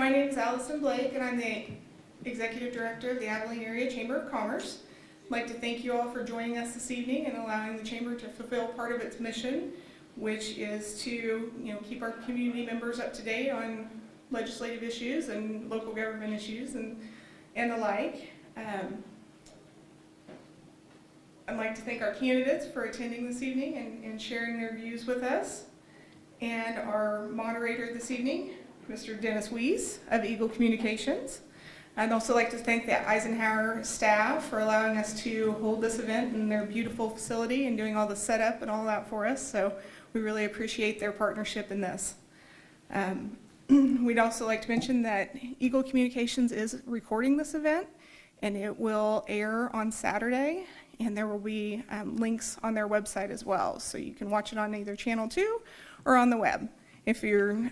My name is Allison Blake, and I'm the Executive Director of the Abilene Area Chamber of Commerce. I'd like to thank you all for joining us this evening and allowing the Chamber to fulfill part of its mission, which is to keep our community members up to date on legislative issues and local government issues and the like. I'd like to thank our candidates for attending this evening and sharing their views with us, and our moderator this evening, Mr. Dennis Weiss of Eagle Communications. I'd also like to thank the Eisenhower staff for allowing us to hold this event in their beautiful facility and doing all the setup and all that for us. So we really appreciate their partnership in this. We'd also like to mention that Eagle Communications is recording this event, and it will air on Saturday, and there will be links on their website as well. So you can watch it on either Channel 2 or on the web. If you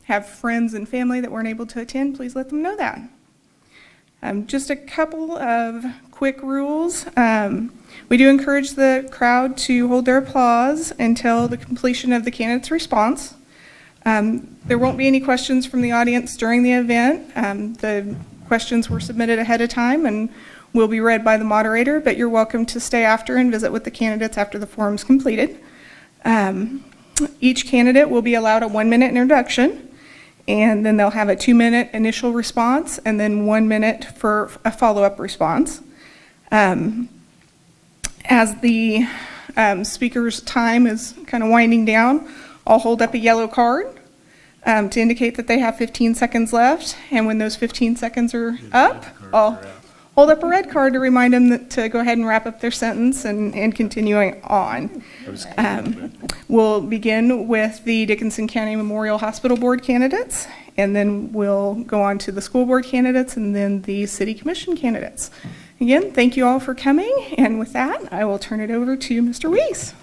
have friends and family that weren't able to attend, please let them know that. Just a couple of quick rules. We do encourage the crowd to hold their applause until the completion of the candidate's response. There won't be any questions from the audience during the event. The questions were submitted ahead of time and will be read by the moderator, but you're welcome to stay after and visit with the candidates after the forum's completed. Each candidate will be allowed a 1-minute introduction, and then they'll have a 2-minute initial response and then 1 minute for a follow-up response. As the speaker's time is kind of winding down, I'll hold up a yellow card to indicate that they have 15 seconds left, and when those 15 seconds are up, I'll hold up a red card to remind them to go ahead and wrap up their sentence and continuing on. We'll begin with the Dickinson County Memorial Hospital Board candidates, and then we'll go on to the school board candidates and then the city commission candidates. Again, thank you all for coming, and with that, I will turn it over to Mr. Weiss.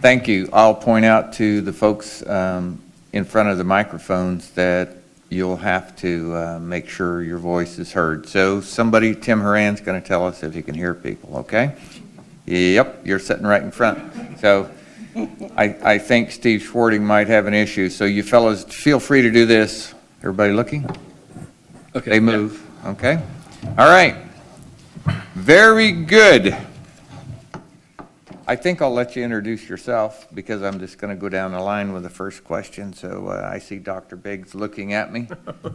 Thank you. I'll point out to the folks in front of the microphones that you'll have to make sure your voice is heard. So somebody, Tim Horan's going to tell us if you can hear people, okay? Yep, you're sitting right in front. So I think Steve Schwarting might have an issue. So you fellas, feel free to do this. Everybody looking? Okay. They move, yeah. Okay? All right. Very good. I think I'll let you introduce yourself because I'm just going to go down the line with the first question. So I see Dr. Biggs looking at me.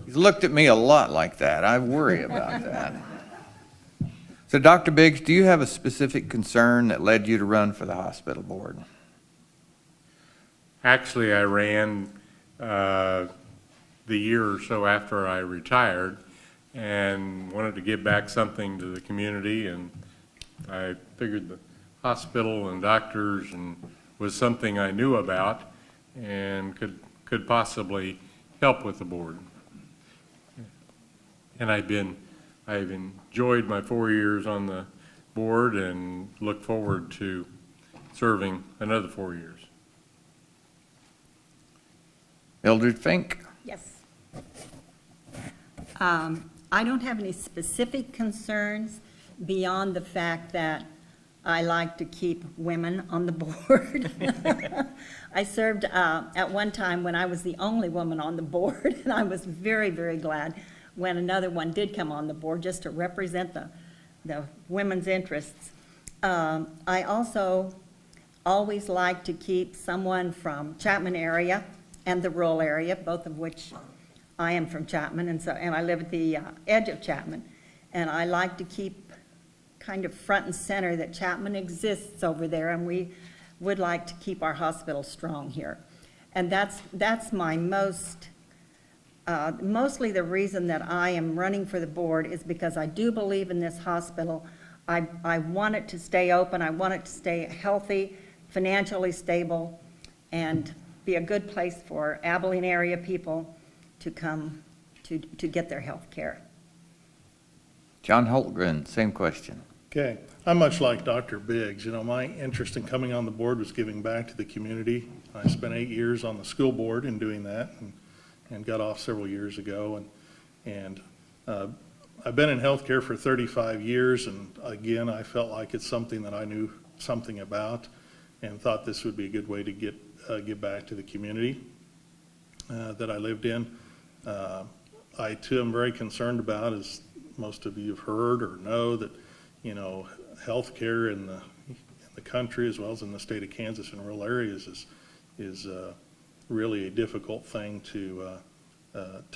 He's looked at me a lot like that. I worry about that. So Dr. Biggs, do you have a specific concern that led you to run for the hospital board? Actually, I ran the year or so after I retired and wanted to give back something to the community, and I figured the hospital and doctors and was something I knew about and could possibly help with the board. And I've enjoyed my 4 years on the board and look forward to serving another 4 years. Mildred Fink. Yes. I don't have any specific concerns beyond the fact that I like to keep women on the board. I served at one time when I was the only woman on the board, and I was very, very glad when another one did come on the board just to represent the women's interests. I also always like to keep someone from Chapman area and the rural area, both of which I am from Chapman, and I live at the edge of Chapman, and I like to keep kind of front and center that Chapman exists over there, and we would like to keep our hospital strong here. And that's my mostly the reason that I am running for the board is because I do believe in this hospital. I want it to stay open. I want it to stay healthy, financially stable, and be a good place for Abilene area people to come to get their health care. John Holtgren, same question. Okay, I'm much like Dr. Biggs. My interest in coming on the board was giving back to the community. I spent 8 years on the school board in doing that and got off several years ago. And I've been in healthcare for 35 years, and again, I felt like it's something that I knew something about. and thought this would be a good way to give back to the community that I lived in. I too am very concerned about, as most of you have heard or know, that, you know, healthcare in the country as well as in the state of Kansas in rural areas is really a difficult thing to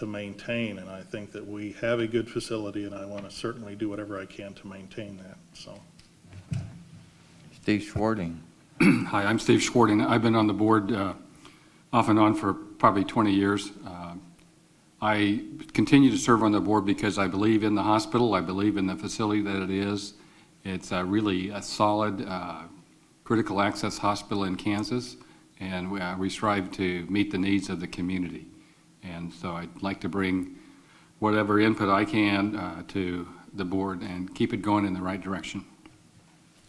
maintain. And I think that we have a good facility, and I want to certainly do whatever I can to maintain that. So, Steve Schwarting. Hi, I'm Steve Schwarting. I've been on the board off and on for probably 20 years. I continue to serve on the board because I believe in the hospital. I believe in the facility that it is. It's really a solid critical access hospital in Kansas, and we strive to meet the needs of the community. And so I'd like to bring whatever input I can to the board and keep it going in the right direction.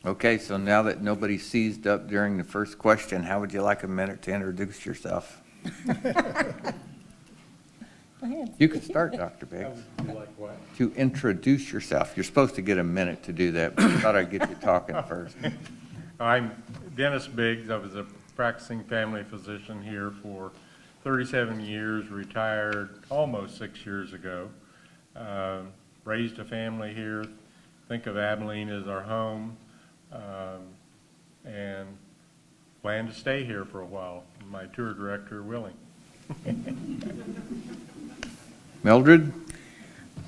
Okay, so now that nobody seized up during the first question, how would you like a minute to introduce yourself? Go ahead. You could start, Dr. Biggs. Like what? To introduce yourself. You're supposed to get a minute to do that, but I thought I'd get you talking first. I'm Dennis Biggs. I was a practicing family physician here for 37 years, retired almost 6 years ago. Raised a family here, think of Abilene as our home, and plan to stay here for a while. My tour director willing. Mildred?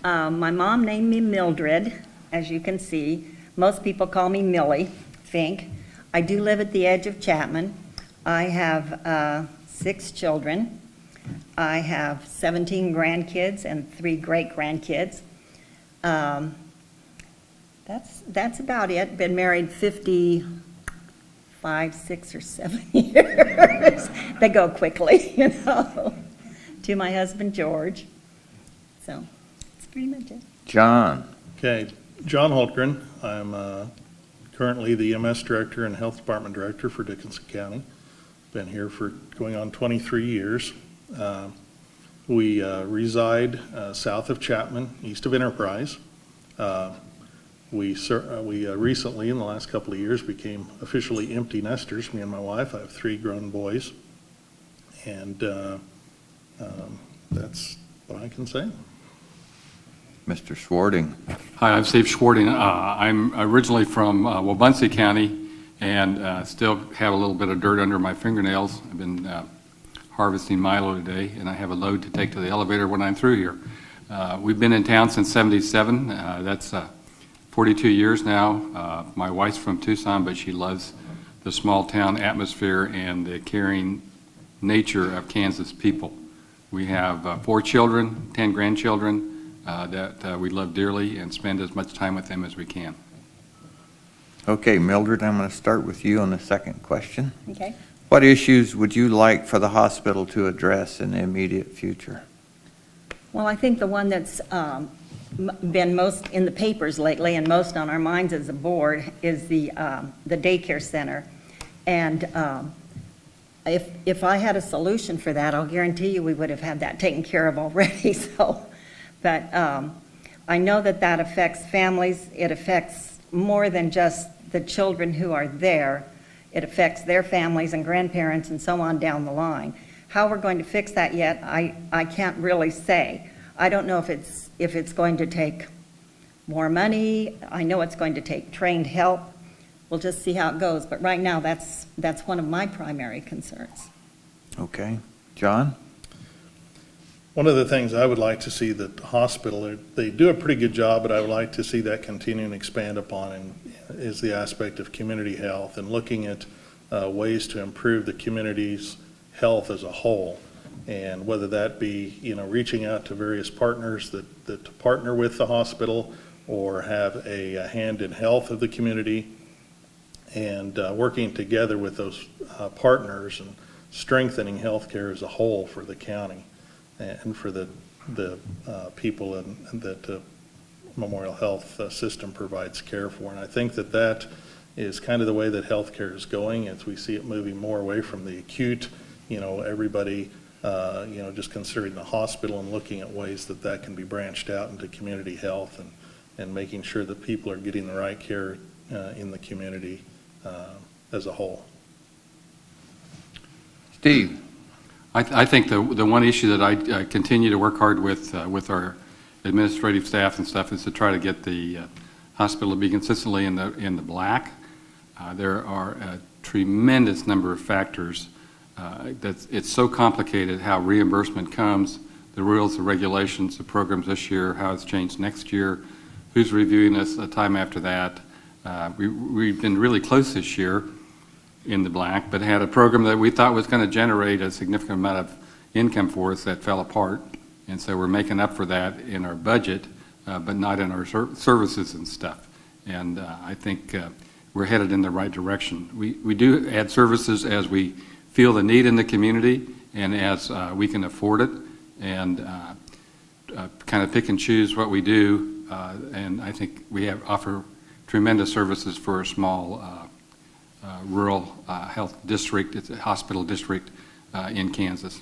My mom named me Mildred, as you can see. Most people call me Millie Fink. I do live at the edge of Chapman. I have 6 children. I have 17 grandkids and 3 great-grandkids. That's about it. Been married 55, 6, or 7 years. They go quickly, you know, to my husband, George. So that's pretty much it. John? okay, John Holtgren. I'm currently the EMS Director and Health Department Director for Dickinson County. Been here for going on 23 years. We reside south of Chapman, east of Enterprise. We recently, in the last couple of years, became officially empty nesters, me and my wife. I have 3 grown boys, and that's what I can say. Mr. Schwarting? Hi, I'm Steve Schwarting. I'm originally from Wabunsee County and still have a little bit of dirt under my fingernails. I've been harvesting Milo today, and I have a load to take to the elevator when I'm through here. We've been in town since '77. That's 42 years now. My wife's from Tucson, but she loves the small town atmosphere and the caring nature of Kansas people. We have 4 children, 10 grandchildren that we love dearly and spend as much time with them as we can. Okay, Mildred, I'm going to start with you on the second question. Okay. What issues would you like for the hospital to address in the immediate future? Well, I think the one that's been most in the papers lately and most on our minds as a board is the daycare center. And if I had a solution for that, I'll guarantee you we would have had that taken care of already. But I know that affects families. It affects more than just the children who are there. It affects their families and grandparents and so on down the line. How we're going to fix that yet, I can't really say. I don't know if it's going to take more money. I know it's going to take trained help. We'll just see how it goes. But right now, that's one of my primary concerns. Okay. John? One of the things I would like to see the hospital, they do a pretty good job, but I would like to see that continue and expand upon, and is the aspect of community health and looking at ways to improve the community's health as a whole. And whether that be, reaching out to various partners that partner with the hospital or have a hand in health of the community, and working together with those partners and strengthening healthcare as a whole for the county and for the people that Memorial Health System provides care for. And I think that is kind of the way that healthcare is going, as we see it moving more away from the acute, everybody just considering the hospital and looking at ways that can be branched out into community health and making sure that people are getting the right care in the community as a whole. Steve? I think the one issue that I continue to work hard with our administrative staff and stuff is to try to get the hospital to be consistently in the black. There are a tremendous number of factors that it's so complicated how reimbursement comes, the rules, the regulations, the programs this year, how it's changed next year, who's reviewing us a time after that. We've been really close this year in the black, but had a program that we thought was going to generate a significant amount of income for us that fell apart. And so we're making up for that in our budget, but not in our services and stuff. And I think we're headed in the right direction. We do add services as we feel the need in the community and as we can afford it, and kind of pick and choose what we do. And I think we offer tremendous services for a small rural health district. It's a hospital district in Kansas.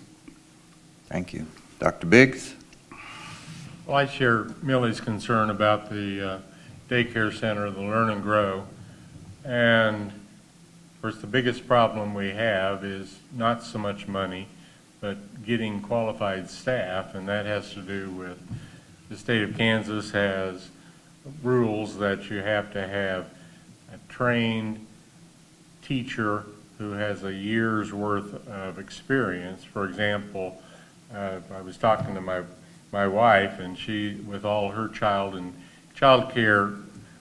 Thank you. Dr. Biggs? Well, I share Millie's concern about the daycare center, the Learn and Grow. And of course, the biggest problem we have is not so much money, but getting qualified staff, and that has to do with the state of Kansas has rules that you have to have a trained teacher who has a year's worth of experience. For example, I was talking to my wife, and she, with all her child and child care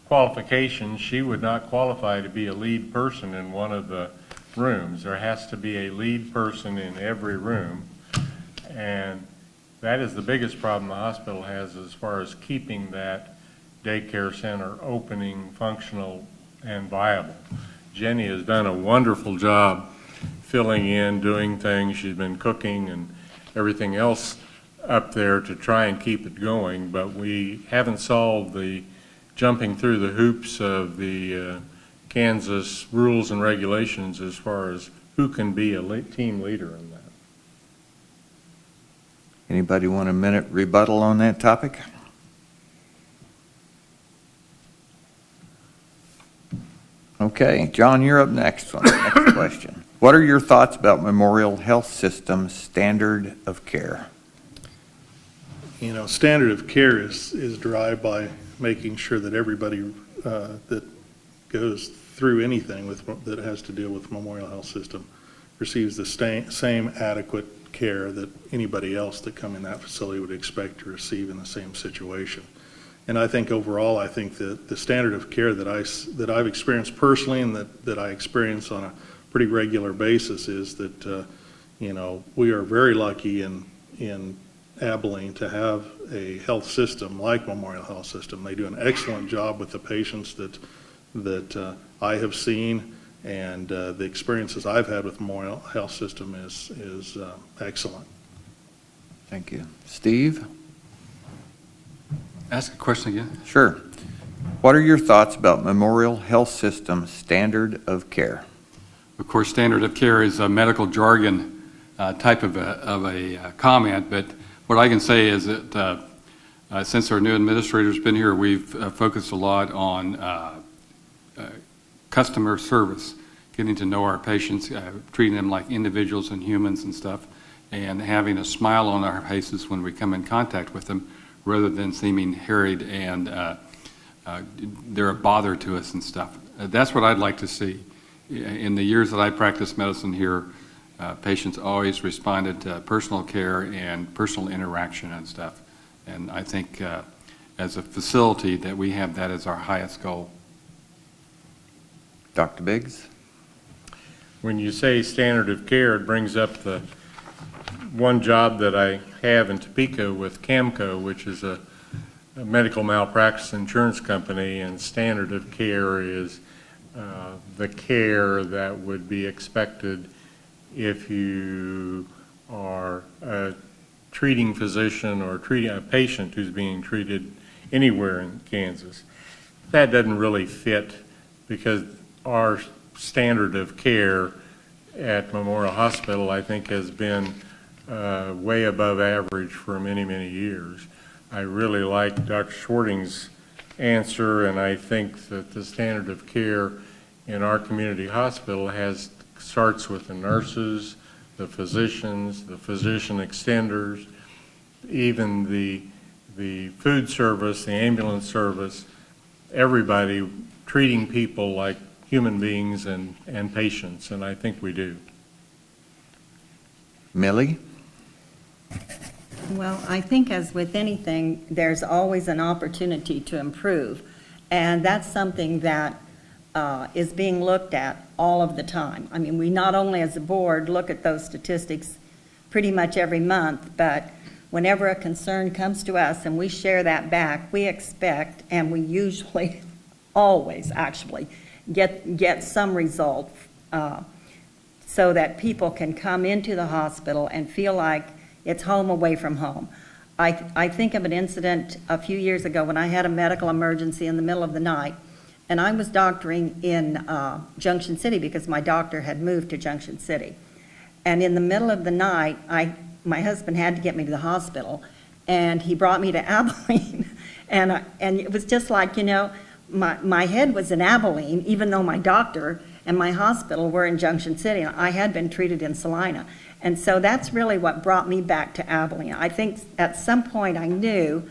qualifications, she would not qualify to be a lead person in one of the rooms. There has to be a lead person in every room, and that is the biggest problem the hospital has as far as keeping that daycare center opening, functional, and viable. Jenny has done a wonderful job filling in, doing things. She's been cooking and everything else up there to try and keep it going, but we haven't solved the jumping through the hoops of the Kansas rules and regulations as far as who can be a team leader in that. Anybody want a minute rebuttal on that topic? Okay, John, you're up next on the next question. What are your thoughts about Memorial Health System's standard of care? You know, standard of care is derived by making sure that everybody that goes through anything that has to deal with Memorial Health System receives the same adequate care that anybody else that come in that facility would expect to receive in the same situation. And I think overall, I think that the standard of care that I've experienced personally and that I experience on a pretty regular basis is that, you know, we are very lucky in Abilene to have a health system like Memorial Health System. They do an excellent job with the patients that I have seen, and the experiences I've had with Memorial Health System is excellent. Thank you. Steve? Ask a question again. Sure. What are your thoughts about Memorial Health System's standard of care? Of course, standard of care is a medical jargon type of a comment, but what I can say is that since our new administrator's been here, we've focused a lot on customer service, getting to know our patients, treating them like individuals and humans and stuff, and having a smile on our faces when we come in contact with them, rather than seeming harried and they're a bother to us and stuff. That's what I'd like to see. In the years that I practiced medicine here, patients always responded to personal care and personal interaction and stuff. And I think as a facility that we have that as our highest goal. Dr. Biggs? When you say standard of care, it brings up the one job that I have in Topeka with CAMCO, which is a medical malpractice insurance company, and standard of care is the care that would be expected if you are a treating physician or treating a patient who's being treated anywhere in Kansas. That doesn't really fit because our standard of care at Memorial Hospital, I think, has been way above average for many, many years. I really like Dr. Schwarting's answer, and I think that the standard of care in our community hospital starts with the nurses, the physicians, the physician extenders, even the food service, the ambulance service, everybody treating people like human beings and patients, and I think we do. Millie? Well, I think as with anything, there's always an opportunity to improve. And that's something that is being looked at all of the time. I mean, we not only as a board look at those statistics pretty much every month, but whenever a concern comes to us and we share that back, we expect, and we usually always actually get some result so that people can come into the hospital and feel like it's home away from home. I think of an incident a few years ago when I had a medical emergency in the middle of the night, and I was doctoring in Junction City because my doctor had moved to Junction City. And in the middle of the night, my husband had to get me to the hospital, and he brought me to Abilene. And it was just like, you know, my head was in Abilene, even though my doctor and my hospital were in Junction City. I had been treated in Salina. And so that's really what brought me back to Abilene. I think at some point I knew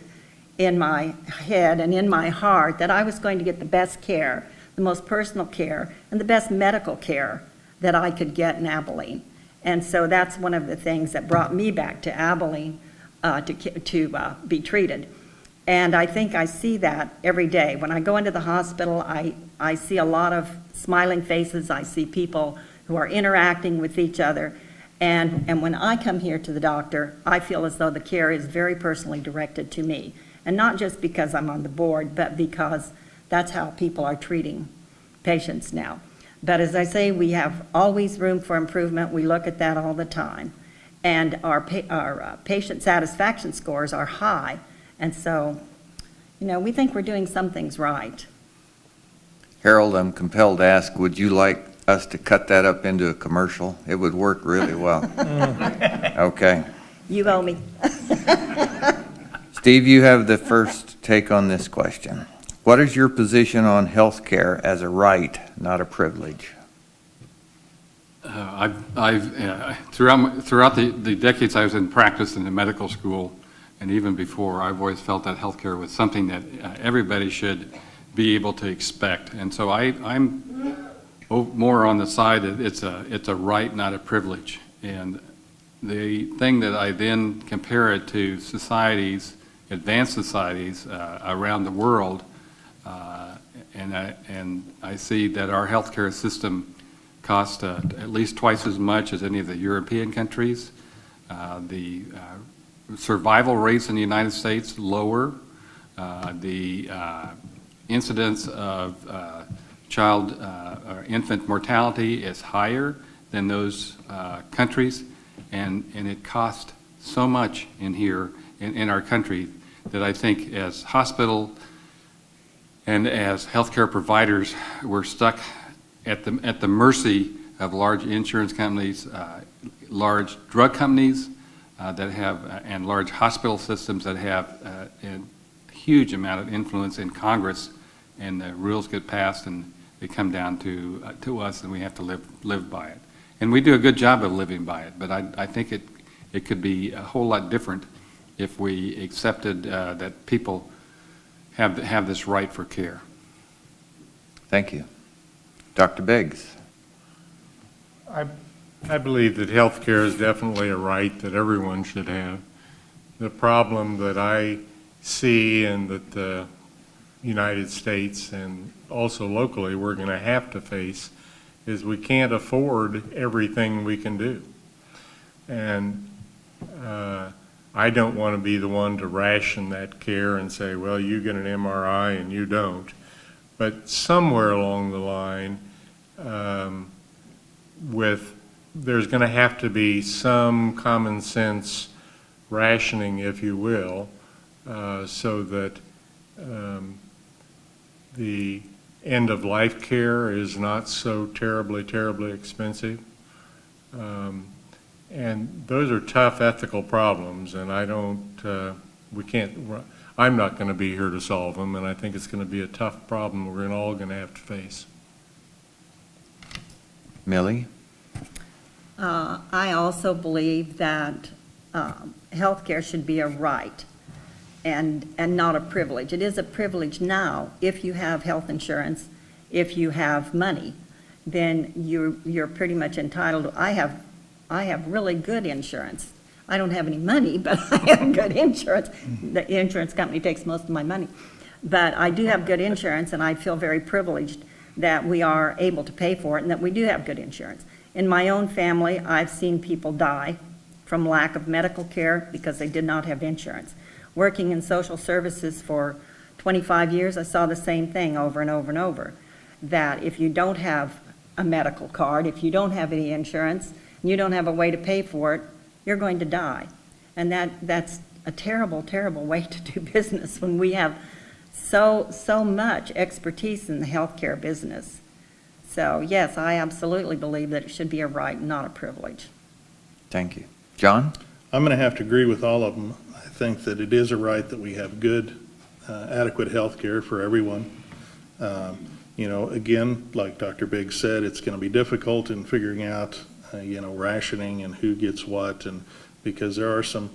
in my head and in my heart that I was going to get the best care, the most personal care, and the best medical care that I could get in Abilene. And so that's one of the things that brought me back to Abilene to be treated. And I think I see that every day. When I go into the hospital, I see a lot of smiling faces. I see people who are interacting with each other. And when I come here to the doctor, I feel as though the care is very personally directed to me. And not just because I'm on the board, but because that's how people are treating patients now. But as I say, we have always room for improvement. We look at that all the time. And our patient satisfaction scores are high. And so, you know, we think we're doing some things right. Harold, I'm compelled to ask, would you like us to cut that up into a commercial? It would work really well. Okay. You owe me. Steve, you have the first take on this question. What is your position on health care as a right, not a privilege? Throughout the decades I was in practice in the medical school, and even before, I've always felt that healthcare was something that everybody should be able to expect. And so I'm more on the side that it's a right, not a privilege. And the thing that I then compare it to societies, advanced societies around the world, and I see that our healthcare system costs at least twice as much as any of the European countries. The survival rates in the United States lower. The incidence of child or infant mortality is higher than those countries, and it costs so much in here in our country that I think as hospital and as healthcare providers, we're stuck at the mercy of large insurance companies, large drug companies that have, and large hospital systems that have a huge amount of influence in Congress, and the rules get passed and they come down to us, and we have to live by it. And we do a good job of living by it, but I think it could be a whole lot different if we accepted that people have this right for care. Thank you. Dr. Biggs. I believe that health care is definitely a right that everyone should have. The problem that I see and that the United States and also locally we're going to have to face is we can't afford everything we can do. And I don't want to be the one to ration that care and say, well, you get an MRI and you don't. But somewhere along the line, there's going to have to be some common sense rationing, if you will, so that the end-of-life care is not so terribly, terribly expensive. And those are tough ethical problems, and I'm not going to be here to solve them, and I think it's going to be a tough problem we're all going to have to face. Millie? I also believe that healthcare should be a right and not a privilege. It is a privilege now if you have health insurance, if you have money, then you're pretty much entitled. I have really good insurance. I don't have any money, but I have good insurance. The insurance company takes most of my money. But I do have good insurance, and I feel very privileged that we are able to pay for it and that we do have good insurance. In my own family, I've seen people die from lack of medical care because they did not have insurance. Working in social services for 25 years, I saw the same thing over and over and over, that if you don't have a medical card, if you don't have any insurance, and you don't have a way to pay for it, you're going to die. And that's a terrible, terrible way to do business when we have so much expertise in the healthcare business. So yes, I absolutely believe that it should be a right, not a privilege. Thank you. John? I'm going to have to agree with all of them. I think that it is a right that we have good, adequate health care for everyone. Again, like Dr. Biggs said, it's going to be difficult in figuring out, rationing and who gets what, and because there are some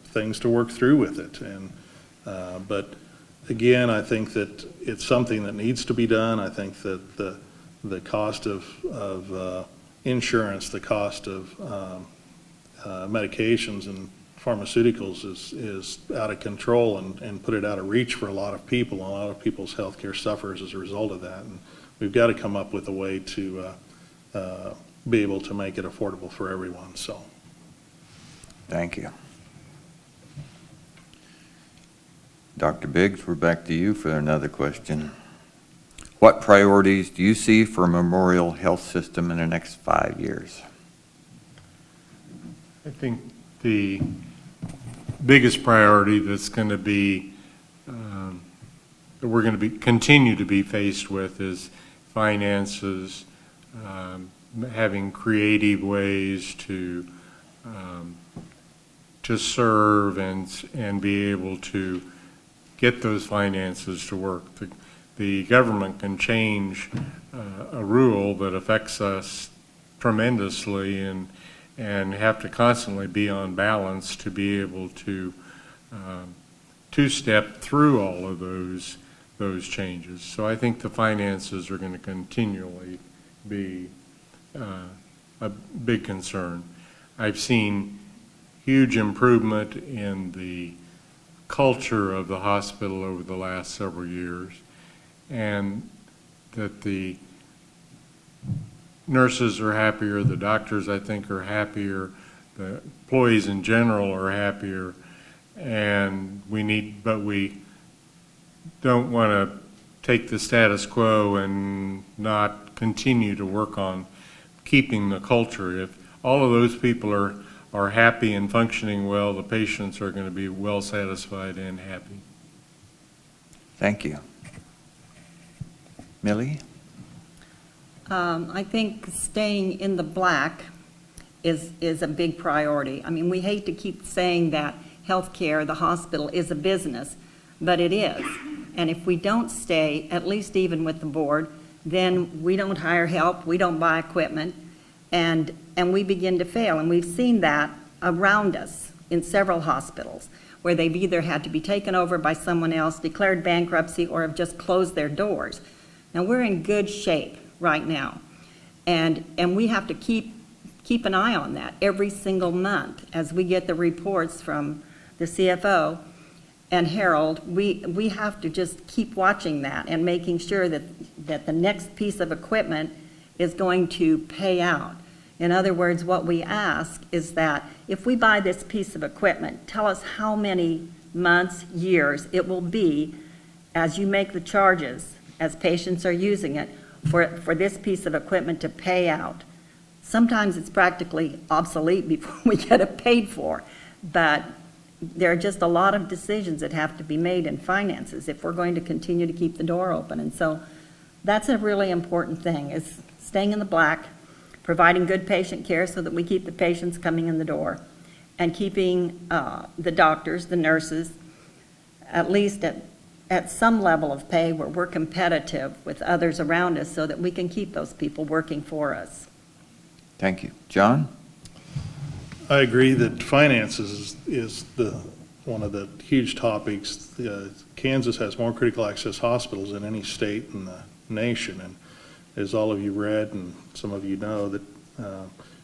things to work through with it. But again, I think that it's something that needs to be done. I think that the cost of insurance, the cost of medications and pharmaceuticals is out of control and put it out of reach for a lot of people. A lot of people's health care suffers as a result of that. And we've got to come up with a way to be able to make it affordable for everyone. So, Thank you. Dr. Biggs, we're back to you for another question. What priorities do you see for Memorial Health System in the next 5 years? I think the biggest priority that's going to be, that we're going to continue to be faced with is finances, having creative ways to serve and be able to get those finances to work. The government can change a rule that affects us tremendously and have to constantly be on balance to be able to step through all of those changes. So I think the finances are going to continually be a big concern. I've seen huge improvement in the culture of the hospital over the last several years, and that the nurses are happier, the doctors, I think, are happier, the employees in general are happier, and but we don't want to take the status quo and not continue to work on keeping the culture. If all of those people are happy and functioning well, the patients are going to be well satisfied and happy. Thank you. Millie? I think staying in the black is a big priority. I mean, we hate to keep saying that healthcare, the hospital, is a business, but it is. And if we don't stay, at least even with the board, then we don't hire help, we don't buy equipment, and we begin to fail. And we've seen that around us in several hospitals, where they've either had to be taken over by someone else, declared bankruptcy, or have just closed their doors. Now, we're in good shape right now, and we have to keep an eye on that every single month as we get the reports from the CFO and Harold. We have to just keep watching that and making sure that the next piece of equipment is going to pay out. In other words, what we ask is that if we buy this piece of equipment, tell us how many months, years it will be as you make the charges, as patients are using it, for this piece of equipment to pay out. Sometimes it's practically obsolete before we get it paid for, but there are just a lot of decisions that have to be made in finances if we're going to continue to keep the door open. And so that's a really important thing, is staying in the black, providing good patient care so that we keep the patients coming in the door, and keeping the doctors, the nurses, at least at some level of pay where we're competitive with others around us so that we can keep those people working for us. Thank you. John? I agree that finances is one of the huge topics. Kansas has more critical access hospitals than any state in the nation. And as all of you read, and some of you know, that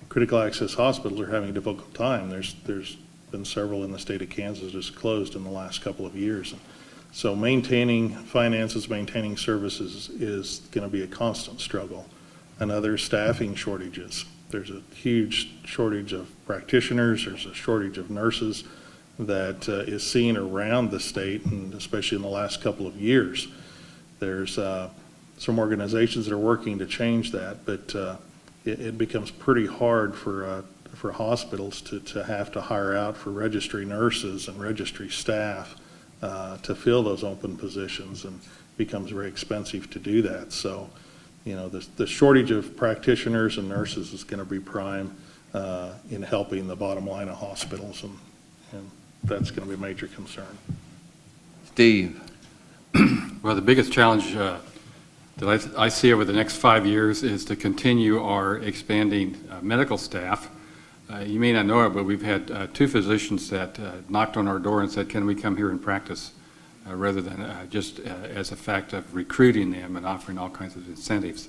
critical access hospitals are having a difficult time. There's been several in the state of Kansas just closed in the last couple of years. So maintaining finances, maintaining services is going to be a constant struggle. Another, staffing shortages. There's a huge shortage of practitioners. There's a shortage of nurses that is seen around the state, and especially in the last couple of years. There's some organizations that are working to change that, but it becomes pretty hard for hospitals to have to hire out for registry nurses and registry staff to fill those open positions, and becomes very expensive to do that. So, you know, the shortage of practitioners and nurses is going to be prime in helping the bottom line of hospitals, and that's going to be a major concern. Steve? Well, the biggest challenge that I see over the next 5 years is to continue our expanding medical staff. You may not know it, but we've had 2 physicians that knocked on our door and said, can we come here and practice, rather than just as a fact of recruiting them and offering all kinds of incentives.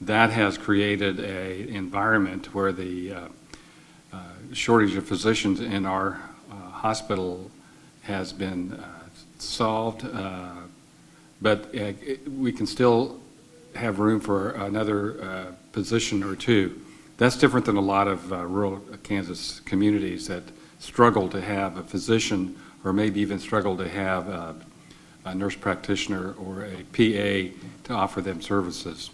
That has created an environment where the shortage of physicians in our hospital has been solved, but we can still have room for another position or 2. That's different than a lot of rural Kansas communities that struggle to have a physician, or maybe even struggle to have a nurse practitioner or a PA to offer them services.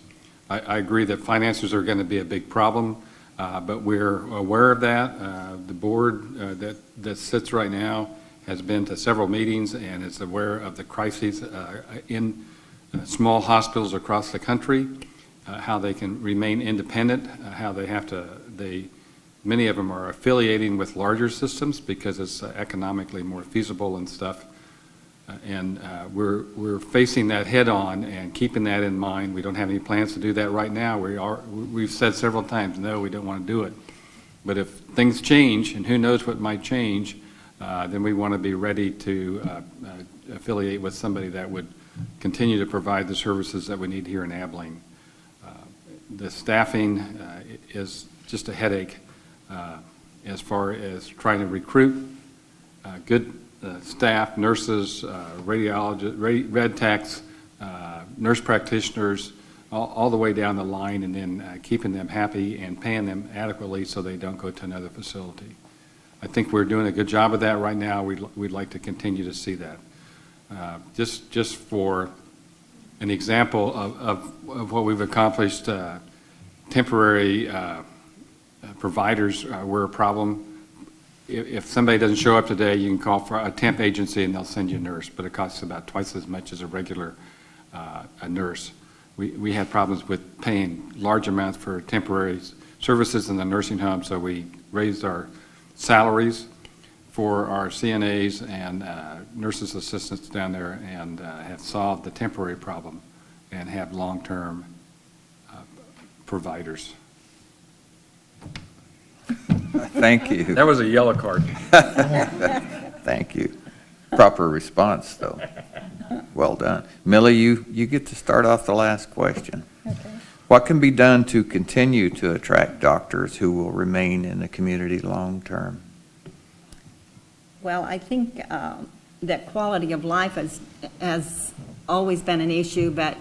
I agree that finances are going to be a big problem, but we're aware of that. The board that sits right now has been to several meetings and is aware of the crises in small hospitals across the country, how they can remain independent, how they have to, many of them are affiliating with larger systems because it's economically more feasible and stuff. And we're facing that head on and keeping that in mind. We don't have any plans to do that right now. We've said several times, no, we don't want to do it. But if things change, and who knows what might change, then we want to be ready to affiliate with somebody that would continue to provide the services that we need here in Abilene. The staffing is just a headache as far as trying to recruit good staff, nurses, radiologists, red techs, nurse practitioners, all the way down the line, and then keeping them happy and paying them adequately so they don't go to another facility. I think we're doing a good job of that right now. We'd like to continue to see that. Just for an example of what we've accomplished, temporary providers were a problem. If somebody doesn't show up today, you can call for a temp agency and they'll send you a nurse, but it costs about twice as much as a regular a nurse. We had problems with paying large amounts for temporary services in the nursing home, so we raised our salaries for our CNAs and nurses assistants down there, and have solved the temporary problem and have long-term providers. Thank you. That was a yellow card. Thank you. Proper response, though. Well done. Millie, you get to start off the last question. Okay. What can be done to continue to attract doctors who will remain in the community long-term? Well, I think that quality of life has always been an issue, but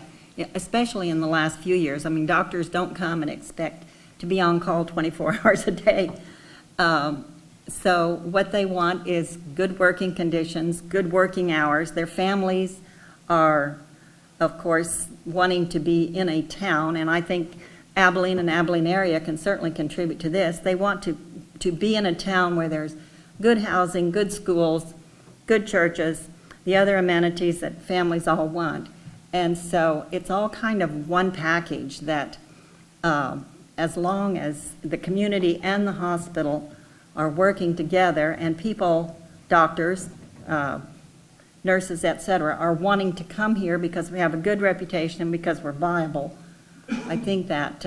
especially in the last few years. I mean, doctors don't come and expect to be on call 24 hours a day. So what they want is good working conditions, good working hours. Their families are, of course, wanting to be in a town, and I think Abilene and Abilene area can certainly contribute to this. They want to be in a town where there's good housing, good schools, good churches, the other amenities that families all want. And so it's all kind of one package that as long as the community and the hospital are working together, and people, doctors, nurses, et cetera, are wanting to come here because we have a good reputation and because we're viable, I think that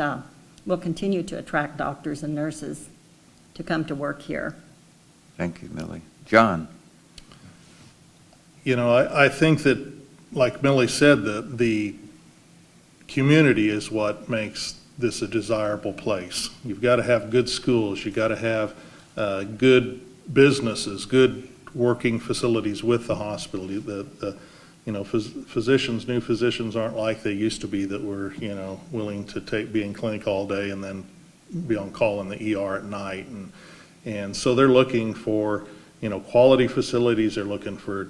we'll continue to attract doctors and nurses to come to work here. Thank you, Millie. John? You know, I think that, like Millie said, the community is what makes this a desirable place. You've got to have good schools, you've got to have good businesses, good working facilities with the hospital. Physicians, new physicians aren't like they used to be that were, willing to be in clinic all day and then be on call in the ER at night. And so they're looking for, quality facilities. They're looking for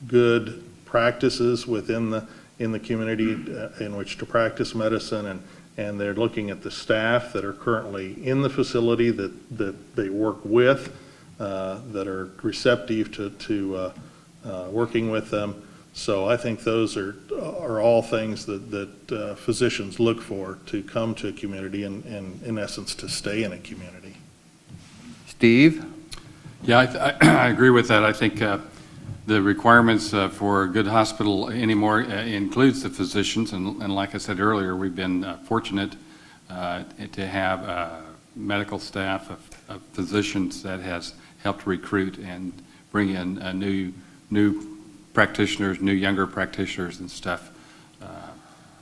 good practices within the community in which to practice medicine, and they're looking at the staff that are currently in the facility that they work with, that are receptive to working with them. So I think those are all things that physicians look for to come to a community and in essence to stay in a community. Steve? Yeah, I agree with that. I think the requirements for a good hospital anymore includes the physicians, and like I said earlier, we've been fortunate to have medical staff of physicians that has helped recruit and bring in new practitioners, new younger practitioners and stuff.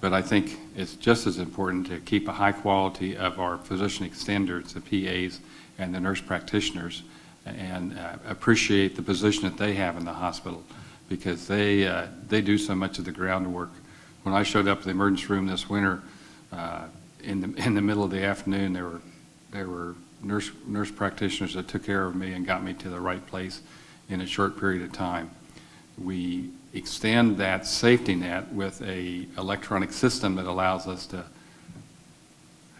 But I think it's just as important to keep a high quality of our physician extenders, the PAs and the nurse practitioners, and appreciate the position that they have in the hospital, because they do so much of the groundwork. When I showed up at the emergency room this winter, in the middle of the afternoon, there were nurse practitioners that took care of me and got me to the right place in a short period of time. We extend that safety net with a electronic system that allows us to,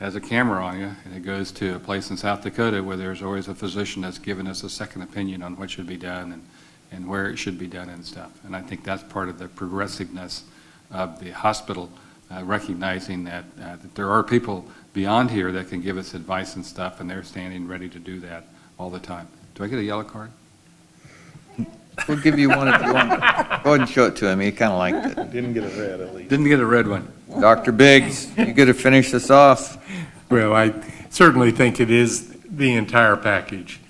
has a camera on you, and it goes to a place in South Dakota where there's always a physician that's given us a second opinion on what should be done and where it should be done and stuff. And I think that's part of the progressiveness of the hospital, recognizing that there are people beyond here that can give us advice and stuff, and they're standing ready to do that all the time. Do I get a yellow card? We'll give you one if you want. Go ahead and show it to him. He kind of liked it. Didn't get a red at least. Didn't get a red one. Dr. Biggs, you got to finish this off. Well, I certainly think it is the entire package.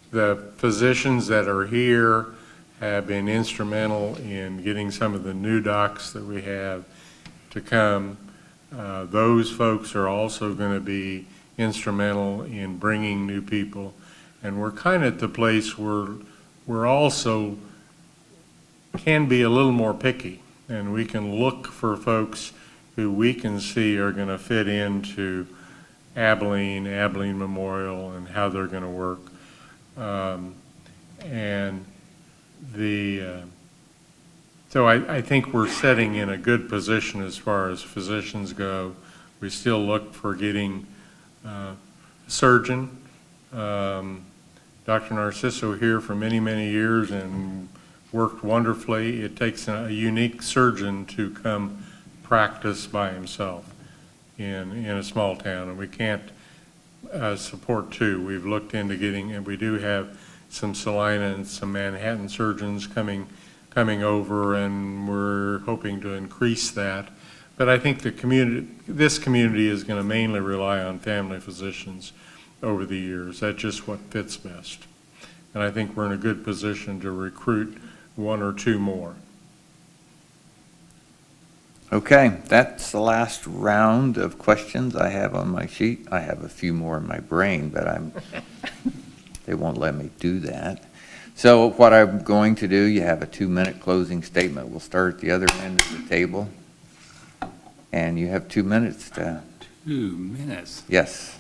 The physicians that are here have been instrumental in getting some of the new docs that we have to come. Those folks are also going to be instrumental in bringing new people. And we're kind of at the place where we're also can be a little more picky, and we can look for folks who we can see are going to fit into Abilene Memorial, and how they're going to work. So I think we're setting in a good position as far as physicians go. We still look for getting a surgeon. Dr. Narciso here for many, many years and worked wonderfully. It takes a unique surgeon to come practice by himself in a small town, and we can't support two. We've looked into getting, and we do have some Salina and some Manhattan surgeons coming over, and we're hoping to increase that. But I think this community is going to mainly rely on family physicians over the years. That's just what fits best. And I think we're in a good position to recruit one or two more. Okay, that's the last round of questions I have on my sheet. I have a few more in my brain, but they won't let me do that. So what I'm going to do, you have a 2-minute closing statement. We'll start at the other end of the table. And you have 2 minutes to... 2 minutes. Yes.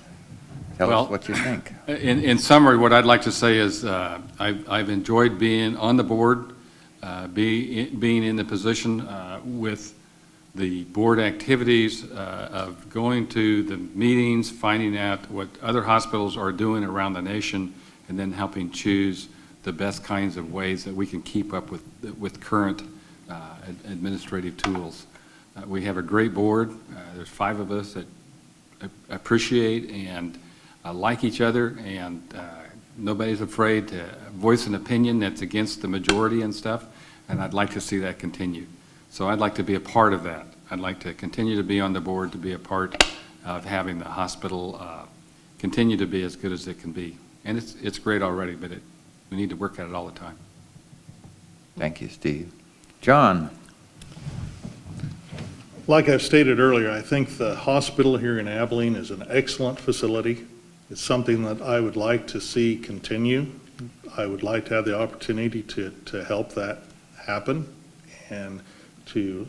Tell us what you think. In summary, what I'd like to say is I've enjoyed being on the board, being in the position with the board activities of going to the meetings, finding out what other hospitals are doing around the nation, and then helping choose the best kinds of ways that we can keep up with current administrative tools. We have a great board. There's 5 of us that appreciate and like each other, and nobody's afraid to voice an opinion that's against the majority and stuff, and I'd like to see that continue. So I'd like to be a part of that. I'd like to continue to be on the board, to be a part of having the hospital continue to be as good as it can be. And it's great already, but we need to work at it all the time. Thank you, Steve. John? Like I've stated earlier, I think the hospital here in Abilene is an excellent facility. It's something that I would like to see continue. I would like to have the opportunity to help that happen and to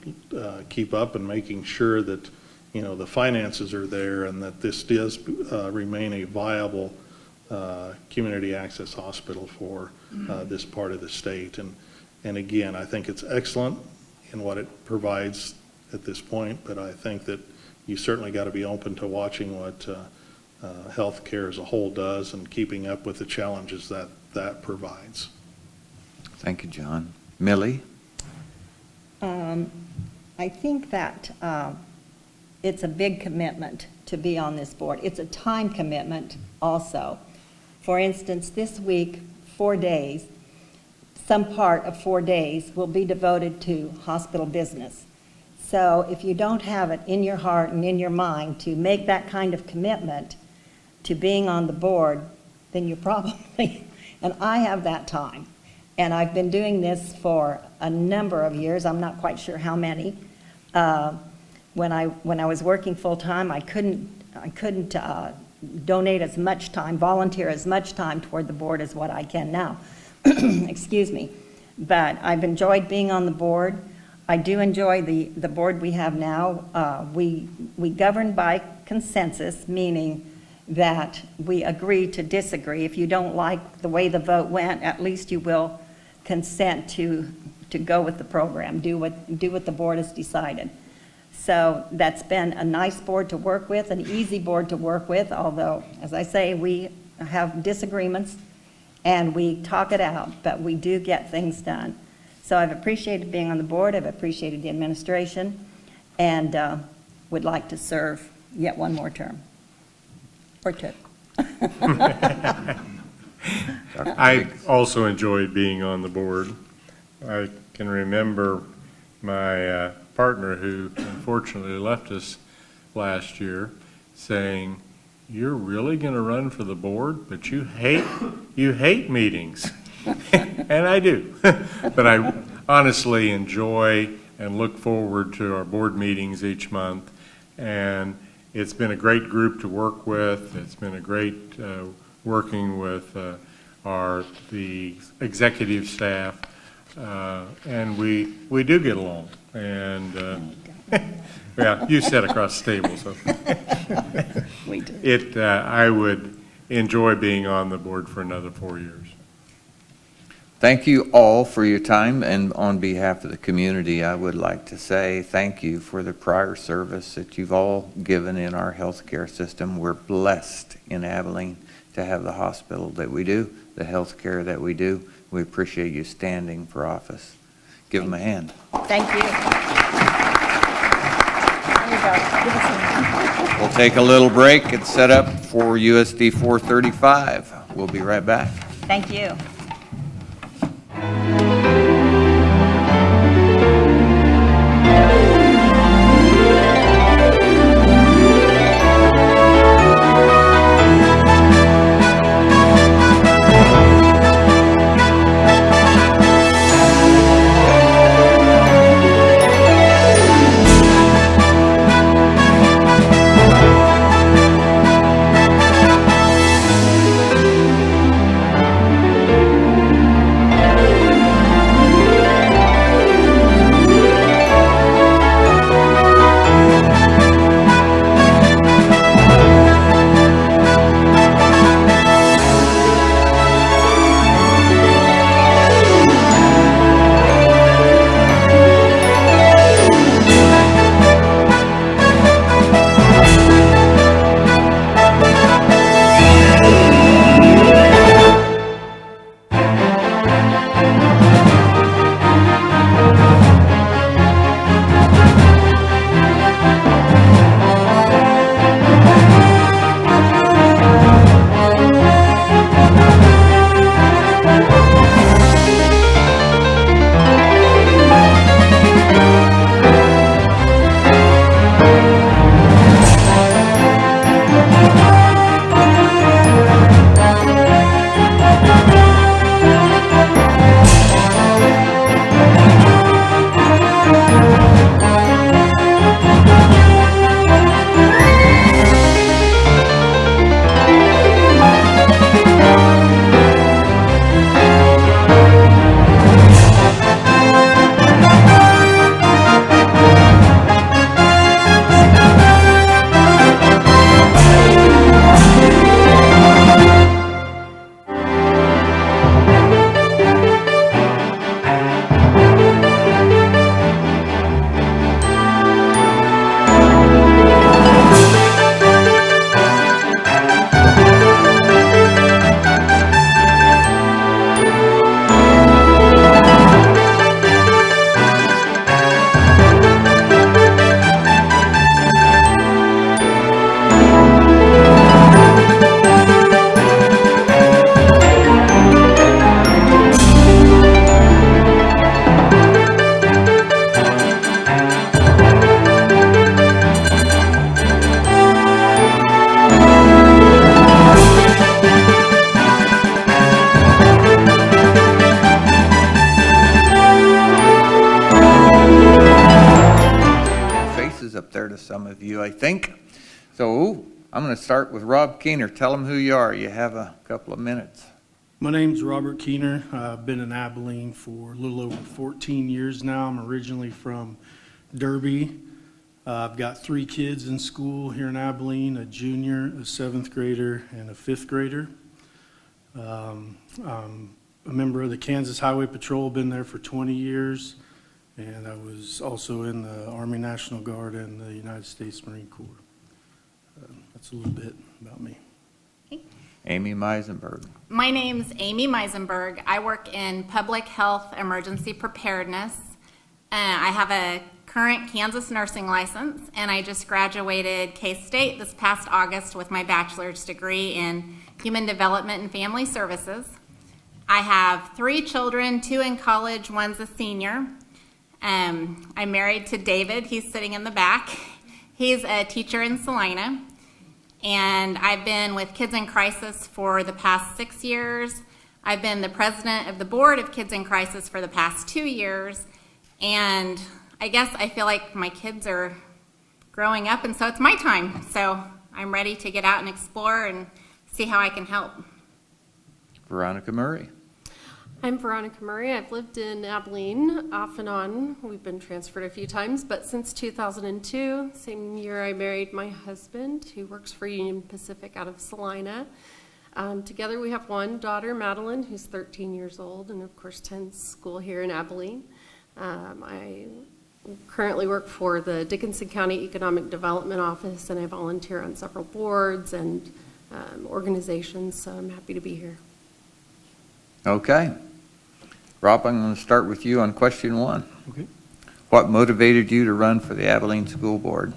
keep up and making sure that, you know, the finances are there and that this does remain a viable community access hospital for this part of the state. And again, I think it's excellent in what it provides at this point, but I think that you certainly got to be open to watching what healthcare as a whole does and keeping up with the challenges that provides. Thank you, John. Millie? I think that it's a big commitment to be on this board. It's a time commitment also. For instance, this week, 4 days, some part of 4 days will be devoted to hospital business. So if you don't have it in your heart and in your mind to make that kind of commitment to being on the board, then you're probably, and I have that time. And I've been doing this for a number of years. I'm not quite sure how many. When I was working full-time, I couldn't donate as much time, volunteer as much time toward the board as what I can now. Excuse me. But I've enjoyed being on the board. I do enjoy the board we have now. We govern by consensus, meaning that we agree to disagree. If you don't like the way the vote went, at least you will consent to go with the program, do what the board has decided. So that's been a nice board to work with, an easy board to work with, although, as I say, we have disagreements and we talk it out, but we do get things done. So I've appreciated being on the board, I've appreciated the administration, and would like to serve yet one more term, or two. I also enjoyed being on the board. I can remember my partner, who unfortunately left us last year, saying, "You're really going to run for the board, but you hate meetings." And I do. But I honestly enjoy and look forward to our board meetings each month. And it's been a great group to work with. It's been a great working with the executive staff. And we do get along. And yeah, you sat across the table, so. We do. I would enjoy being on the board for another 4 years. Thank you all for your time, and on behalf of the community, I would like to say thank you for the prior service that you've all given in our healthcare system. We're blessed in Abilene to have the hospital that we do, the healthcare that we do. We appreciate you standing for office. Give them a hand. Thank you. There you go. Give us a hand. We'll take a little break and set up for USD 435. We'll be right back. Thank you. with some of you, I think. So I'm going to start with Rob Keener. Tell them who you are. You have a couple of minutes. My name's Robert Keener. I've been in Abilene for a little over 14 years now. I'm originally from Derby. I've got 3 kids in school here in Abilene, a junior, a 7th grader, and a 5th grader. I'm a member of the Kansas Highway Patrol, been there for 20 years, and I was also in the Army National Guard and the United States Marine Corps. That's a little bit about me. Amy Meisenberg. My name's Amy Meisenberg. I work in public health emergency preparedness. I have a current Kansas nursing license, and I just graduated K-State this past August with my bachelor's degree in human development and family services. I have 3 children, 2 in college, 1's a senior. I'm married to David. He's sitting in the back. He's a teacher in Salina. And I've been with Kids in Crisis for the past 6 years. I've been the president of the board of Kids in Crisis for the past 2 years. And I guess I feel like my kids are growing up, and so it's my time. So I'm ready to get out and explore and see how I can help. Veronica Murray. I'm Veronica Murray. I've lived in Abilene off and on. We've been transferred a few times, but since 2002, same year I married my husband, who works for Union Pacific out of Salina. Together we have 1 daughter, Madeline, who's 13 years old, and of course attends school here in Abilene. I currently work for the Dickinson County Economic Development Office, and I volunteer on several boards and organizations, so I'm happy to be here. Okay. Rob, I'm going to start with you on question 1. Okay. What motivated you to run for the Abilene School Board?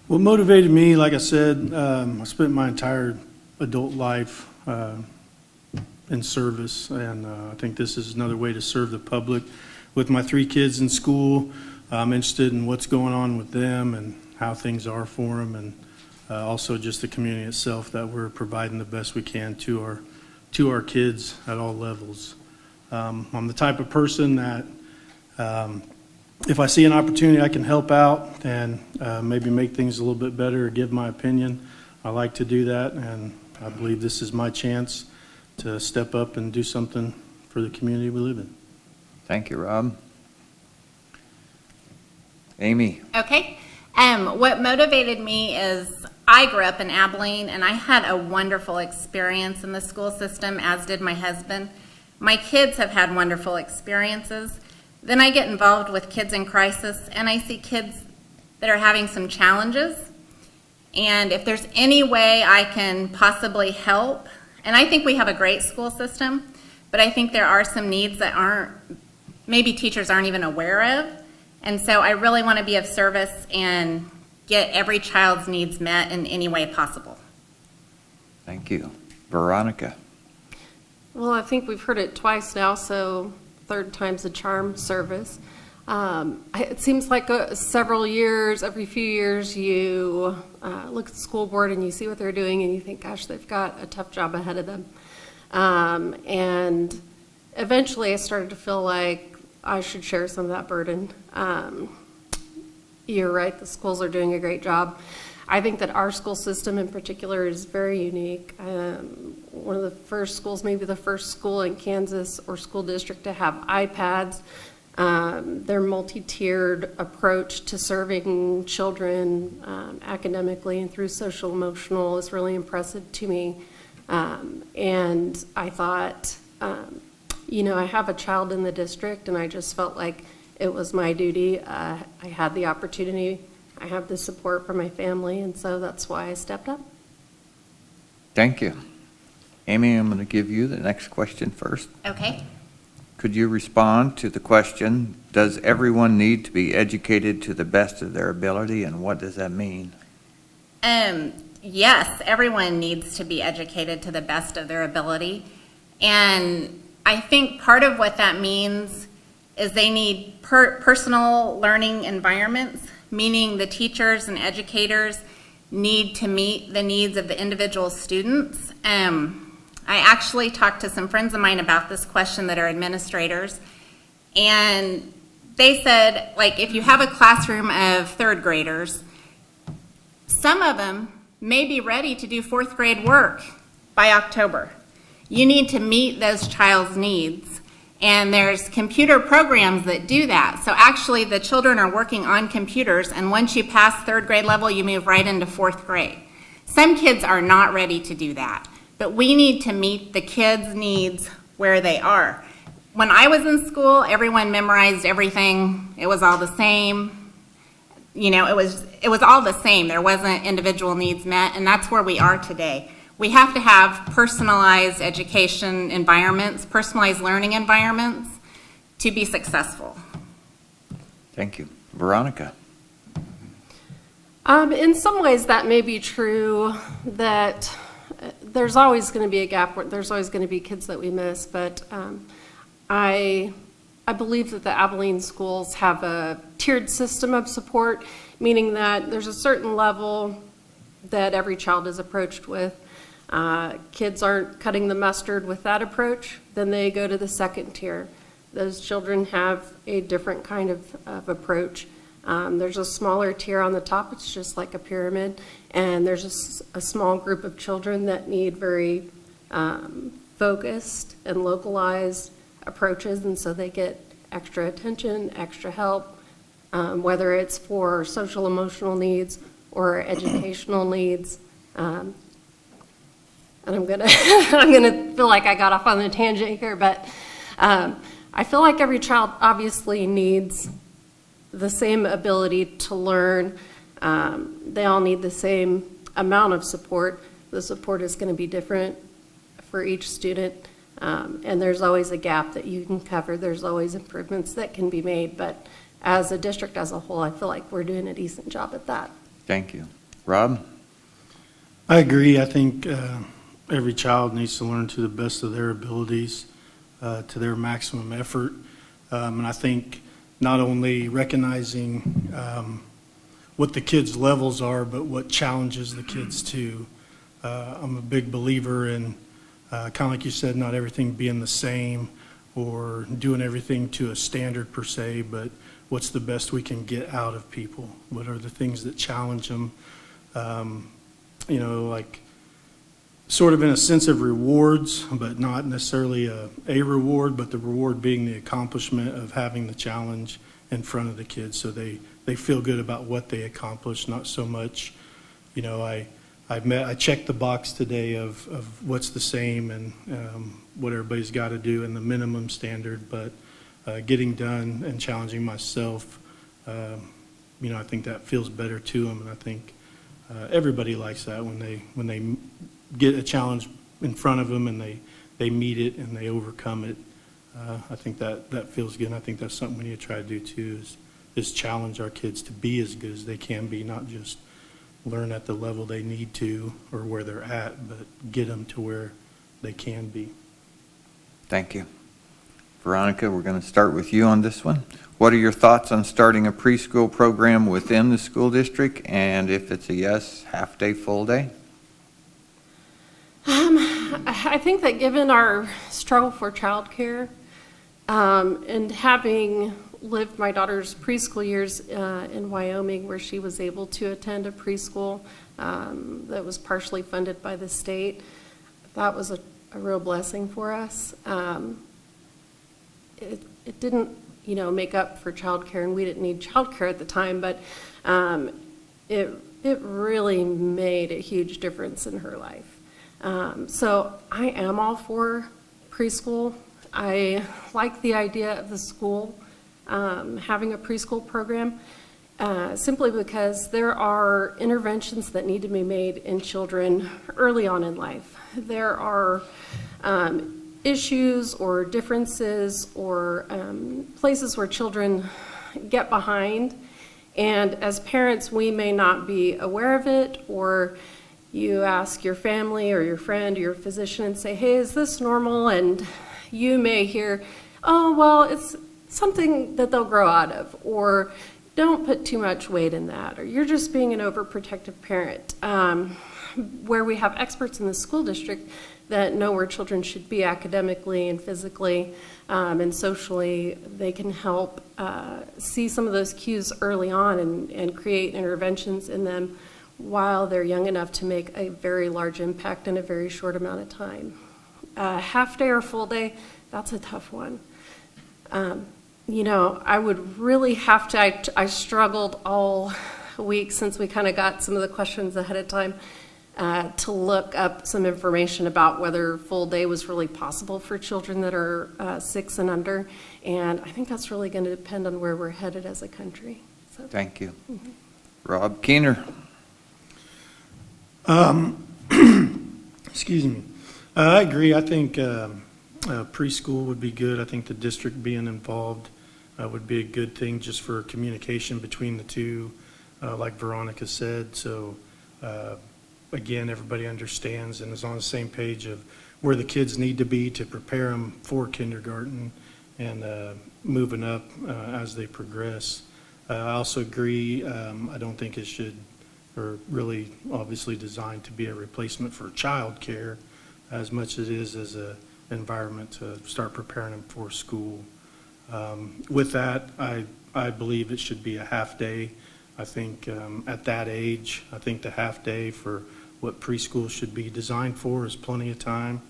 What motivated me, like I said, I spent my entire adult life in service, and I think this is another way to serve the public. With my 3 kids in school, I'm interested in what's going on with them and how things are for them, and also just the community itself, that we're providing the best we can to our kids at all levels. I'm the type of person that if I see an opportunity I can help out and maybe make things a little bit better or give my opinion, I like to do that, and I believe this is my chance to step up and do something for the community we live in. Thank you, Rob. Amy. Okay. What motivated me is I grew up in Abilene, and I had a wonderful experience in the school system, as did my husband. My kids have had wonderful experiences. Then I get involved with Kids in Crisis, and I see kids that are having some challenges. And if there's any way I can possibly help, and I think we have a great school system, but I think there are some needs that maybe teachers aren't even aware of. And so I really want to be of service and get every child's needs met in any way possible. Thank you. Veronica. Well, I think we've heard it twice now, so 3rd time's a charm. Service. It seems like several years, every few years, you look at the school board and you see what they're doing and you think, gosh, they've got a tough job ahead of them. And eventually I started to feel like I should share some of that burden. You're right, the schools are doing a great job. I think that our school system in particular is very unique. One of the first schools, maybe the first school in Kansas or school district to have iPads. Their multi-tiered approach to serving children academically and through social emotional is really impressive to me. And I thought, I have a child in the district, and I just felt like it was my duty. I had the opportunity. I have the support from my family, and so that's why I stepped up. Thank you. Amy, I'm going to give you the next question first. Okay. Could you respond to the question, does everyone need to be educated to the best of their ability, and what does that mean? Yes, everyone needs to be educated to the best of their ability. And I think part of what that means is they need personal learning environments, meaning the teachers and educators need to meet the needs of the individual students. I actually talked to some friends of mine about this question that are administrators, and they said, like, if you have a classroom of third graders, some of them may be ready to do fourth grade work by October. You need to meet those child's needs. And there's computer programs that do that. So actually, the children are working on computers, and once you pass third grade level, you move right into fourth grade. Some kids are not ready to do that, but we need to meet the kids' needs where they are. When I was in school, everyone memorized everything. It was all the same. You know, it was all the same. There wasn't individual needs met, and that's where we are today. We have to have personalized education environments, personalized learning environments to be successful. Thank you. Veronica? In some ways, that may be true, that there's always going to be a gap, where there's always going to be kids that we miss, but I believe that the Abilene schools have a tiered system of support, meaning that there's a certain level that every child is approached with. Kids aren't cutting the mustard with that approach, then they go to the second tier. Those children have a different kind of approach. There's a smaller tier on the top, it's just like a pyramid, and there's a small group of children that need very focused and localized approaches, and so they get extra attention, extra help, whether it's for social emotional needs or educational needs. And I'm gonna feel like I got off on a tangent here, but I feel like every child obviously needs the same ability to learn. They all need the same amount of support. The support is going to be different for each student, and there's always a gap that you can cover. There's always improvements that can be made, but as a district as a whole, I feel like we're doing a decent job at that. Thank you. Rob? I agree. I think every child needs to learn to the best of their abilities, to their maximum effort. And I think not only recognizing what the kids' levels are, but what challenges the kids too. I'm a big believer in, kind of like you said, not everything being the same or doing everything to a standard per se, but what's the best we can get out of people? What are the things that challenge them? You know, like sort of in a sense of rewards, but not necessarily a reward, but the reward being the accomplishment of having the challenge in front of the kids, so they feel good about what they accomplished, not so much, you know, I checked the box today of what's the same and what everybody's got to do in the minimum standard, but getting done and challenging myself, you know, I think that feels better to them, and I think everybody likes that when they get a challenge in front of them and they meet it and they overcome it. I think that feels good, and I think that's something we need to try to do too, is challenge our kids to be as good as they can be, not just learn at the level they need to or where they're at, but get them to where they can be. Thank you. Veronica, we're going to start with you on this one. What are your thoughts on starting a preschool program within the school district? And if it's a yes, half day, full day? I think that given our struggle for childcare, and having lived my daughter's preschool years in Wyoming, where she was able to attend a preschool that was partially funded by the state, that was a real blessing for us. It didn't, you know, make up for childcare, and we didn't need childcare at the time, but it really made a huge difference in her life. So I am all for preschool. I like the idea of the school having a preschool program, simply because there are interventions that need to be made in children early on in life. There are issues or differences or places where children get behind, and as parents we may not be aware of it, or you ask your family or your friend or your physician and say, hey, is this normal? And you may hear, oh, well, it's something that they'll grow out of, or don't put too much weight in that, or you're just being an overprotective parent. Where we have experts in the school district that know where children should be academically and physically and socially, they can help see some of those cues early on and create interventions in them while they're young enough to make a very large impact in a very short amount of time. Half day or full day, that's a tough one. You know, I would really have to, I struggled all week since we kind of got some of the questions ahead of time to look up some information about whether full day was really possible for children that are 6 and under. And I think that's really going to depend on where we're headed as a country. So. Thank you. Rob Keener. Excuse me. I agree. I think preschool would be good. I think the district being involved would be a good thing just for communication between the two, like Veronica said. So, again, everybody understands and is on the same page of where the kids need to be to prepare them for kindergarten and moving up as they progress. I also agree. I don't think it should, or really obviously designed to be a replacement for childcare as much as it is as an environment to start preparing them for school. With that, I believe it should be a half day. I think at that age, I think the half day for what preschool should be designed for is plenty of time,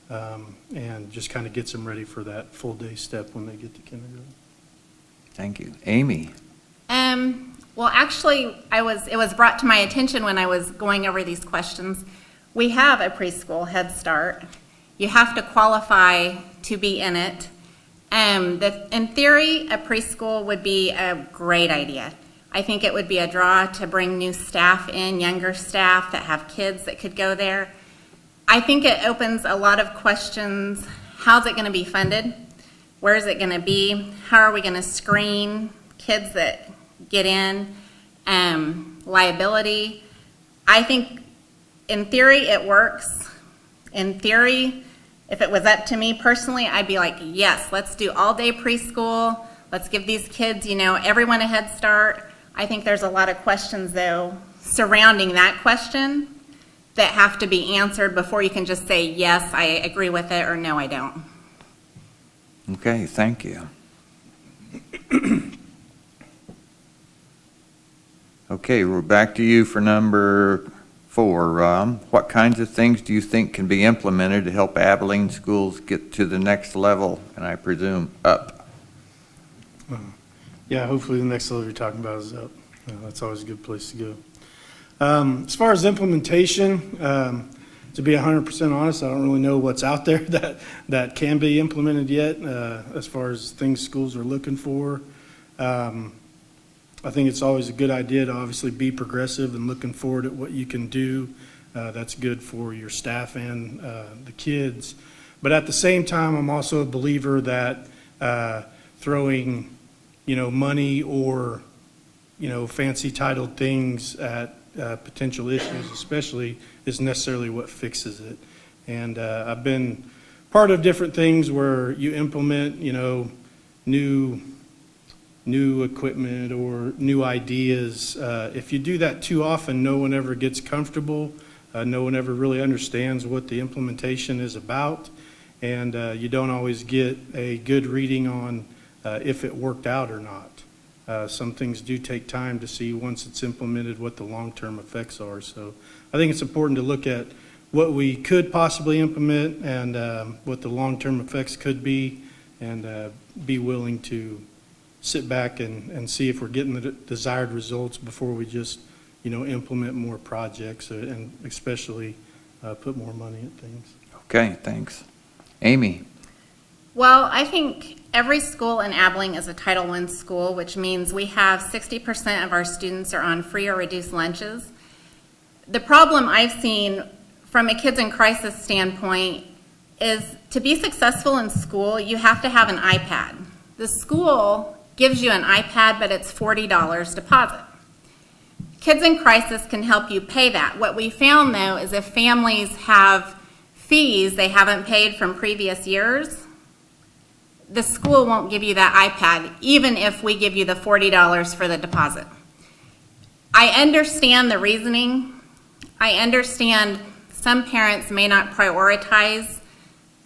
and just kind of gets them ready for that full day step when they get to kindergarten. Thank you. Amy. Well, actually, it was brought to my attention when I was going over these questions. We have a preschool Head Start. You have to qualify to be in it. In theory, a preschool would be a great idea. I think it would be a draw to bring new staff in, younger staff that have kids that could go there. I think it opens a lot of questions. How's it going to be funded? Where is it going to be? How are we going to screen kids that get in? Liability. I think in theory it works. In theory, if it was up to me personally, I'd be like, yes, let's do all day preschool. Let's give these kids, everyone a head start. I think there's a lot of questions, though, surrounding that question that have to be answered before you can just say, yes, I agree with it, or no, I don't. Okay, thank you. Okay, we're back to you for number 4, Rob. What kinds of things do you think can be implemented to help Abilene schools get to the next level, and I presume up? Yeah, hopefully the next level you're talking about is up. That's always a good place to go. As far as implementation, to be 100% honest, I don't really know what's out there that can be implemented yet as far as things schools are looking for. I think it's always a good idea to obviously be progressive and looking forward at what you can do. That's good for your staff and the kids. But at the same time, I'm also a believer that throwing money or, fancy titled things at potential issues especially isn't necessarily what fixes it. And I've been part of different things where you implement, new equipment or new ideas. If you do that too often, no one ever gets comfortable. No one ever really understands what the implementation is about. And you don't always get a good reading on if it worked out or not. Some things do take time to see once it's implemented what the long-term effects are. So I think it's important to look at what we could possibly implement and what the long-term effects could be, and be willing to sit back and see if we're getting the desired results before we just, implement more projects and especially put more money at things. Okay, thanks. Amy. Well, I think every school in Abilene is a Title I school, which means we have 60% of our students are on free or reduced lunches. The problem I've seen from a kids in crisis standpoint is to be successful in school, you have to have an iPad. The school gives you an iPad, but it's $40 deposit. Kids in crisis can help you pay that. What we found, though, is if families have fees they haven't paid from previous years, the school won't give you that iPad, even if we give you the $40 for the deposit. I understand the reasoning. I understand some parents may not prioritize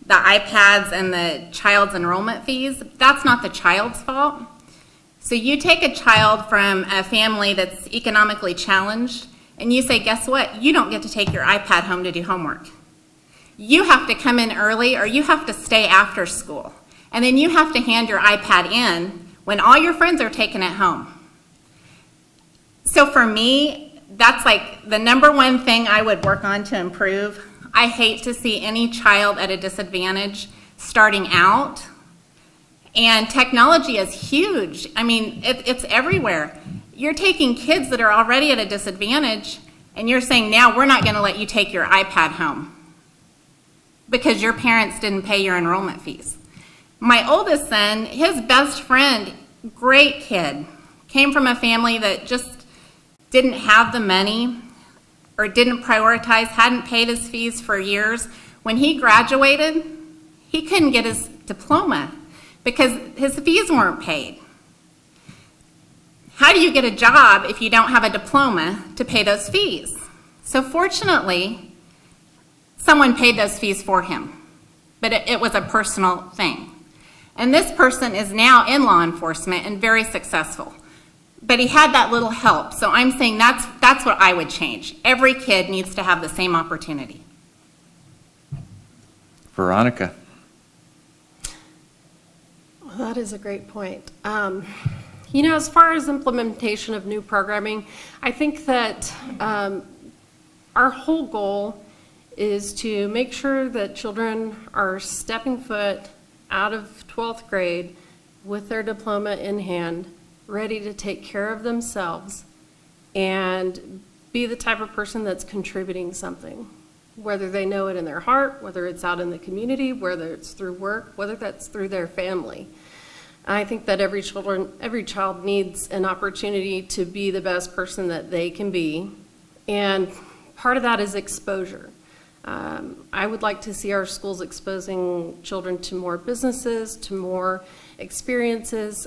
the iPads and the child's enrollment fees. That's not the child's fault. So you take a child from a family that's economically challenged and you say, guess what? You don't get to take your iPad home to do homework. You have to come in early or you have to stay after school. And then you have to hand your iPad in when all your friends are taking it home. So for me, that's like the number one thing I would work on to improve. I hate to see any child at a disadvantage starting out. And technology is huge. I mean, it's everywhere. You're taking kids that are already at a disadvantage and you're saying, now we're not going to let you take your iPad home because your parents didn't pay your enrollment fees. My oldest son, his best friend, great kid, came from a family that just didn't have the money or didn't prioritize, hadn't paid his fees for years. When he graduated, he couldn't get his diploma because his fees weren't paid. How do you get a job if you don't have a diploma to pay those fees? So fortunately, someone paid those fees for him, but it was a personal thing. And this person is now in law enforcement and very successful. But he had that little help. So I'm saying that's what I would change. Every kid needs to have the same opportunity. Veronica. Well, that is a great point. You know, as far as implementation of new programming, I think that our whole goal is to make sure that children are stepping foot out of 12th grade with their diploma in hand, ready to take care of themselves and be the type of person that's contributing something, whether they know it in their heart, whether it's out in the community, whether it's through work, whether that's through their family. I think that every child needs an opportunity to be the best person that they can be, and part of that is exposure. I would like to see our schools exposing children to more businesses, to more experiences.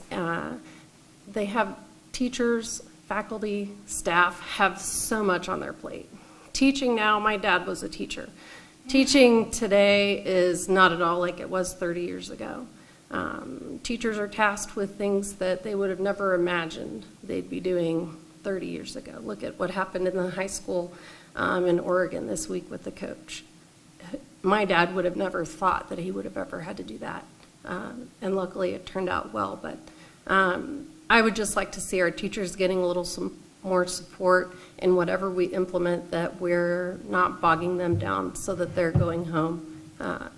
They have teachers, faculty, staff have so much on their plate. Teaching now, my dad was a teacher. Teaching today is not at all like it was 30 years ago. Teachers are tasked with things that they would have never imagined they'd be doing 30 years ago. Look at what happened in the high school in Oregon this week with the coach. My dad would have never thought that he would have ever had to do that. And luckily it turned out well. But I would just like to see our teachers getting a little more support in whatever we implement, that we're not bogging them down so that they're going home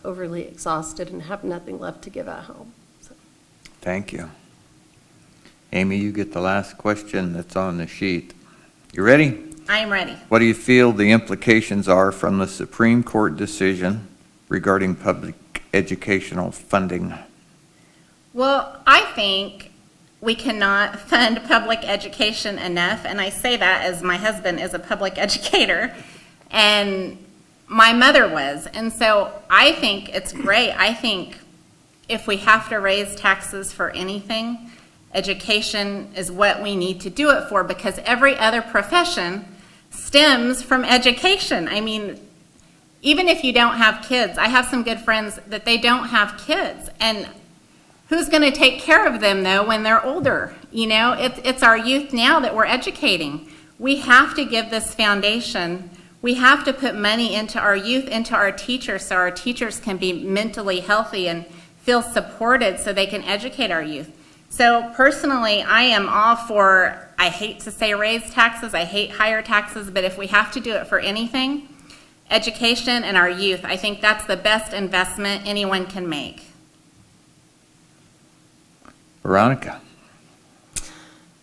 overly exhausted and have nothing left to give at home. So. Thank you. Amy, you get the last question that's on the sheet. You ready? I am ready. What do you feel the implications are from the Supreme Court decision regarding public educational funding? Well, I think we cannot fund public education enough, and I say that as my husband is a public educator, and my mother was. And so I think it's great. I think if we have to raise taxes for anything, education is what we need to do it for, because every other profession stems from education. I mean, even if you don't have kids, I have some good friends that they don't have kids, and who's going to take care of them though when they're older? You know, it's our youth now that we're educating. We have to give this foundation. We have to put money into our youth, into our teachers, so our teachers can be mentally healthy and feel supported so they can educate our youth. So personally, I am all for, I hate to say raise taxes, I hate higher taxes, but if we have to do it for anything, education and our youth, I think that's the best investment anyone can make. Veronica.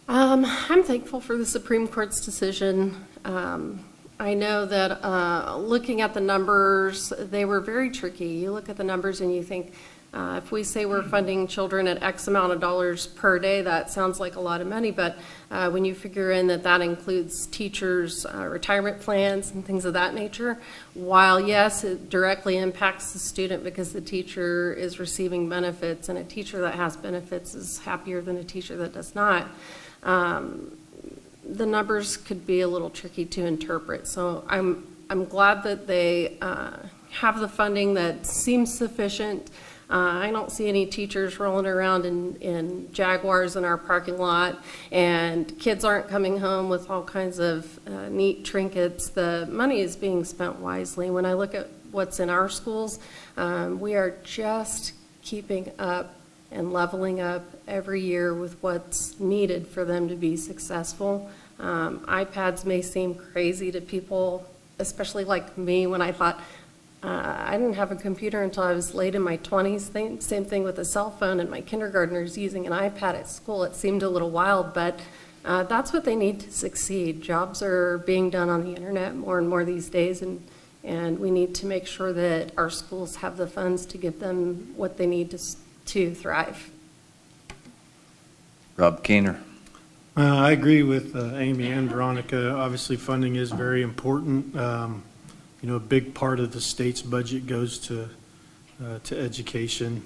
I'm thankful for the Supreme Court's decision. I know that looking at the numbers, they were very tricky. You look at the numbers and you think, if we say we're funding children at X amount of dollars per day, that sounds like a lot of money, but when you figure in that that includes teachers' retirement plans and things of that nature, while yes, it directly impacts the student because the teacher is receiving benefits, and a teacher that has benefits is happier than a teacher that does not, the numbers could be a little tricky to interpret. So I'm glad that they have the funding that seems sufficient. I don't see any teachers rolling around in Jaguars in our parking lot, and kids aren't coming home with all kinds of neat trinkets. The money is being spent wisely. When I look at what's in our schools, we are just keeping up and leveling up every year with what's needed for them to be successful. iPads may seem crazy to people, especially like me, when I thought, I didn't have a computer until I was late in my 20s. Same thing with a cell phone, and my kindergartners using an iPad at school. It seemed a little wild, but that's what they need to succeed. Jobs are being done on the internet more and more these days, and we need to make sure that our schools have the funds to give them what they need to thrive. Rob Keener. I agree with Amy and Veronica. Obviously, funding is very important. A big part of the state's budget goes to education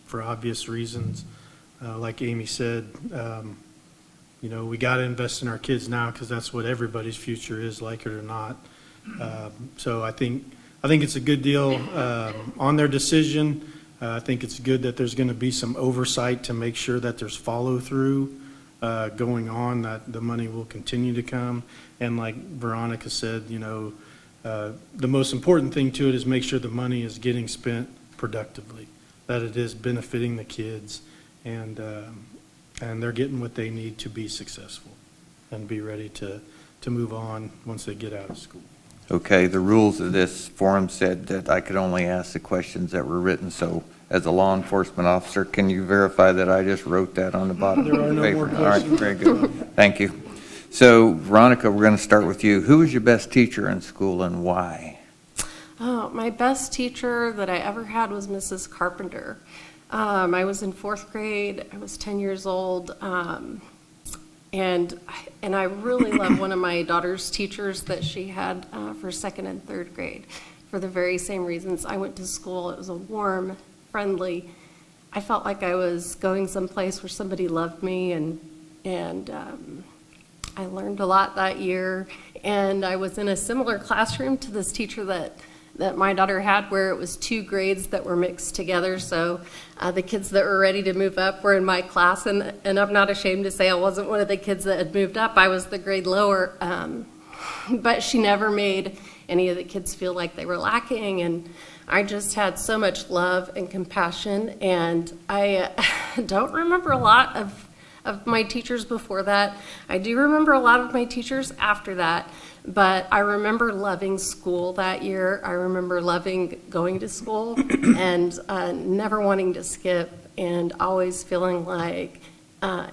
for obvious reasons. Like Amy said, we got to invest in our kids now because that's what everybody's future is, like it or not. So I think it's a good deal on their decision. I think it's good that there's going to be some oversight to make sure that there's follow-through going on, that the money will continue to come. And like Veronica said, the most important thing to it is make sure the money is getting spent productively, that it is benefiting the kids, and they're getting what they need to be successful and be ready to move on once they get out of school. Okay, the rules of this forum said that I could only ask the questions that were written, so as a law enforcement officer, can you verify that I just wrote that on the bottom There of are the no paper? more All right, questions. very good. Thank you. So, Veronica, we're going to start with you. Who was your best teacher in school and why? Oh, my best teacher that I ever had was Mrs. Carpenter. I was in 4th grade. I was 10 years old. And I really love one of my daughter's teachers that she had for 2nd and 3rd grade for the very same reasons. I went to school. It was a warm, friendly. I felt like I was going someplace where somebody loved me, and I learned a lot that year. And I was in a similar classroom to this teacher that my daughter had, where it was 2 grades that were mixed together. So the kids that were ready to move up were in my class, and I'm not ashamed to say I wasn't one of the kids that had moved up. I was the grade lower, but she never made any of the kids feel like they were lacking, and I just had so much love and compassion. And I don't remember a lot of my teachers before that. I do remember a lot of my teachers after that. But I remember loving school that year. I remember loving going to school and never wanting to skip, and always feeling like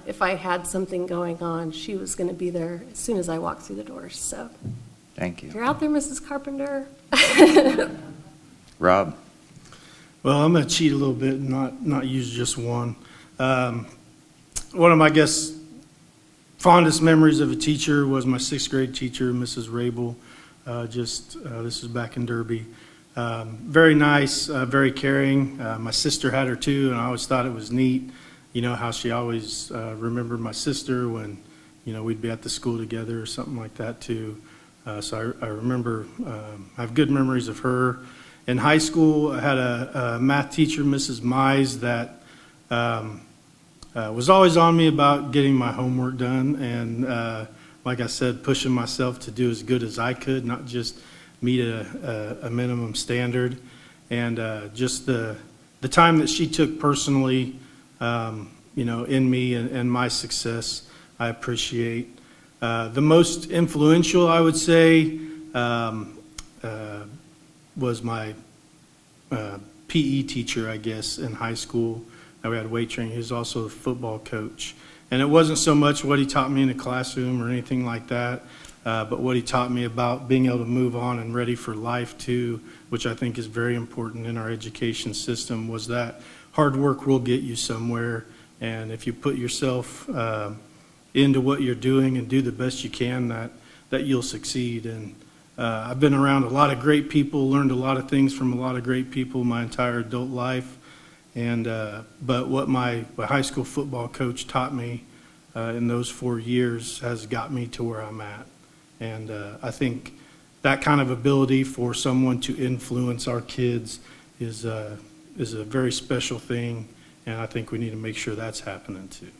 if I had something going on, she was going to be there as soon as I walked through the doors. So Thank if you. you're out there, Mrs. Carpenter. Rob? Well, I'm going to cheat a little bit and not use just one. One of my, fondest memories of a teacher was my 6th grade teacher, Mrs. Rabel. This is back in Derby. Very nice, very caring. My sister had her too, and I always thought it was neat, how she always remembered my sister when, we'd be at the school together or something like that too. So I remember, I have good memories of her. In high school, I had a math teacher, Mrs. Mize, that was always on me about getting my homework done, and like I said, pushing myself to do as good as I could, not just meet a minimum standard. And just the time that she took personally, in me and my success, I appreciate. The most influential, I would say, was my PE teacher, I guess, in high school. We had weight training. He was also a football coach. And it wasn't so much what he taught me in the classroom or anything like that, but what he taught me about being able to move on and ready for life too, which I think is very important in our education system, was that hard work will get you somewhere. And if you put yourself into what you're doing and do the best you can, that you'll succeed. And I've been around a lot of great people, learned a lot of things from a lot of great people my entire adult life. And but what my high school football coach taught me in those 4 years has got me to where I'm at. And I think that kind of ability for someone to influence our kids is a very special thing, and I think we need to make sure that's happening too.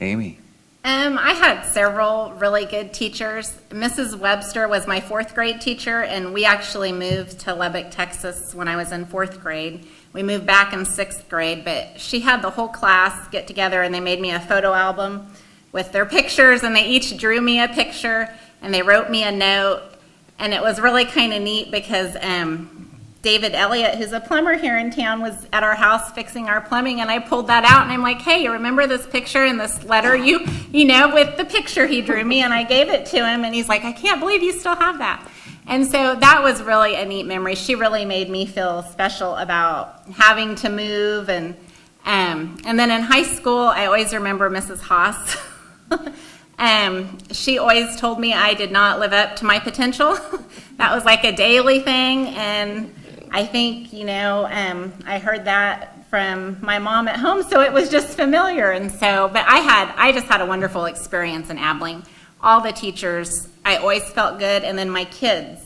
Amy? I had several really good teachers. Mrs. Webster was my fourth grade teacher, and we actually moved to Lubbock, Texas when I was in fourth grade. We moved back in sixth grade, but she had the whole class get together and they made me a photo album with their pictures, and they each drew me a picture and they wrote me a note. And it was really kind of neat because David Elliott, who's a plumber here in town, was at our house fixing our plumbing, and I pulled that out and I'm like, hey, you remember this picture and this letter you know, with the picture he drew me, and I gave it to him, and he's like, I can't believe you still have that. And so that was really a neat memory. She really made me feel special about having to move. And then in high school, I always remember Mrs. Haas. She always told me I did not live up to my potential. That was like a daily thing, and I think, I heard that from my mom at home, so it was just familiar. And so, but I just had a wonderful experience in Abilene. All the teachers, I always felt good, and then my kids,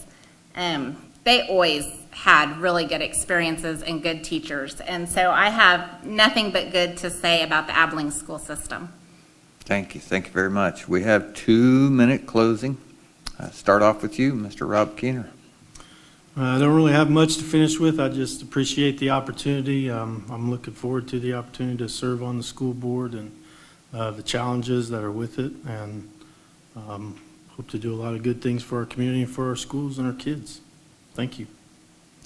they always had really good experiences and good teachers. And so I have nothing but good to say about the Abilene school system. Thank you. Thank you very much. We have 2-minute closing. Start off with you, Mr. Rob Keener. I don't really have much to finish with. I just appreciate the opportunity. I'm looking forward to the opportunity to serve on the school board and the challenges that are with it, and hope to do a lot of good things for our community, for our schools, and our kids. Thank you.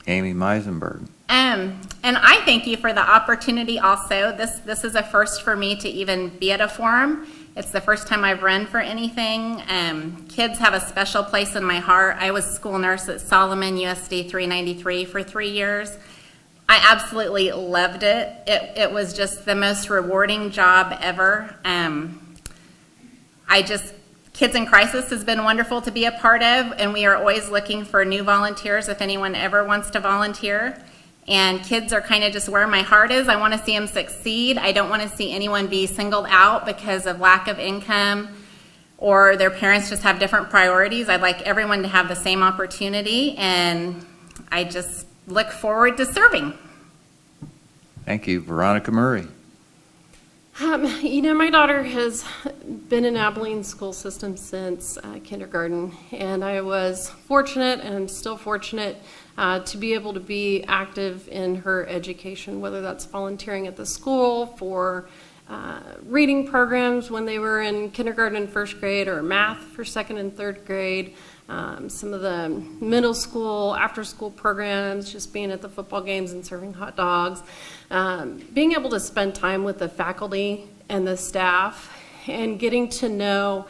Amy Meisenberg. And I thank you for the opportunity also. This is a first for me to even be at a forum. It's the first time I've run for anything. Kids have a special place in my heart. I was school nurse at Solomon USD 393 for 3 years. I absolutely loved it. It was just the most rewarding job ever. Kids in Crisis has been wonderful to be a part of, and we are always looking for new volunteers if anyone ever wants to volunteer. And kids are kind of just where my heart is. I want to see them succeed. I don't want to see anyone be singled out because of lack of income or their parents just have different priorities. I'd like everyone to have the same opportunity, and I just look forward to serving. Thank you. Veronica Murray. My daughter has been in Abilene school system since kindergarten, and I was fortunate, and I'm still fortunate, to be able to be active in her education, whether that's volunteering at the school for reading programs when they were in kindergarten and first grade, or math for second and third grade, some of the middle school, after school programs, just being at the football games and serving hot dogs, being able to spend time with the faculty and the staff and getting to know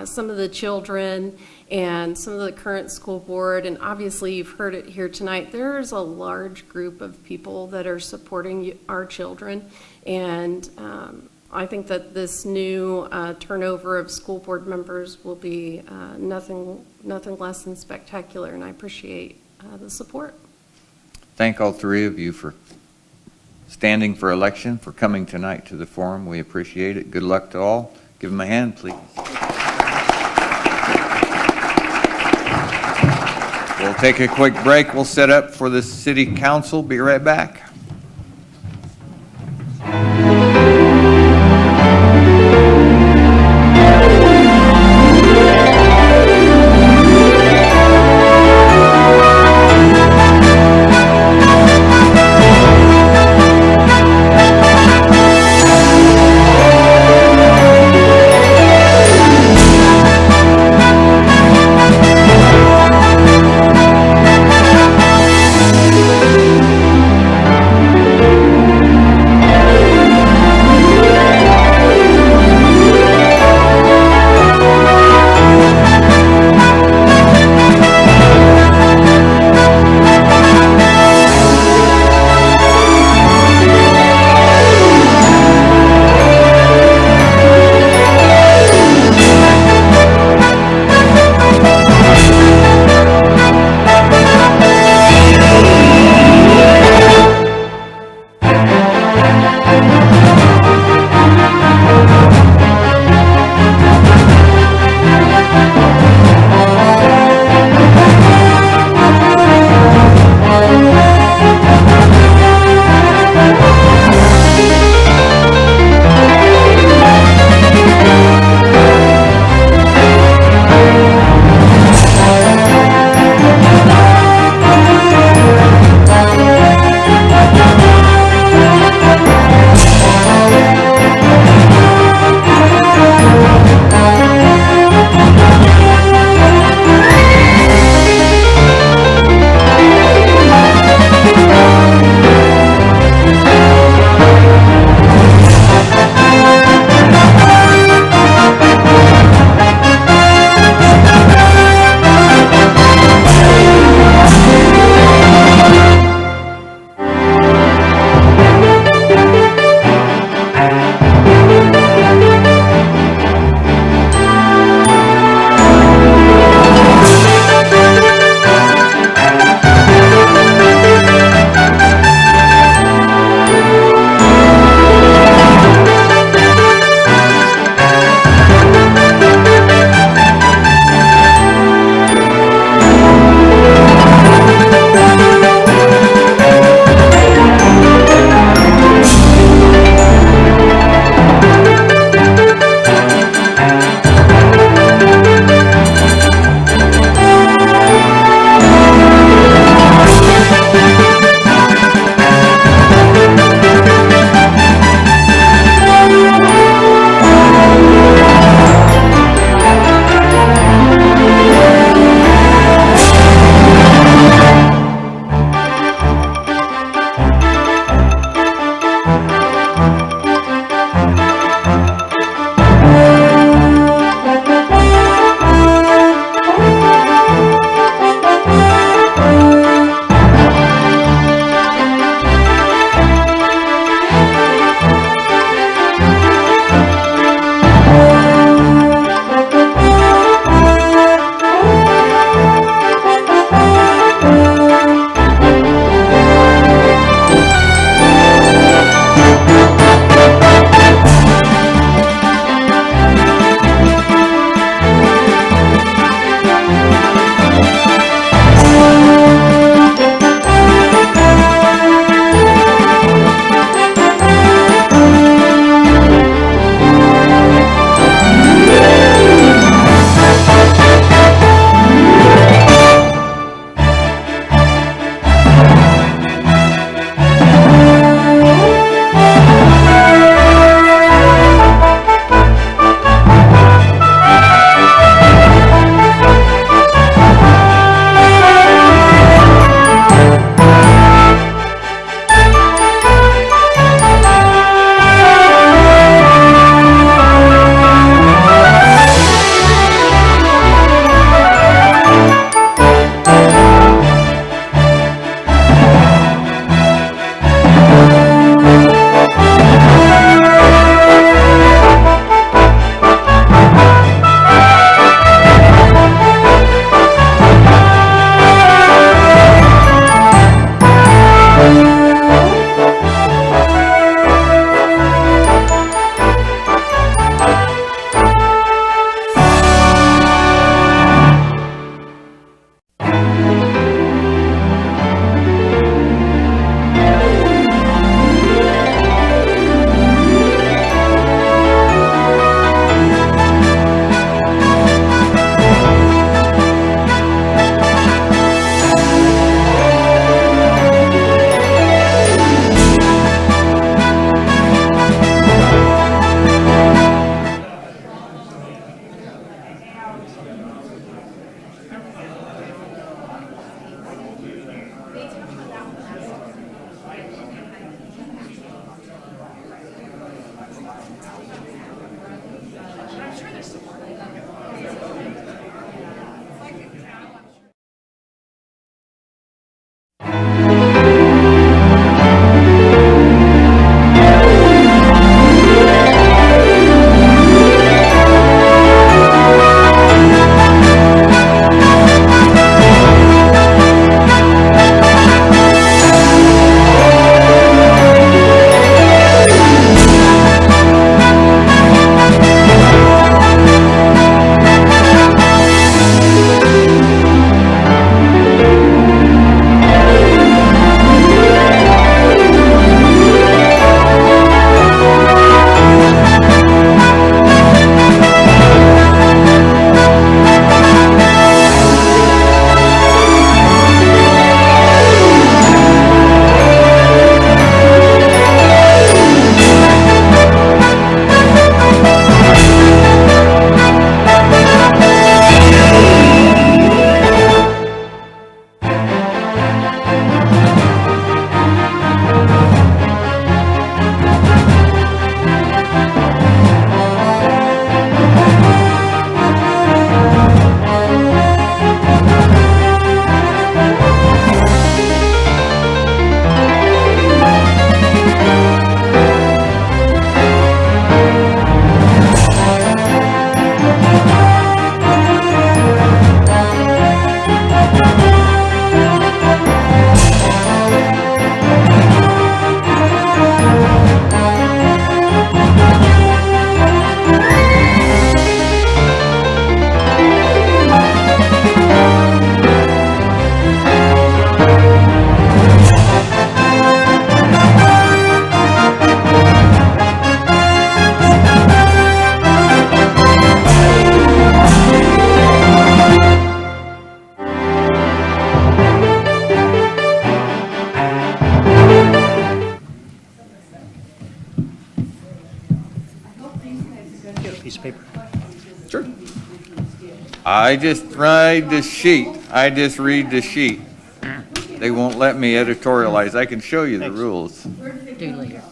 some of the children and some of the current school board. And obviously you've heard it here tonight, there's a large group of people that are supporting our children, and I think that this new turnover of school board members will be nothing less than spectacular, and I appreciate the support. Thank all three of you for standing for election, for coming tonight to the forum. We appreciate it. Good luck to all. Give them a hand, please. We'll take a quick break. We'll set up for the city council. Be right back. Sure. I just read the sheet. I just read the sheet. They won't let me editorialize. I can show you the rules. Do later.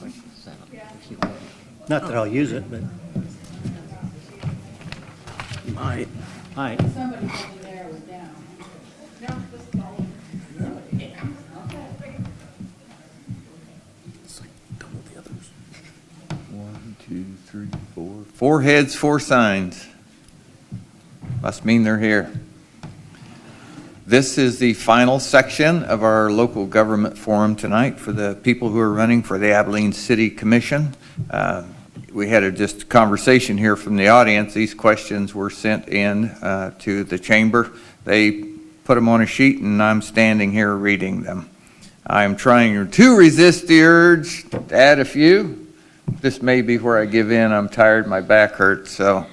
Not that I'll use it, but Might. might. One, two, three, four. Four heads, four signs. Must mean they're here. This is the final section of our local government forum tonight for the people who are running for the Abilene City Commission. We had a just conversation here from the audience. These questions were sent in to the chamber. They put them on a sheet, and I'm standing here reading them. I'm trying to resist the urge to add a few. This may be where I give in. I'm tired, my back hurts, so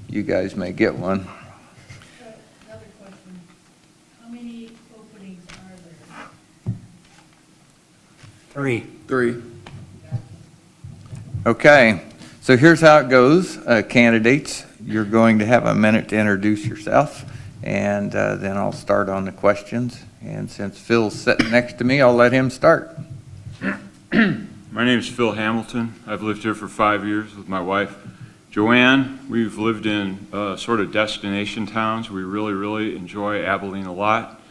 you guys may get one. Another question. How many openings are there? Three. Okay, so here's how it goes. Candidates, you're going to have a minute to introduce yourself, and then I'll start on the questions. And since Phil's sitting next to me, I'll let him start. My name is Phil Hamilton. I've lived here for 5 years with my wife, Joanne. We've lived in sort of destination towns. We really, really enjoy Abilene a lot.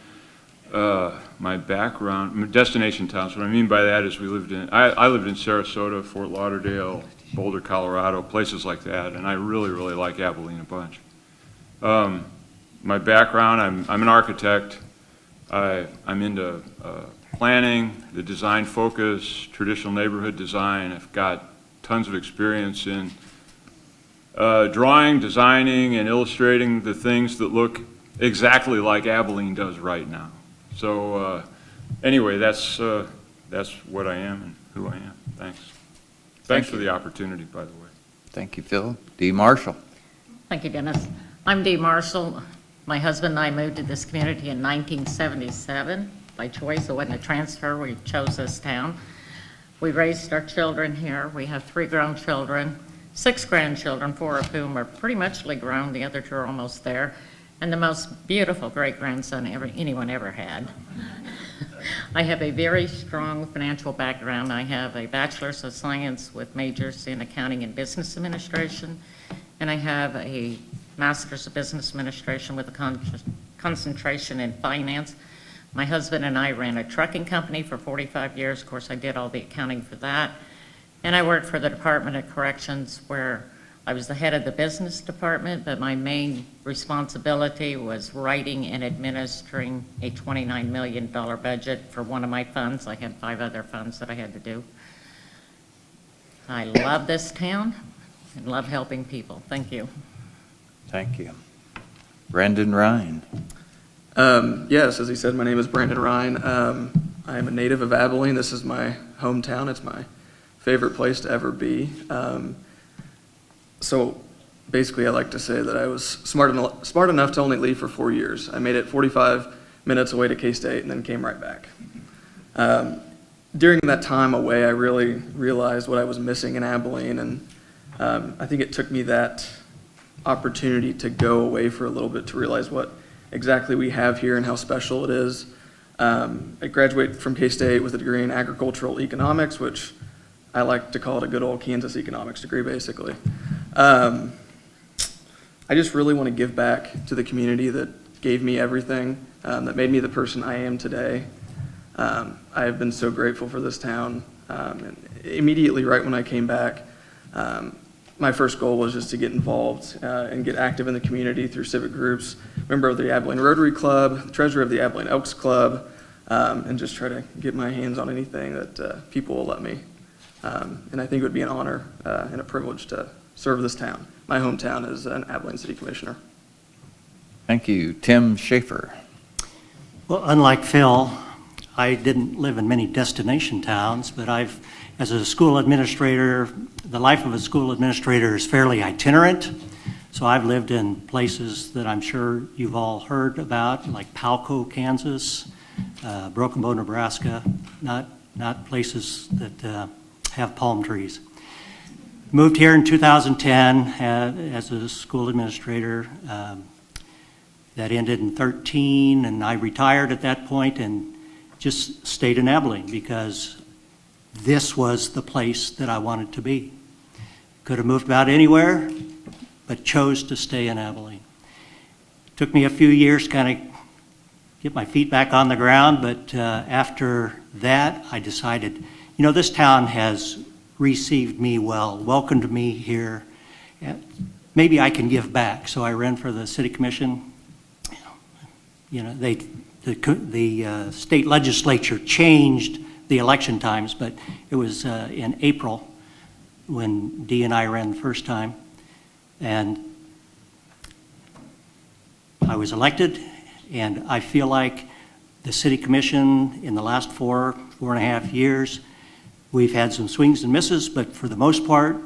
My background, destination towns, what I mean by that is I lived in Sarasota, Fort Lauderdale, Boulder, Colorado, places like that, and I really, really like Abilene a bunch. My background, I'm an architect. I'm into planning, the design focus, traditional neighborhood design. I've got tons of experience in drawing, designing, and illustrating the things that look exactly like Abilene does right now. So anyway, that's what I am and who I am. Thanks. Thanks for the opportunity, by the way. Thank you, Phil. Dee Marshall. Thank you, Dennis. I'm Dee Marshall. My husband and I moved to this community in 1977 by choice. It wasn't a transfer. We chose this town. We raised our children here. We have 3 grown children, 6 grandchildren, 4 of whom are pretty much grown. The other 2 are almost there. And the most beautiful great-grandson anyone ever had. I have a very strong financial background. I have a bachelor's of science with majors in accounting and business administration, and I have a master's of business administration with a concentration in finance. My husband and I ran a trucking company for 45 years. Of course, I did all the accounting for that. And I worked for the Department of Corrections, where I was the head of the business department, but my main responsibility was writing and administering a $29 million budget for one of my funds. I had 5 other funds that I had to do. I love this town and love helping people. Thank you. Thank you. Brendan Ryan. Yes, as he said, my name is Brandon Ryan. I am a native of Abilene. This is my hometown. It's my favorite place to ever be. So basically, I like to say that I was smart enough to only leave for 4 years. I made it 45 minutes away to K-State and then came right back. During that time away, I really realized what I was missing in Abilene, and I think it took me that opportunity to go away for a little bit to realize what exactly we have here and how special it is. I graduated from K-State with a degree in agricultural economics, which I like to call it a good old Kansas economics degree, basically. I just really want to give back to the community that gave me everything, that made me the person I am today. I have been so grateful for this town. And immediately right when I came back, my first goal was just to get involved and get active in the community through civic groups, member of the Abilene Rotary Club, treasurer of the Abilene Elks Club, and just try to get my hands on anything that people will let me. And I think it would be an honor and a privilege to serve this town. My hometown is an Abilene City Commissioner. Thank you. Tim Schaefer. Well, unlike Phil, I didn't live in many destination towns, but as a school administrator, the life of a school administrator is fairly itinerant. So I've lived in places that I'm sure you've all heard about, like Palco, Kansas, Broken Bow, Nebraska, not places that have palm trees. Moved here in 2010 as a school administrator. That ended in 13, and I retired at that point and just stayed in Abilene because this was the place that I wanted to be. Could have moved about anywhere, but chose to stay in Abilene. Took me a few years kind of get my feet back on the ground, but after that, I decided, this town has received me well, welcomed me here. Maybe I can give back. So I ran for the city commission. The state legislature changed the election times, but it was in April when Dee and I ran the first time. And I was elected, and I feel like the city commission in the last 4.5 years, we've had some swings and misses, but for the most part,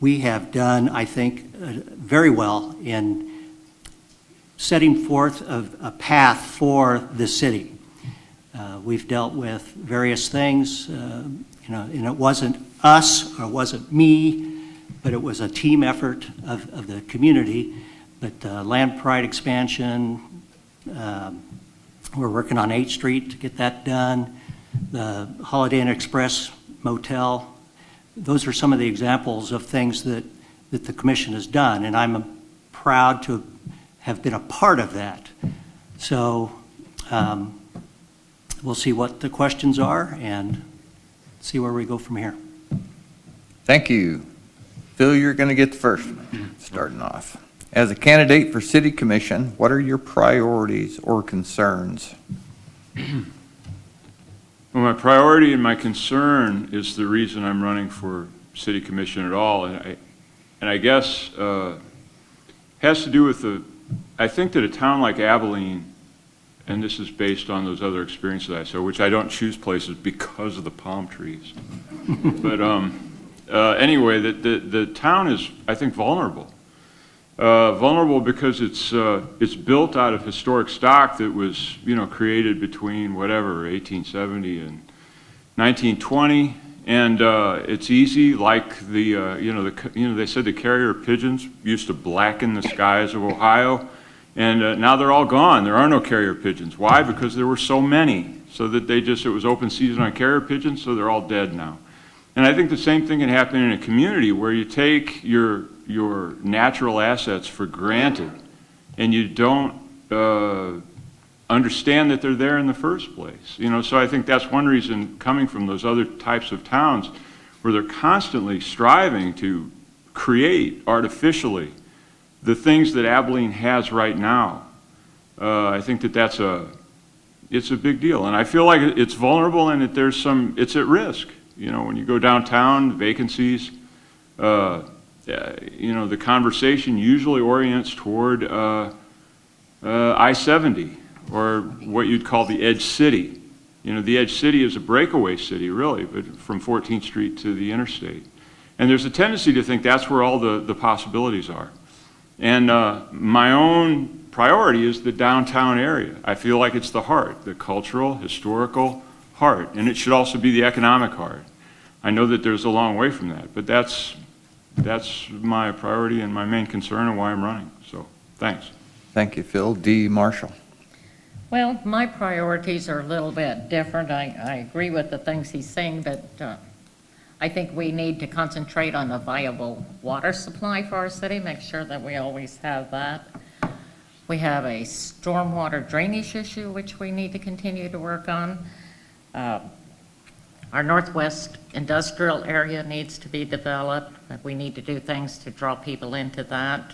we have done, I think, very well in setting forth a path for the city. We've dealt with various things, and it wasn't us or it wasn't me, but it was a team effort of the community. But land pride expansion, we're working on 8th Street to get that done. The Holiday Inn Express Motel, those are some of the examples of things that the commission has done, and I'm proud to have been a part of that. So we'll see what the questions are and see where we go from here. Thank you. Phil, you're going to get the first one, starting off. As a candidate for city commission, what are your priorities or concerns? Well, my priority and my concern is the reason I'm running for city commission at all, and I guess has to do with I think that a town like Abilene, and this is based on those other experiences I saw, which I don't choose places because of the palm trees, but anyway, the town is, I think, vulnerable. Vulnerable because it's built out of historic stock that was, created between 1870 and 1920, and it's easy, like they said the carrier pigeons used to blacken the skies of Ohio, and now they're all gone. There are no carrier pigeons. Why? Because there were so many, so that it was open season on carrier pigeons, so they're all dead now. And I think the same thing can happen in a community where you take your natural assets for granted and you don't understand that they're there in the first place. So I think that's one reason, coming from those other types of towns where they're constantly striving to create artificially the things that Abilene has right now. I think it's a big deal, and I feel like it's vulnerable and that it's at risk. When you go downtown, vacancies, the conversation usually orients toward I-70, or what you'd call the edge city. The edge city is a breakaway city, really, but from 14th Street to the interstate. And there's a tendency to think that's where all the possibilities are. And my own priority is the downtown area. I feel like it's the heart, the cultural, historical heart, and it should also be the economic heart. I know that there's a long way from that, but that's my priority and my main concern and why I'm running. So, thanks. Thank you, Phil. Dee Marshall. Well, my priorities are a little bit different. I agree with the things he's saying, but I think we need to concentrate on a viable water supply for our city, make sure that we always have that. We have a stormwater drainage issue, which we need to continue to work on. Our northwest industrial area needs to be developed. We need to do things to draw people into that.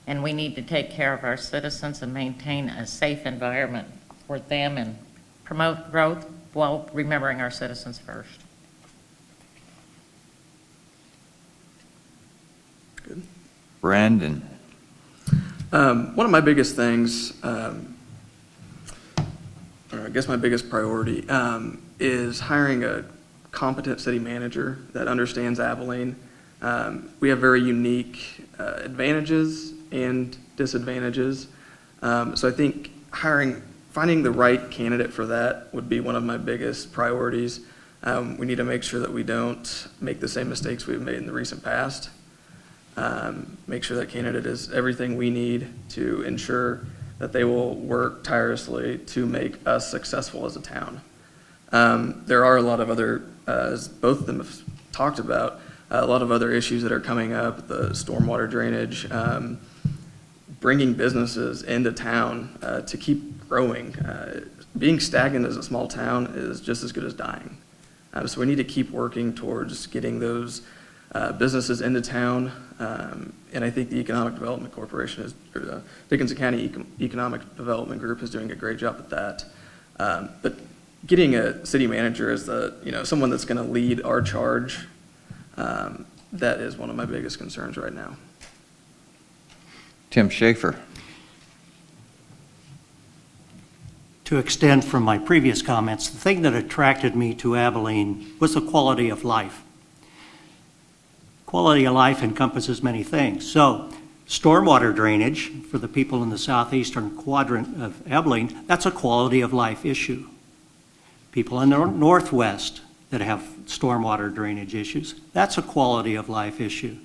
And we need to take care of our citizens and maintain a safe environment for them and promote growth while remembering our citizens first. Good. Brandon. One of my biggest things, or I guess my biggest priority, is hiring a competent city manager that understands Abilene. We have very unique advantages and disadvantages. So I think finding the right candidate for that would be one of my biggest priorities. We need to make sure that we don't make the same mistakes we've made in the recent past. Make sure that candidate is everything we need to ensure that they will work tirelessly to make us successful as a town. There are a lot of other, as both of them have talked about, a lot of other issues that are coming up, the stormwater drainage, bringing businesses into town to keep growing. Being stagnant as a small town is just as good as dying. So we need to keep working towards getting those businesses into town. And I think the Economic Development Corporation or the Dickinson County Economic Development Group is doing a great job at that. But getting a city manager as someone that's going to lead our charge, that is one of my biggest concerns right now. Tim Schaefer. To extend from my previous comments, the thing that attracted me to Abilene was the quality of life. Quality of life encompasses many things. So, stormwater drainage for the people in the southeastern quadrant of Abilene, that's a quality of life issue. People in the northwest that have stormwater drainage issues, that's a quality of life issue.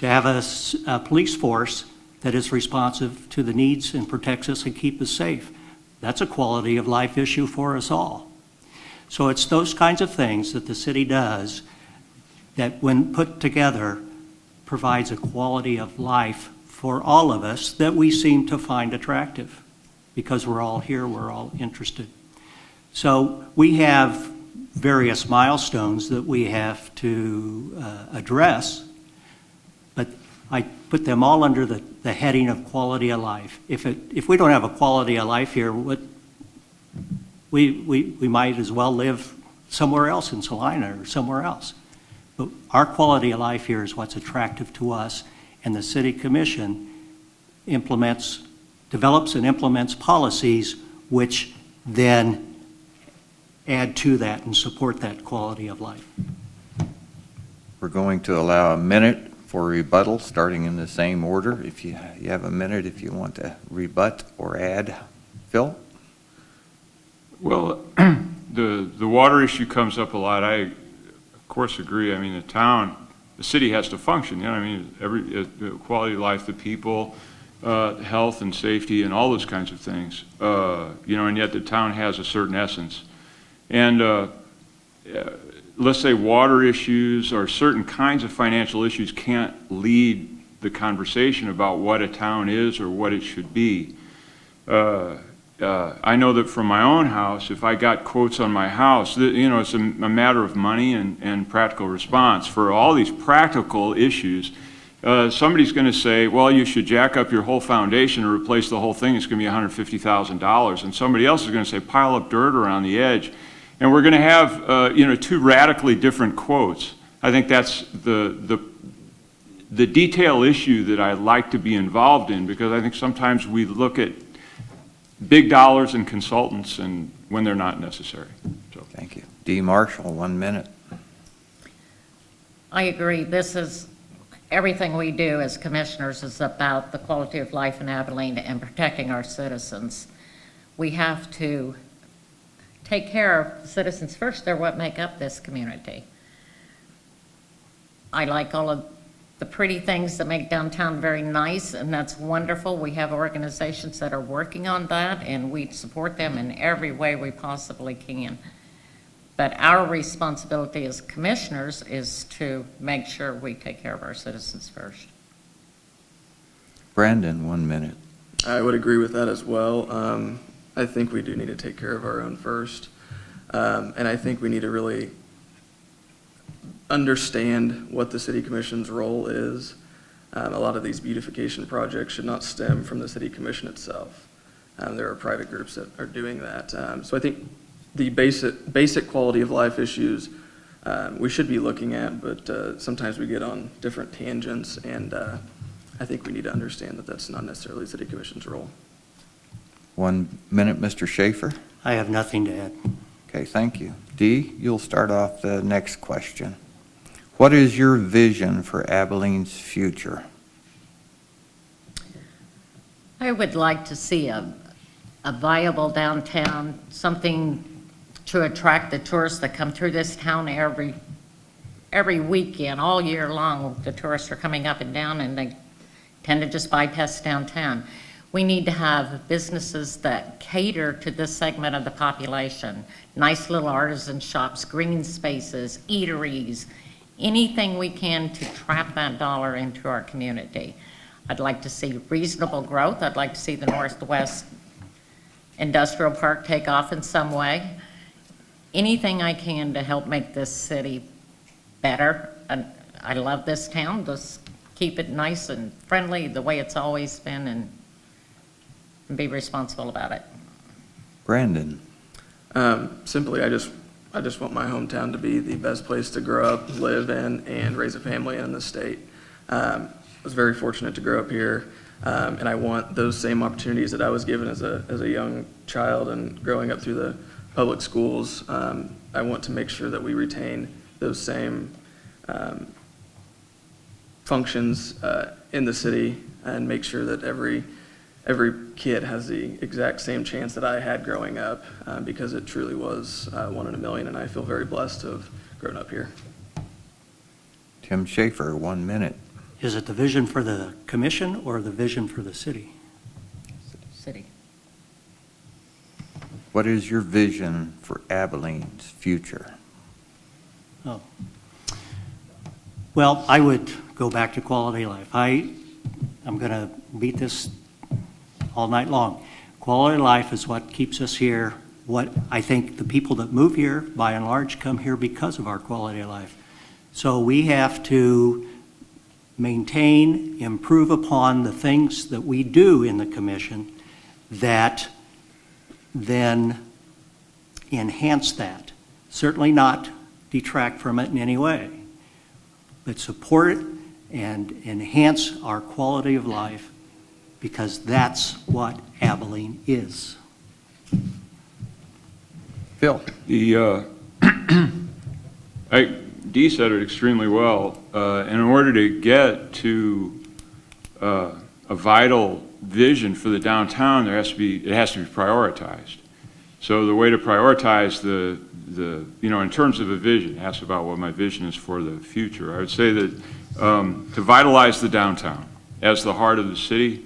To have a police force that is responsive to the needs and protects us and keeps us safe, that's a quality of life issue for us all. So it's those kinds of things that the city does that, when put together, provides a quality of life for all of us that we seem to find attractive because we're all here, we're all interested. So we have various milestones that we have to address, but I put them all under the heading of quality of life. If we don't have a quality of life here, we might as well live somewhere else in Salina or somewhere else. But our quality of life here is what's attractive to us, and the City Commission develops and implements policies which then add to that and support that quality of life. We're going to allow a minute for rebuttal, starting in the same order. If you have a minute, if you want to rebut or add. Phil? Well, the water issue comes up a lot. I, of course, agree. I mean, the city has to function. The quality of life, the people, health and safety, and all those kinds of things. And yet the town has a certain essence. And let's say water issues or certain kinds of financial issues can't lead the conversation about what a town is or what it should be. I know that from my own house, if I got quotes on my house, it's a matter of money and practical response. For all these practical issues, somebody's going to say, well, you should jack up your whole foundation and replace the whole thing. It's going to be $150,000. And somebody else is going to say, pile up dirt around the edge. And we're going to have, two radically different quotes. I think that's the detail issue that I like to be involved in, because I think sometimes we look at big dollars and consultants and when they're not necessary. So. Thank you. D. Marshall, 1 minute. I agree. This is, everything we do as commissioners is about the quality of life in Abilene and protecting our citizens. We have to take care of the citizens first. They're what make up this community. I like all of the pretty things that make downtown very nice, and that's wonderful. We have organizations that are working on that, and we support them in every way we possibly can. But our responsibility as commissioners is to make sure we take care of our citizens first. Brandon, 1 minute. I would agree with that as well. I think we do need to take care of our own first. And I think we need to really understand what the City Commission's role is. A lot of these beautification projects should not stem from the City Commission itself. There are private groups that are doing that. So I think the basic quality of life issues we should be looking at, but sometimes we get on different tangents, and I think we need to understand that that's not necessarily the City Commission's role. 1 minute, Mr. Schaefer. I have nothing to add. Okay, thank you. Dee, you'll start off the next question. What is your vision for Abilene's future? I would like to see a viable downtown, something to attract the tourists that come through this town every weekend, all year long. The tourists are coming up and down, and they tend to just bypass downtown. We need to have businesses that cater to this segment of the population. Nice little artisan shops, green spaces, eateries, anything we can to trap that dollar into our community. I'd like to see reasonable growth. I'd like to see the Northwest Industrial Park take off in some way. Anything I can to help make this city better. And I love this town. Just keep it nice and friendly the way it's always been, and be responsible about it. Brandon? Simply, I just want my hometown to be the best place to grow up, live in, and raise a family in the state. I was very fortunate to grow up here, and I want those same opportunities that I was given as a young child and growing up through the public schools. I want to make sure that we retain those same functions in the city, and make sure that every kid has the exact same chance that I had growing up, because it truly was 1 in a million, and I feel very blessed to have grown up here. Tim Schaefer, 1 minute. Is it the vision for the commission or the vision for the city? City. What is your vision for Abilene's future? Oh. Well, I would go back to quality of life. I'm going to beat this all night long. Quality of life is what keeps us here. What I think the people that move here, by and large, come here because of our quality of life. So we have to maintain, improve upon the things that we do in the commission that then enhance that. Certainly not detract from it in any way, but support it and enhance our quality of life, because that's what Abilene is. Phil? Dee said it extremely well. In order to get to a vital vision for the downtown, it has to be prioritized. So the way to prioritize in terms of a vision, ask about what my vision is for the future. I would say that to vitalize the downtown as the heart of the city,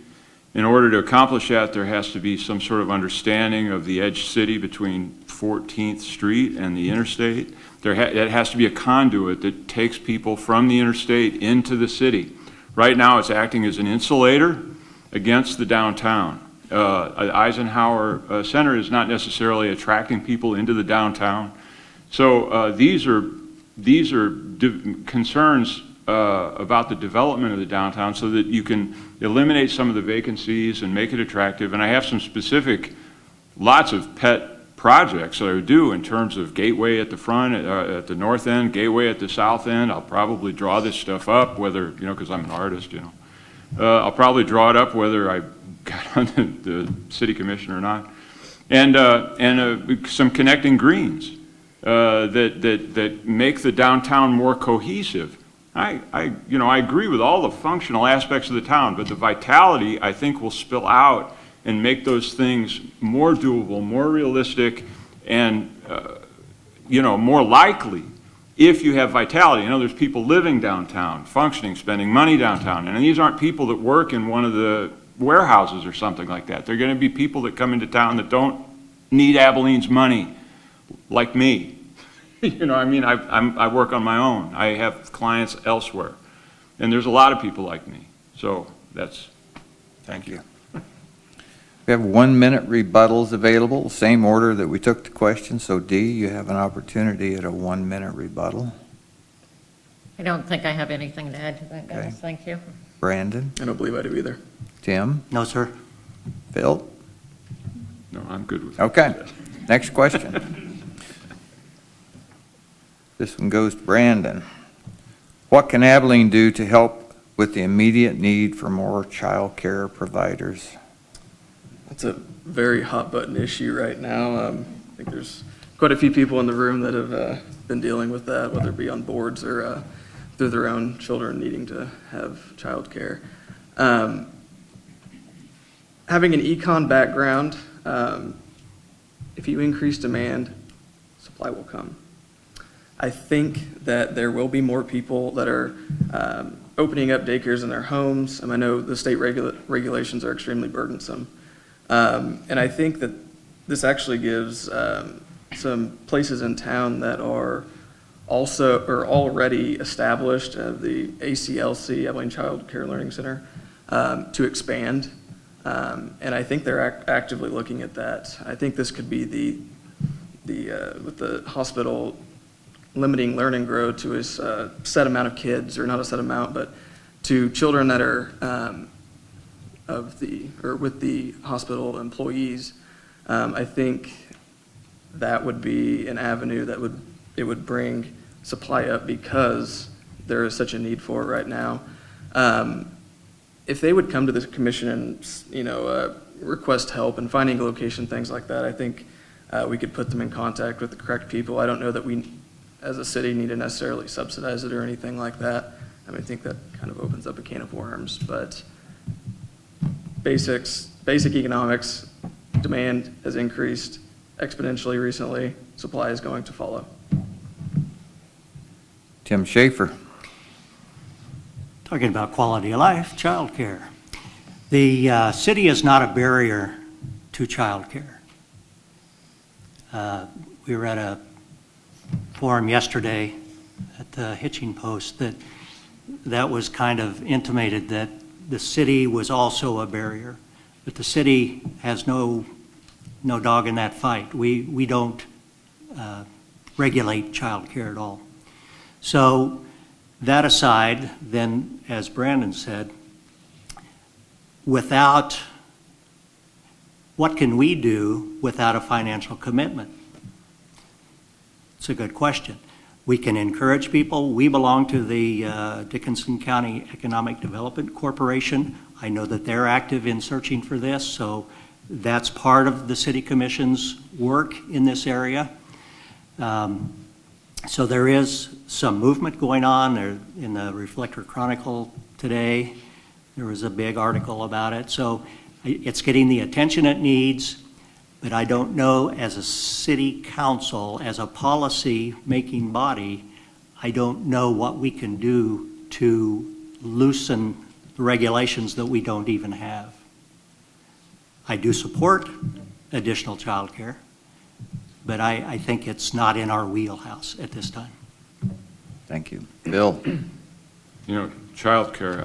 in order to accomplish that, there has to be some sort of understanding of the edge city between 14th Street and the interstate. It has to be a conduit that takes people from the interstate into the city. Right now, it's acting as an insulator against the downtown. Eisenhower Center is not necessarily attracting people into the downtown. So these are concerns about the development of the downtown, so that you can eliminate some of the vacancies and make it attractive. And I have some lots of pet projects that I would do in terms of gateway at the front, at the north end, gateway at the south end. I'll probably draw this stuff up, whether, because I'm an artist, I'll probably draw it up whether I got on the city commission or not. And some connecting greens that make the downtown more cohesive. I agree with all the functional aspects of the town, but the vitality, I think, will spill out and make those things more doable, more realistic, and more likely if you have vitality. There's people living downtown, functioning, spending money downtown, and these aren't people that work in one of the warehouses or something like that. They're going to be people that come into town that don't need Abilene's money, like me. I work on my own. I have clients elsewhere, and there's a lot of people like me. So thank you. We have 1 minute rebuttals available, same order that we took the questions. So Dee, you have an opportunity at a 1 minute rebuttal. I don't think I have anything to add to that, guys. Okay. Thank you. Brandon? I don't believe I do either. Tim? No, sir. Phil? No, I'm good with Okay, next question. This one goes to Brandon. What can Abilene do to help with the immediate need for more child care providers? It's a very hot button issue right now. I think there's quite a few people in the room that have been dealing with that, whether it be on boards or through their own children needing to have child care. Having an econ background, if you increase demand, supply will come. I think that there will be more people that are opening up daycares in their homes. I know the state regulations are extremely burdensome. And I think that this actually gives some places in town that are also or already established, the ACLC, Abilene Child Care Learning Center, to expand. And I think they're actively looking at that. I think this could be with the hospital limiting learn and grow to a set amount of kids, or not a set amount, but to children that are with the hospital employees. I think that would be an avenue that would bring supply up, because there is such a need for it right now. If they would come to the commission and request help in finding a location, things like that, I think we could put them in contact with the correct people. I don't know that we, as a city, need to necessarily subsidize it or anything like that. I think that kind of opens up a can of worms, but basic economics, demand has increased exponentially recently. Supply is going to follow. Tim Schaefer. Talking about quality of life, childcare. The city is not a barrier to childcare. We were at a forum yesterday at the Hitching Post that was kind of intimated that the city was also a barrier, but the city has no dog in that fight. We don't regulate childcare at all. So that aside, then, as Brandon said, what can we do without a financial commitment? It's a good question. We can encourage people. We belong to the Dickinson County Economic Development Corporation. I know that they're active in searching for this, so that's part of the City Commission's work in this area. So there is some movement going on. There, in the Reflector Chronicle today, there was a big article about it. So it's getting the attention it needs, but I don't know, as a city council, as a policy-making body, I don't know what we can do to loosen the regulations that we don't even have. I do support additional childcare, but I think it's not in our wheelhouse at this time. Thank you. Bill? Childcare,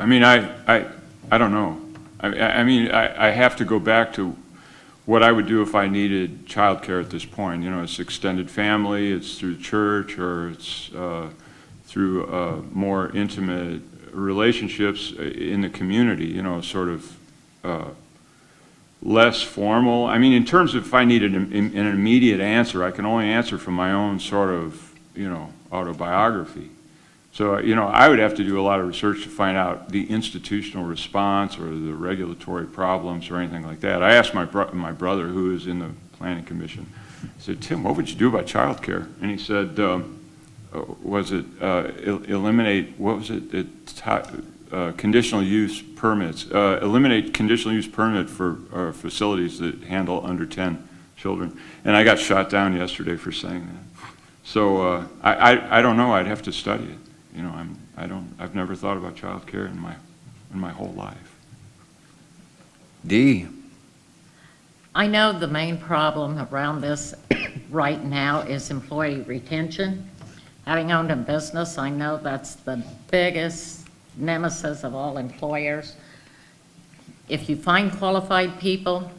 I don't know. I have to go back to what I would do if I needed childcare at this point. It's extended family, it's through church, or it's through more intimate relationships in the community, sort of less formal. In terms of if I needed an immediate answer, I can only answer from my own sort of, autobiography. So, I would have to do a lot of research to find out the institutional response or the regulatory problems or anything like that. I asked my brother, who is in the Planning Commission, I said, Tim, what would you do about child care? And he said, eliminate, what was it? Conditional use permits. Eliminate conditional use permit for facilities that handle under 10 children. And I got shot down yesterday for saying that. So I don't know. I'd have to study it. I've never thought about child care in my whole life. Dee? I know the main problem around this right now is employee retention. Having owned a business, I know that's the biggest nemesis of all employers. If you find qualified people,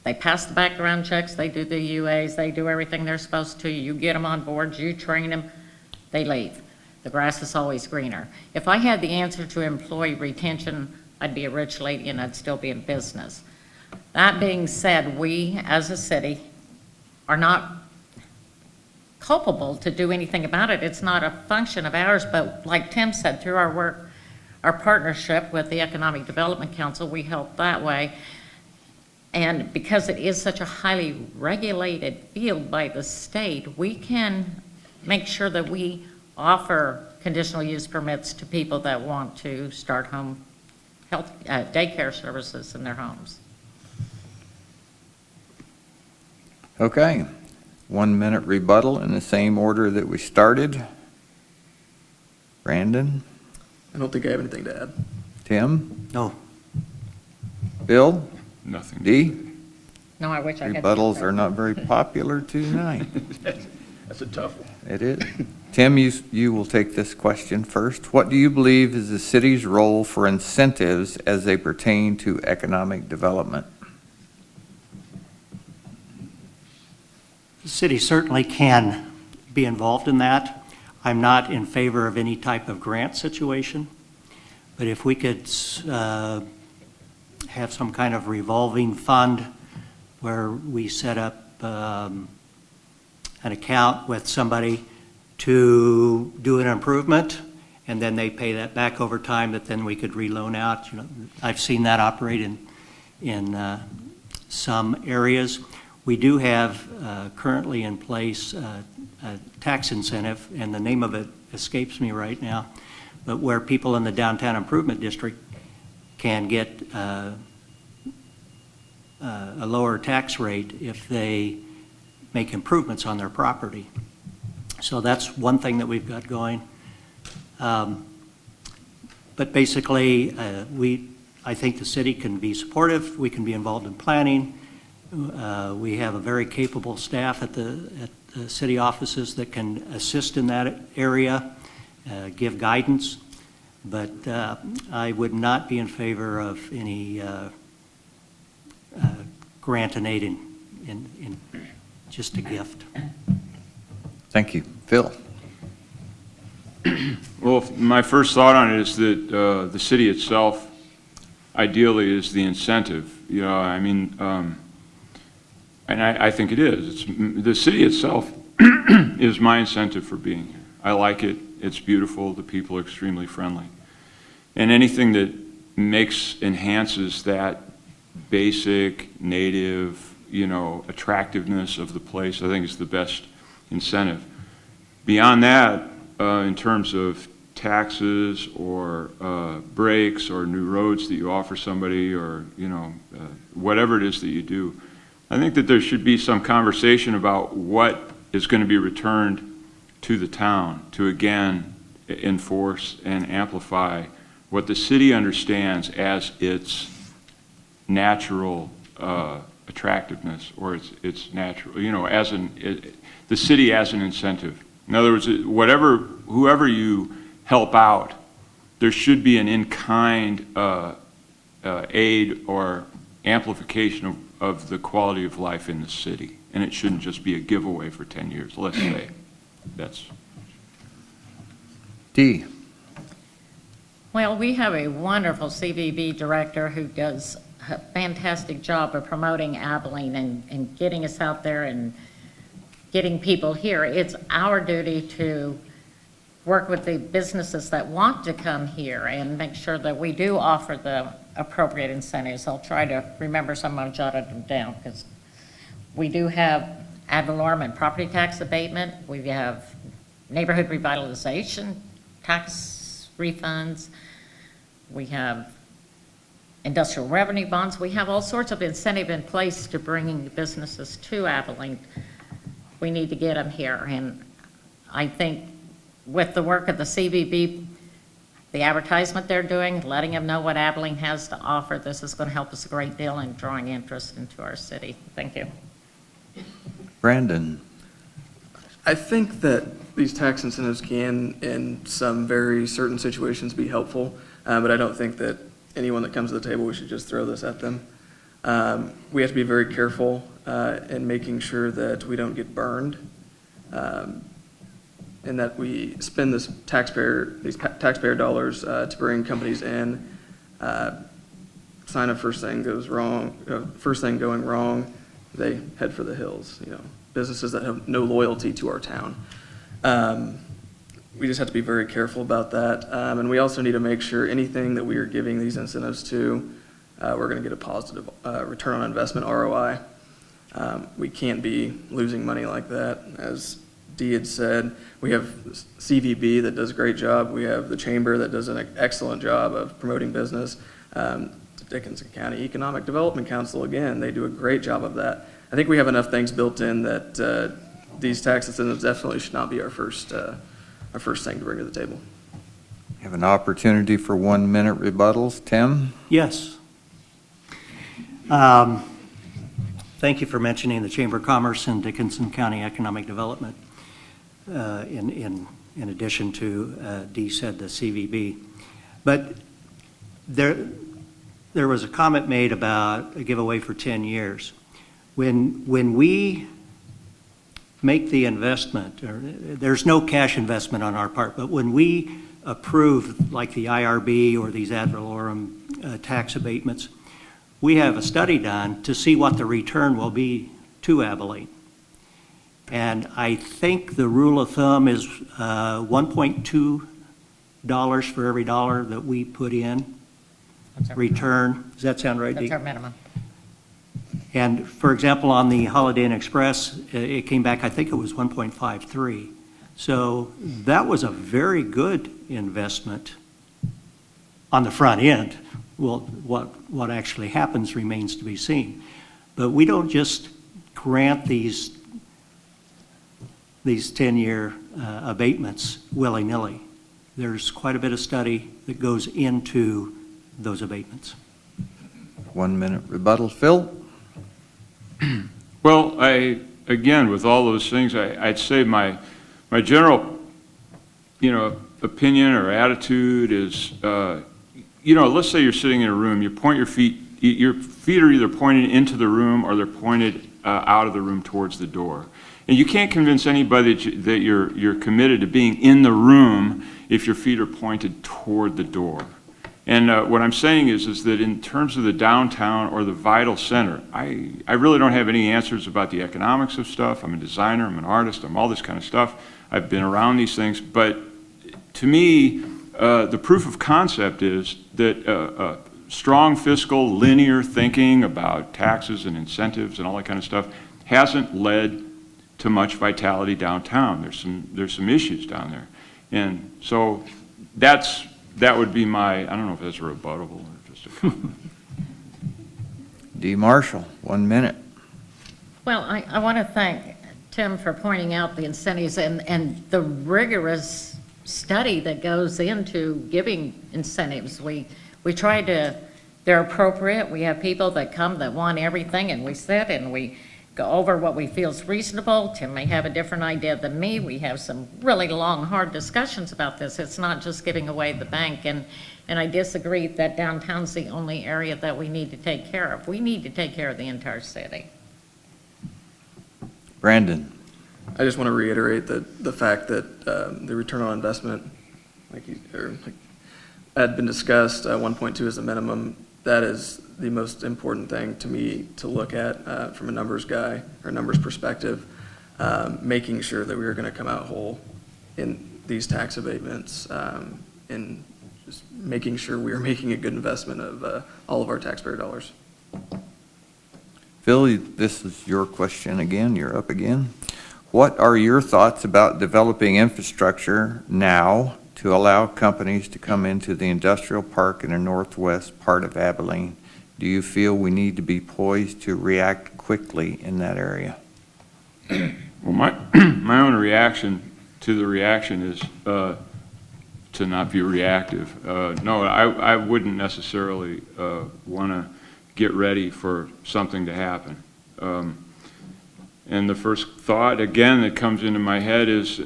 they pass the background checks, they do the UAs, they do everything they're supposed to, you get them on board, you train them, they leave. The grass is always greener. If I had the answer to employee retention, I'd be a rich lady and I'd still be in business. That being said, we as a city are not culpable to do anything about it. It's not a function of ours, but like Tim said, through our work, our partnership with the Economic Development Council, we help that way. And because it is such a highly regulated field by the state, we can make sure that we offer conditional use permits to people that want to start home health daycare services in their homes. Okay. 1-minute rebuttal in the same order that we started. Brandon, I don't think I have anything to add. Tim, No, Bill, Nothing. Dee? No, I wish I could. Rebuttals are not very popular tonight. That's a tough one. It is. Tim, you will take this question first. What do you believe is the city's role for incentives as they pertain to economic development? the city certainly can be involved in that. I'm not in favor of any type of grant situation, but if we could have some kind of revolving fund where we set up an account with somebody to do an improvement, and then they pay that back over time, that then we could reloan out. You know, I've seen that operate in some areas. We do have currently in place a tax incentive, and the name of it escapes me right now, but where people in the downtown improvement district can get a lower tax rate if they make improvements on their property. So that's one thing that we've got going. But basically, I think the city can be supportive. We can be involved in planning. We have a very capable staff at the city offices that can assist in that area, give guidance. But I would not be in favor of any grant and aid in just a gift. Thank you. Phil? Well, my first thought on it is that the city itself ideally is the incentive. You know, I mean, and I think it is. The city itself is my incentive for being here. I like it. It's beautiful. The people are extremely friendly. And anything that enhances that basic, native, you know, attractiveness of the place, I think is the best incentive. Beyond that, in terms of taxes or breaks or new roads that you offer somebody, or, you know, whatever it is that you do, I think that there should be some conversation about what is going to be returned to the town to, again, enforce and amplify what the city understands as its natural attractiveness, or its natural, you know, the city as an incentive. In other words, whoever you help out, there should be an in-kind aid or amplification of the quality of life in the city. And it shouldn't just be a giveaway for 10 years, let's say. That's. Dee? Well, we have a wonderful CVB director who does a fantastic job of promoting Abilene and getting us out there and getting people here. It's our duty to work with the businesses that want to come here and make sure that we do offer the appropriate incentives. I'll try to remember some. I've jotted them down, because we do have ad valorem and property tax abatement. We have neighborhood revitalization, tax refunds. We have industrial revenue bonds. We have all sorts of incentive in place to bringing businesses to Abilene. We need to get them here. And I think with the work of the CVB, the advertisement they're doing, letting them know what Abilene has to offer, this is going to help us a great deal in drawing interest into our city. Thank you. Brandon? I think that these tax incentives can, in some very certain situations, be helpful, but I don't think that anyone that comes to the table, we should just throw this at them. We have to be very careful in making sure that we don't get burned, and that we spend these taxpayer dollars to bring companies in. Sign of first thing going wrong, they head for the hills. You know, businesses that have no loyalty to our town. We just have to be very careful about that, and we also need to make sure anything that we are giving these incentives to, we're going to get a positive return on investment, ROI. We can't be losing money like that. As Dee had said, we have CVB that does a great job. We have the Chamber that does an excellent job of promoting business. Dickinson County Economic Development Council, again, they do a great job of that. I think we have enough things built in that these tax incentives definitely should not be our first thing to bring to the table. Have an opportunity for 1 minute rebuttals. Tim? Yes. Thank you for mentioning the Chamber of Commerce and Dickinson County Economic Development in addition to, Dee said, the CVB. But there was a comment made about a giveaway for 10 years. When we make the investment, there's no cash investment on our part, but when we approve like the IRB or these ad valorem tax abatements, we have a study done to see what the return will be to Abilene. And I think the rule of thumb is $1.2 for every dollar that we put in return. Does that sound right, Dee? That's our minimum. And for example, on the Holiday Inn Express, it came back, I think it was 1.53. So that was a very good investment on the front end. Well, what actually happens remains to be seen. But we don't just grant these 10-year abatements willy-nilly. There's quite a bit of study that goes into those abatements. 1 minute rebuttal. Phil? Well, again, with all those things, I'd say my general, opinion or attitude is, let's say you're sitting in a room, you point your feet are either pointed into the room or they're pointed out of the room towards the door. And you can't convince anybody that you're committed to being in the room if your feet are pointed toward the door. And what I'm saying is that in terms of the downtown or the vital center, I really don't have any answers about the economics of stuff. I'm a designer, I'm an artist, I'm all this kind of stuff. I've been around these things, but to me, the proof of concept is that strong fiscal, linear thinking about taxes and incentives and all that kind of stuff hasn't led to much vitality downtown. There's some issues down there. And so that would be my, I don't know if that's a rebuttable or just a comment. Dee Marshall, 1 minute. Well, I want to thank Tim for pointing out the incentives and the rigorous study that goes into giving incentives. We try to, they're appropriate. We have people that come that want everything, and we sit and we go over what we feel is reasonable. Tim may have a different idea than me. We have some really long, hard discussions about this. It's not just giving away the bank, and I disagree that downtown's the only area that we need to take care of. We need to take care of the entire city. Brandon? I just want to reiterate that the fact that the return on investment, like had been discussed, 1.2 is the minimum. That is the most important thing to me to look at from a numbers guy or numbers perspective, making sure that we are going to come out whole in these tax abatements and just making sure we are making a good investment of all of our taxpayer dollars. Phil, this is your question again. You're up again. What are your thoughts about developing infrastructure now to allow companies to come into the industrial park in the northwest part of Abilene? Do you feel we need to be poised to react quickly in that area? Well, my own reaction to the reaction is to not be reactive. No, I wouldn't necessarily want to get ready for something to happen. And the first thought, again, that comes into my head is,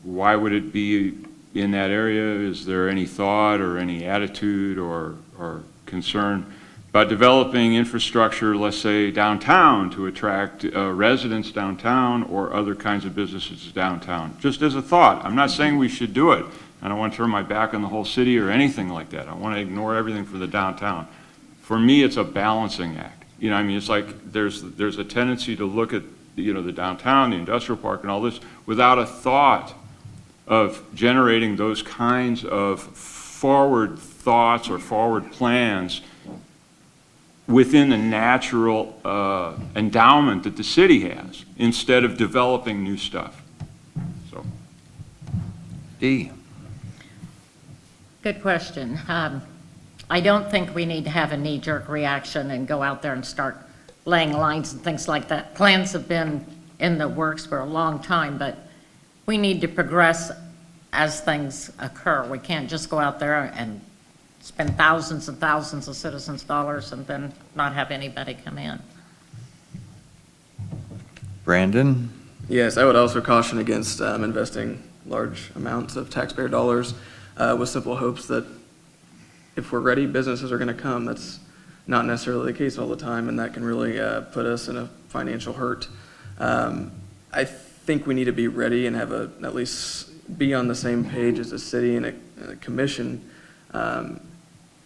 why would it be in that area? Is there any thought or any attitude or concern about developing infrastructure, let's say downtown, to attract residents downtown or other kinds of businesses downtown? Just as a thought. I'm not saying we should do it. I don't want to turn my back on the whole city or anything like that. I want to ignore everything for the downtown. For me, it's a balancing act. It's like there's a tendency to look at the downtown, the industrial park, and all this without a thought of generating those kinds of forward thoughts or forward plans within the natural endowment that the city has, instead of developing new stuff. So, Dee. Good question. I don't think we need to have a knee-jerk reaction and go out there and start laying lines and things like that. Plans have been in the works for a long time, but we need to progress as things occur. We can't just go out there and spend thousands and thousands of citizens' dollars and then not have anybody come in. Brandon? Yes, I would also caution against investing large amounts of taxpayer dollars with simple hopes that if we're ready, businesses are going to come. That's not necessarily the case all the time, and that can really put us in a financial hurt. I think we need to be ready and have at least be on the same page as a city and a commission,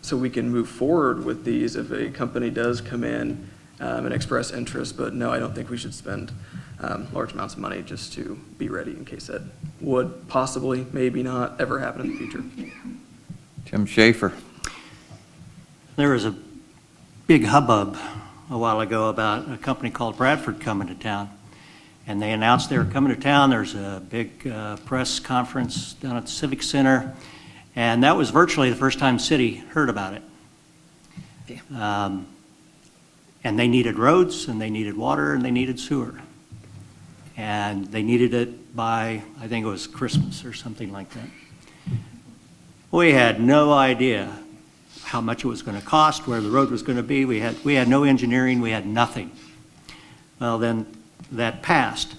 so we can move forward with these if a company does come in and express interest. But no, I don't think we should spend large amounts of money just to be ready in case that would possibly, maybe not, ever happen in the future. Tim Schaefer? There was a big hubbub a while ago about a company called Bradford coming to town. And they announced they were coming to town. There's a big press conference down at the Civic Center. And that was virtually the first time city heard about it. And they needed roads, and they needed water, and they needed sewer. And they needed it by, I think it was Christmas or something like that. We had no idea how much it was going to cost, where the road was going to be. We had no engineering, we had nothing. Well, then that passed.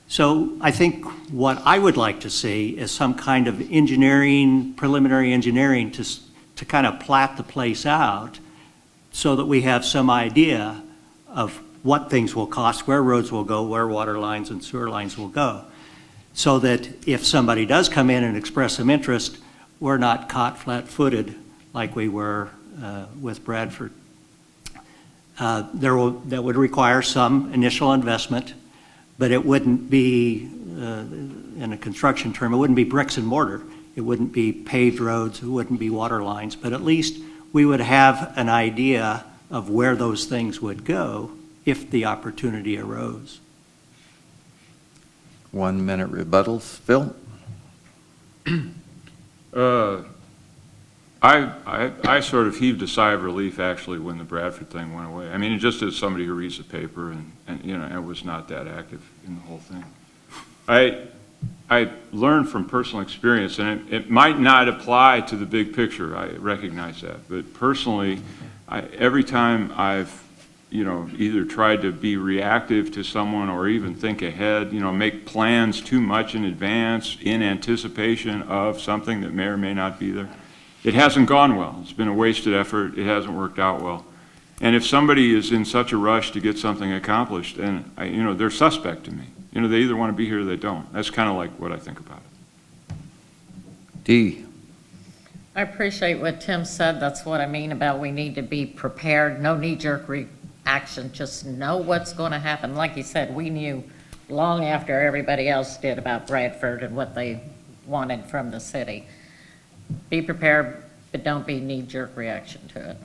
So I think what I would like to see is some kind of engineering, preliminary engineering to kind of plat the place out so that we have some idea of what things will cost, where roads will go, where water lines and sewer lines will go. So that if somebody does come in and express some interest, we're not caught flat-footed like we were with Bradford. That would require some initial investment, but it wouldn't be, in a construction term, it wouldn't be bricks and mortar. It wouldn't be paved roads, it wouldn't be water lines, but at least we would have an idea of where those things would go if the opportunity arose. 1 minute rebuttals. Phil? I sort of heaved a sigh of relief actually when the Bradford thing went away. I mean, just as somebody who reads the paper and you know, I was not that active in the whole thing. I learned from personal experience, and it might not apply to the big picture, I recognize that, but personally, every time I've, you know, either tried to be reactive to someone or even think ahead, you know, make plans too much in advance in anticipation of something that may or may not be there, it hasn't gone well. It's been a wasted effort. It hasn't worked out well. And if somebody is in such a rush to get something accomplished, then, you know, they're suspect to me. You know, they either want to be here or they don't. That's kind of like what I think about it. Dee? I appreciate what Tim said. That's what I mean about we need to be prepared. No knee-jerk reaction. Just know what's going to happen. Like you said, we knew long after everybody else did about Bradford and what they wanted from the city. Be prepared, but don't be knee-jerk reaction to it.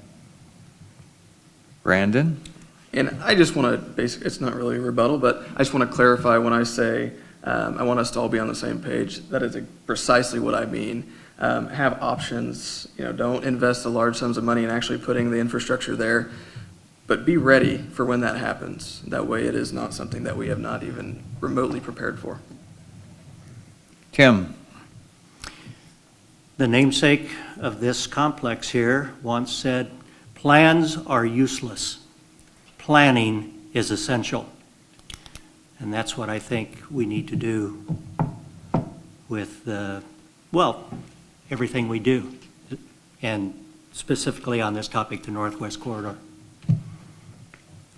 Brandon? And I just want to it's not really a rebuttal, but I just want to clarify when I say I want us to all be on the same page. That is precisely what I mean. Have options, you know, don't invest the large sums of money in actually putting the infrastructure there, but be ready for when that happens. That way it is not something that we have not even remotely prepared for. Tim? The namesake of this complex here once said, plans are useless. Planning is essential. And that's what I think we need to do with, everything we do, and specifically on this topic, the Northwest Corridor.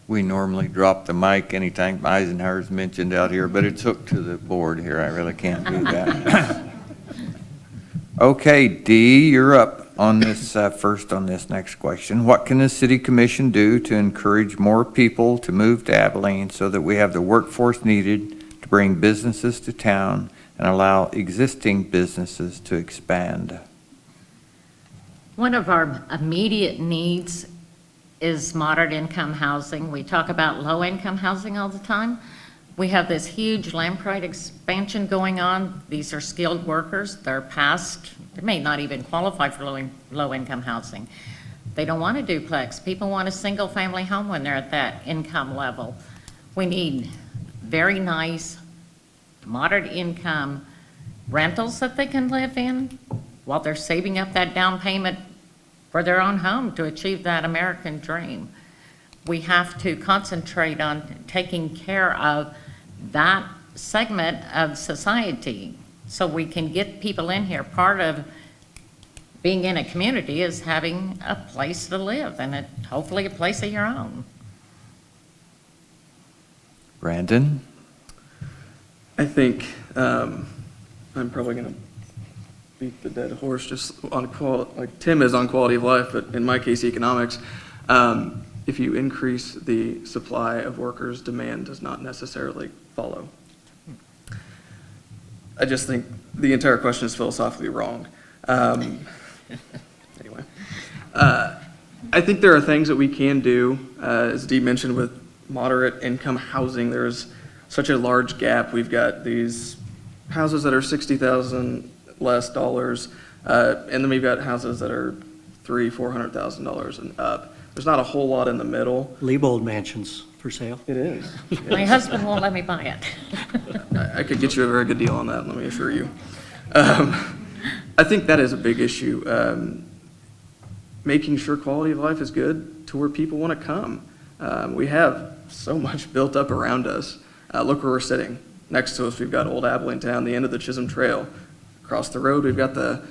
We normally drop the mic anytime Eisenhower's mentioned out here, but it's hooked to the board here. I really can't do that. Okay, Dee, you're up on this first on this next question. What can the City Commission do to encourage more people to move to Abilene so that we have the workforce needed to bring businesses to town and allow existing businesses to expand? One of our immediate needs is moderate income housing. We talk about low income housing all the time. We have this huge Lamprey expansion going on. These are skilled workers. They're past, they may not even qualify for low income housing. They don't want a duplex. People want a single family home when they're at that income level. We need very nice, moderate income rentals that they can live in while they're saving up that down payment for their own home to achieve that American dream. We have to concentrate on taking care of that segment of society so we can get people in here. Part of being in a community is having a place to live and hopefully a place of your own. Brandon? I think I'm probably going to beat the dead horse just on like Tim is on quality of life, but in my case, economics. If you increase the supply of workers, demand does not necessarily follow. I just think the entire question is philosophically wrong. Anyway, I think there are things that we can do, as Dee mentioned, with moderate income housing. There's such a large gap. We've got these houses that are $60,000 less dollars, and then we've got houses that are $300,000-$400,000 and up. There's not a whole lot in the middle. Liebold Mansions for sale. It is. My husband won't let me buy it. I could get you a very good deal on that, let me assure you. I think that is a big issue. Making sure quality of life is good to where people want to come. We have so much built up around us. Look where we're sitting. Next to us, we've got Old Abilene Town, the end of the Chisholm Trail. Across the road, we've got the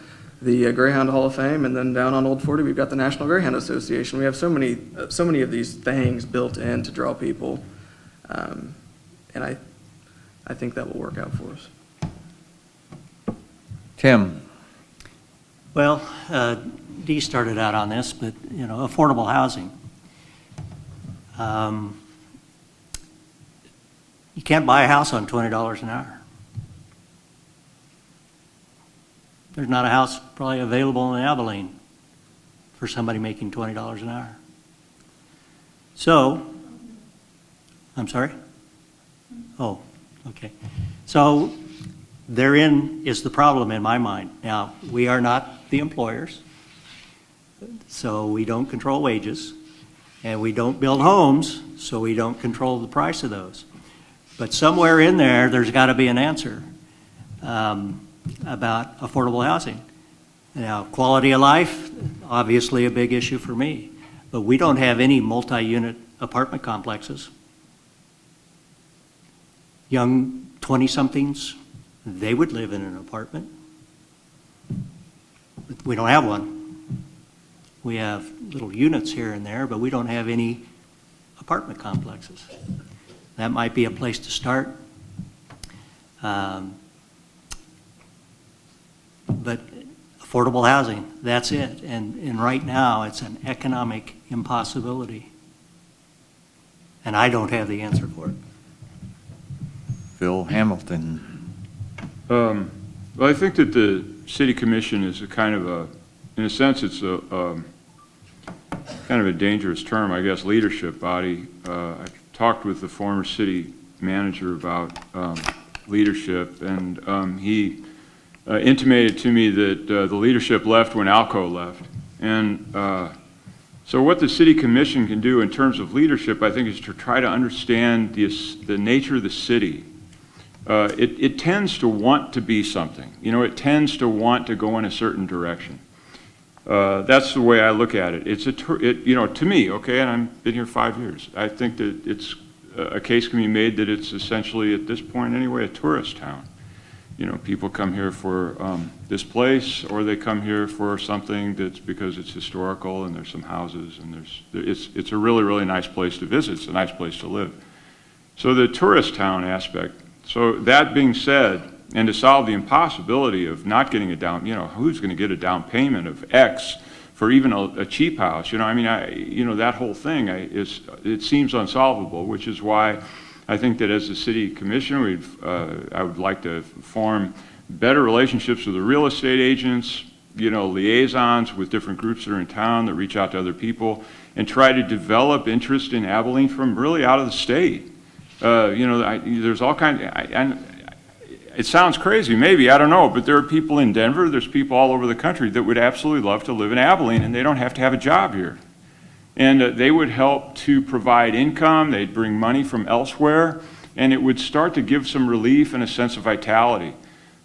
Greyhound Hall of Fame, and then down on Old 40, we've got the National Greyhound Association. We have so many of these things built in to draw people, and I think that will work out for us. Tim? Well, Dee started out on this, but, affordable housing. You can't buy a house on $20 an hour. There's not a house probably available in Abilene for somebody making $20 an hour. So, I'm sorry? Oh, okay. So, therein is the problem in my mind. Now, we are not the employers, so we don't control wages, and we don't build homes, so we don't control the price of those. But somewhere in there, there's got to be an answer about affordable housing. Now, quality of life, obviously a big issue for me, but we don't have any multi-unit apartment complexes. Young 20-somethings, they would live in an apartment. But we don't have one. We have little units here and there, but we don't have any apartment complexes. That might be a place to start. But affordable housing, that's it. And right now, it's an economic impossibility. And I don't have the answer for it. Phil Hamilton? Well, I think that the city commission is a kind of in a sense, it's a kind of a dangerous term, I guess, leadership body. I talked with the former city manager about leadership, and he intimated to me that the leadership left when Alco left. And so what the city commission can do in terms of leadership, I think, is to try to understand the nature of the city. It tends to want to be something. It tends to want to go in a certain direction. That's the way I look at it. To me, okay, and I've been here 5 years, I think that it's a case can be made that it's essentially, at this point anyway, a tourist town. People come here for this place, or they come here for something that's because it's historical and there's some houses and it's a really, really nice place to visit. It's a nice place to live. So the tourist town aspect. So that being said, and to solve the impossibility of not getting a down, who's going to get a down payment of X for even a cheap house? That whole thing it seems unsolvable, which is why I think that as a city commissioner, I would like to form better relationships with the real estate agents, liaisons with different groups that are in town that reach out to other people, and try to develop interest in Abilene from really out of the state. There's all kinds. It sounds crazy, maybe, I don't know, but there are people in Denver, there's people all over the country that would absolutely love to live in Abilene, and they don't have to have a job here. And they would help to provide income, they'd bring money from elsewhere, and it would start to give some relief and a sense of vitality.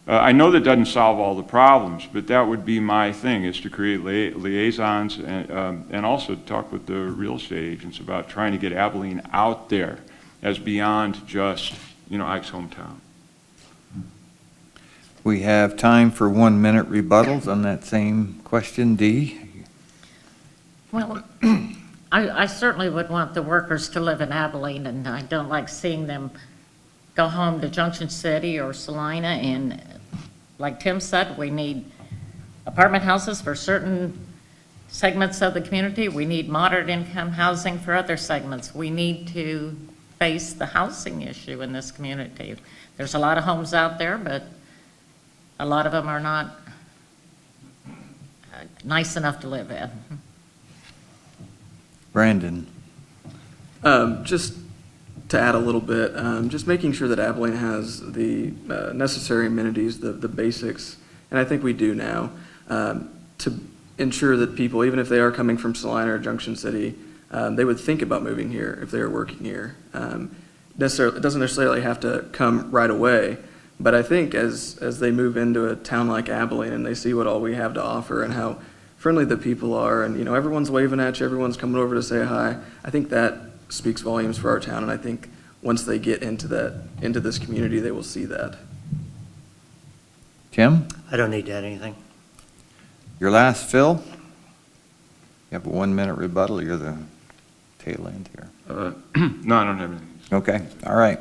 I know that doesn't solve all the problems, but that would be my thing, is to create liaisons and also talk with the real estate agents about trying to get Abilene out there as beyond just, Ike's hometown. We have time for 1 minute rebuttals on that same question. Dee? Well, I certainly would want the workers to live in Abilene, and I don't like seeing them go home to Junction City or Salina. And like Tim said, we need apartment houses for certain segments of the community. We need moderate income housing for other segments. We need to face the housing issue in this community. There's a lot of homes out there, but a lot of them are not nice enough to live in. Brandon? Just to add a little bit, just making sure that Abilene has the necessary amenities, the basics, and I think we do now, to ensure that people, even if they are coming from Salina or Junction City, they would think about moving here if they are working here. It doesn't necessarily have to come right away, but I think as they move into a town like Abilene and they see what all we have to offer and how friendly the people are, and everyone's waving at you, everyone's coming over to say hi, I think that speaks volumes for our town, and I think once they get into this community, they will see that. Tim? I don't need to add anything. Your last, Phil? You have a 1 minute rebuttal. You're the tail end here. No, I don't have anything. Okay, all right.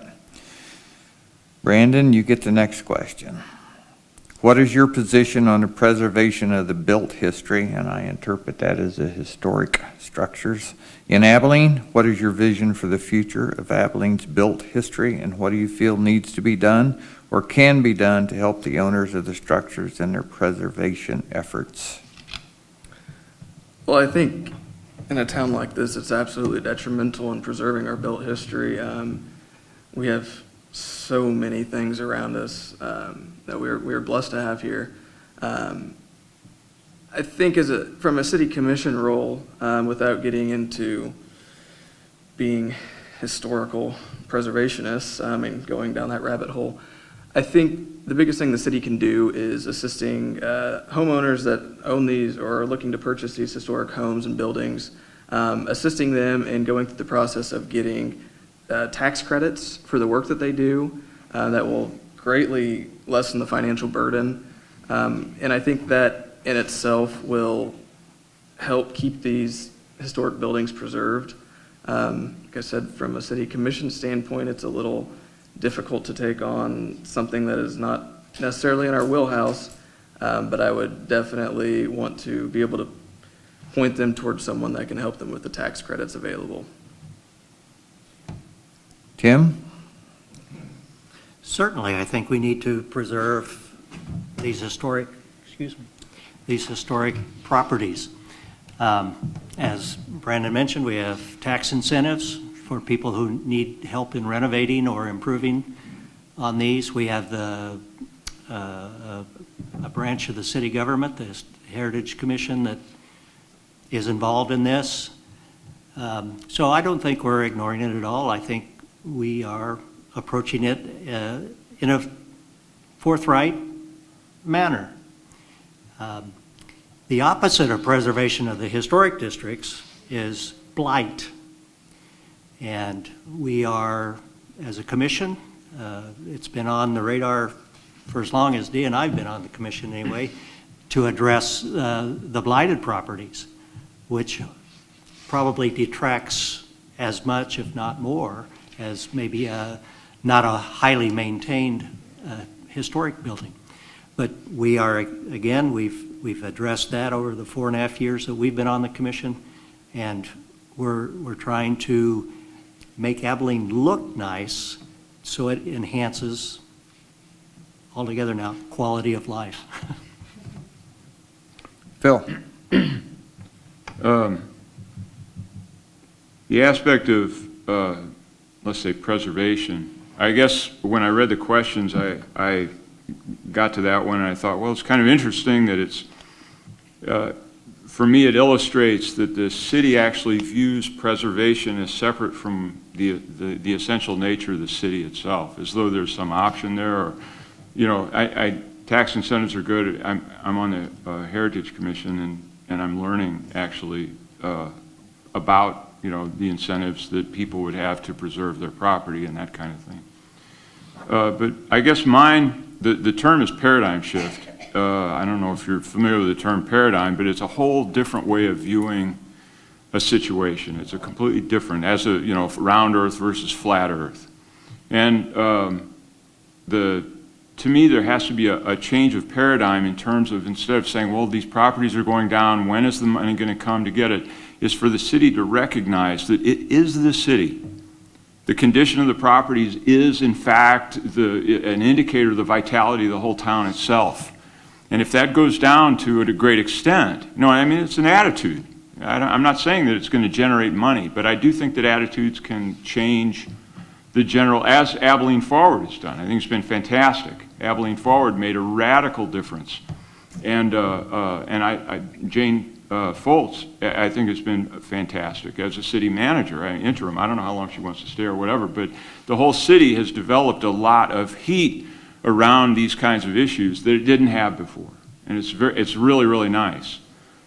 Brandon, you get the next question. What is your position on the preservation of the built history, and I interpret that as the historic structures, in Abilene? What is your vision for the future of Abilene's built history, and what do you feel needs to be done or can be done to help the owners of the structures in their preservation efforts? Well, I think in a town like this, it's absolutely detrimental in preserving our built history. We have so many things around us that we're blessed to have here. I think from a city commission role, without getting into being historical preservationists and going down that rabbit hole, I think the biggest thing the city can do is assisting homeowners that own these or are looking to purchase these historic homes and buildings, assisting them in going through the process of getting tax credits for the work that they do that will greatly lessen the financial burden. And I think that in itself will help keep these historic buildings preserved. Like I said, from a city commission standpoint, it's a little difficult to take on something that is not necessarily in our wheelhouse, but I would definitely want to be able to point them towards someone that can help them with the tax credits available. Tim? Certainly, I think we need to preserve these historic properties. As Brandon mentioned, we have tax incentives for people who need help in renovating or improving on these. We have a branch of the city government, the Heritage Commission, that is involved in this. So I don't think we're ignoring it at all. I think we are approaching it in a forthright manner. The opposite of preservation of the historic districts is blight. And we are, as a commission, it's been on the radar for as long as Dee and I've been on the commission anyway, to address the blighted properties, which probably detracts as much, if not more, as maybe not a highly maintained historic building. But we are, again, we've addressed that over the 4.5 years that we've been on the commission, and we're trying to make Abilene look nice so it enhances altogether now quality of life. Phil? The aspect of, let's say, preservation, I guess when I read the questions, I got to that one and I thought, well, it's kind of interesting that it's for me, it illustrates that the city actually views preservation as separate from the essential nature of the city itself, as though there's some option there, or, you know, tax incentives are good. I'm on the Heritage Commission, and I'm learning actually about, you know, the incentives that people would have to preserve their property and that kind of thing. But I guess the term is paradigm shift. I don't know if you're familiar with the term paradigm, but it's a whole different way of viewing a situation. It's a completely different, as a, you know, round earth versus flat earth. And to me, there has to be a change of paradigm in terms of, instead of saying, well, these properties are going down, when is the money going to come to get it, is for the city to recognize that it is the city. The condition of the properties is, in fact, an indicator of the vitality of the whole town itself. And if that goes down to a great extent, no, I mean, it's an attitude. I'm not saying that it's going to generate money, but I do think that attitudes can change the general, as Abilene Forward has done. I think it's been fantastic. Abilene Forward made a radical difference. And Jane Foltz, I think, has been fantastic as a city manager, interim. I don't know how long she wants to stay or whatever, but the whole city has developed a lot of heat around these kinds of issues that it didn't have before. And it's really, really nice.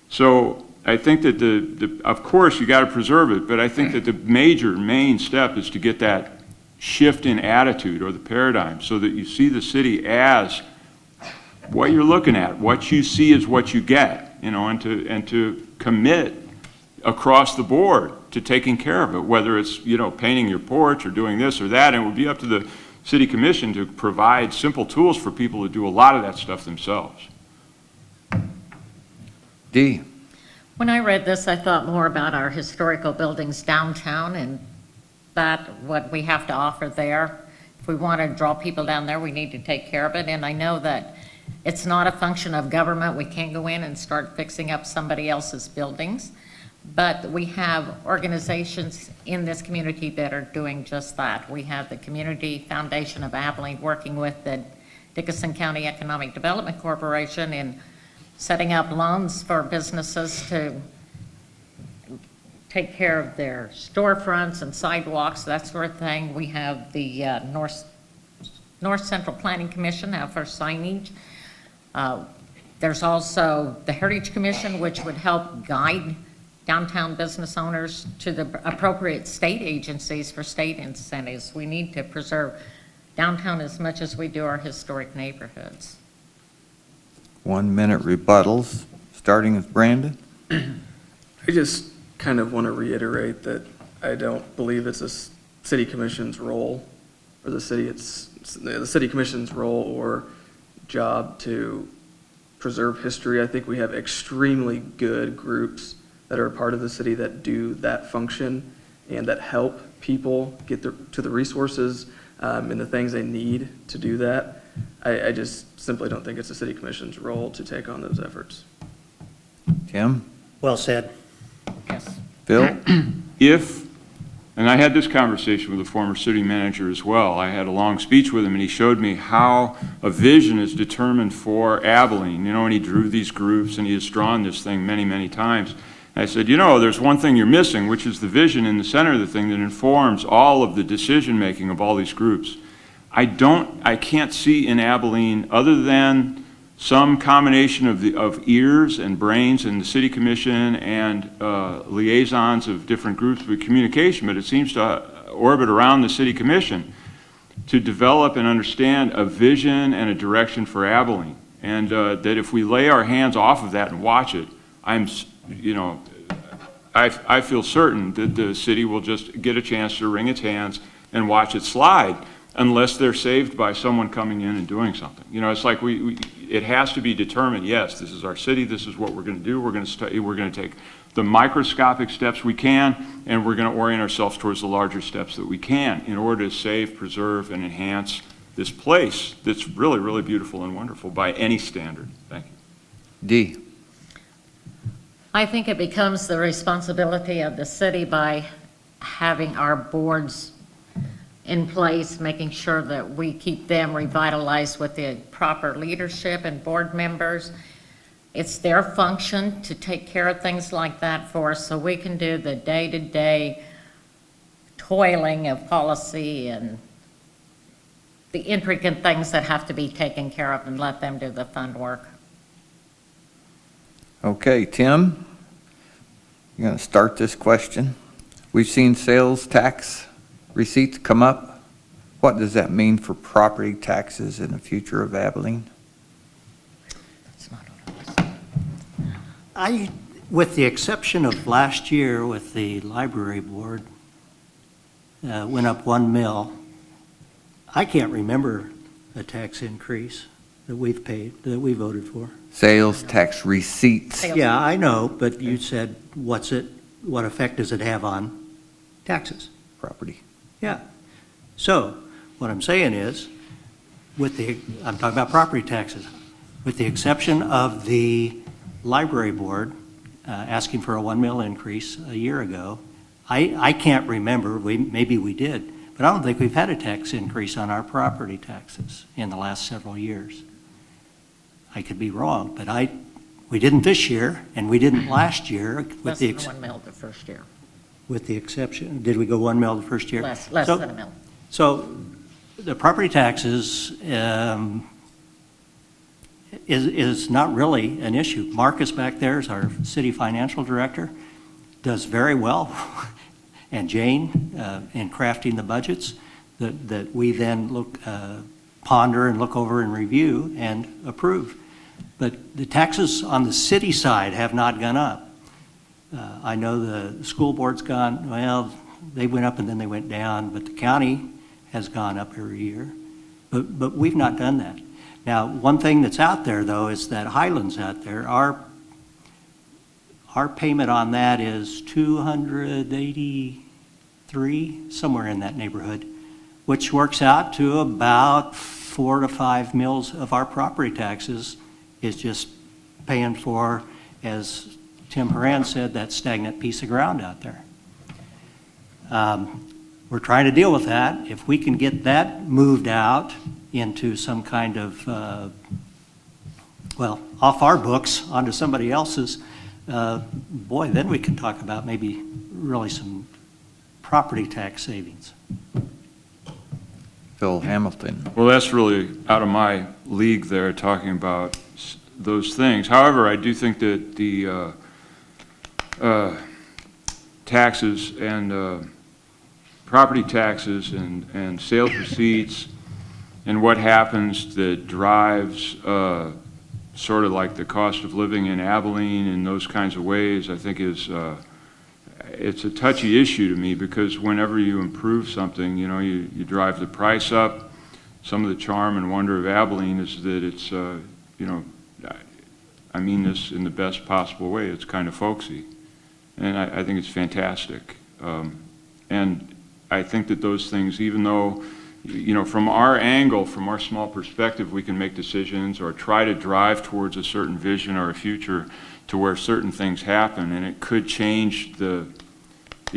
So I think that of course you got to preserve it, but I think that the main step is to get that shift in attitude or the paradigm so that you see the city as what you're looking at. What you see is what you get, you know, and to commit across the board to taking care of it, whether it's, you know, painting your porch or doing this or that. And it would be up to the City Commission to provide simple tools for people to do a lot of that stuff themselves. Dee. When I read this, I thought more about our historical buildings downtown and what we have to offer there. If we want to draw people down there, we need to take care of it. And I know that it's not a function of government. We can't go in and start fixing up somebody else's buildings. But we have organizations in this community that are doing just that. We have the Community Foundation of Abilene working with the Dickinson County Economic Development Corporation in setting up loans for businesses to take care of their storefronts and sidewalks, that sort of thing. We have the North Central Planning Commission for signage. There's also the Heritage Commission, which would help guide downtown business owners to the appropriate state agencies for state incentives. We need to preserve downtown as much as we do our historic neighborhoods. 1 minute rebuttals, starting with Brandon. I just kind of want to reiterate that I don't believe it's a city commission's role, or the city commission's role or job to preserve history. I think we have extremely good groups that are a part of the city that do that function and that help people get to the resources and the things they need to do that. I just simply don't think it's the city commission's role to take on those efforts. Tim? Well said. Yes. Phil? And I had this conversation with a former city manager as well. I had a long speech with him, and he showed me how a vision is determined for Abilene, you know, and he drew these groups, and he has drawn this thing many, many times. And I said, you know, there's one thing you're missing, which is the vision in the center of the thing that informs all of the decision-making of all these groups. I can't see in Abilene, other than some combination of ears and brains in the city commission and liaisons of different groups with communication, but it seems to orbit around the city commission to develop and understand a vision and a direction for Abilene. And that if we lay our hands off of that and watch it, I feel certain that the city will just get a chance to wring its hands and watch it slide, unless they're saved by someone coming in and doing something. You know, it's like it has to be determined, yes, this is our city, this is what we're going to do, we're going to take the microscopic steps we can, and we're going to orient ourselves towards the larger steps that we can in order to save, preserve, and enhance this place that's really, really beautiful and wonderful by any standard. Thank you. Dee. I think it becomes the responsibility of the city by having our boards in place, making sure that we keep them revitalized with the proper leadership and board members. It's their function to take care of things like that for us, so we can do the day-to-day toiling of policy and the intricate things that have to be taken care of, and let them do the fun work. Okay, Tim, you're going to start this question. We've seen sales tax receipts come up. What does that mean for property taxes in the future of Abilene? It's not on our list. With the exception of last year with the library board, went up 1 mil. I can't remember a tax increase that we've paid, that we voted for. Sales tax receipts. Sales. Yeah, I know, but you said, what effect does it have on taxes? Property. Yeah. So, what I'm saying is, I'm talking about property taxes, with the exception of the library board asking for a 1 mil increase a year ago, I can't remember, maybe we did, but I don't think we've had a tax increase on our property taxes in the last several years. I could be wrong, but we didn't this year, and we didn't last year. Less than 1 mil the first year. With the exception, did we go 1 mil the first year? Less So- than a mil. So the property taxes is not really an issue. Marcus back there is our city financial director, does very well, and Jane in crafting the budgets that we then ponder and look over and review and approve. But the taxes on the city side have not gone up. I know the school board's gone, well, they went up and then they went down, but the county has gone up every year. But we've not done that. Now, one thing that's out there, though, is that Highlands out there, our payment on that is $283, somewhere in that neighborhood, which works out to about 4 to 5 mils of our property taxes is just paying for, as Tim Horan said, that stagnant piece of ground out there. We're trying to deal with that. If we can get that moved out into some kind of, off our books onto somebody else's, boy, then we can talk about maybe really some property tax savings. Phil Hamilton. Well, that's really out of my league there, talking about those things. However, I do think that the taxes and property taxes and sales receipts and what happens that drives sort of like the cost of living in Abilene in those kinds of ways, I think is it's a touchy issue to me, because whenever you improve something, you drive the price up. Some of the charm and wonder of Abilene is that it's, I mean this in the best possible way, it's kind of folksy. And I think it's fantastic. And I think that those things, even though, from our angle, from our small perspective, we can make decisions or try to drive towards a certain vision or a future to where certain things happen, and it could change the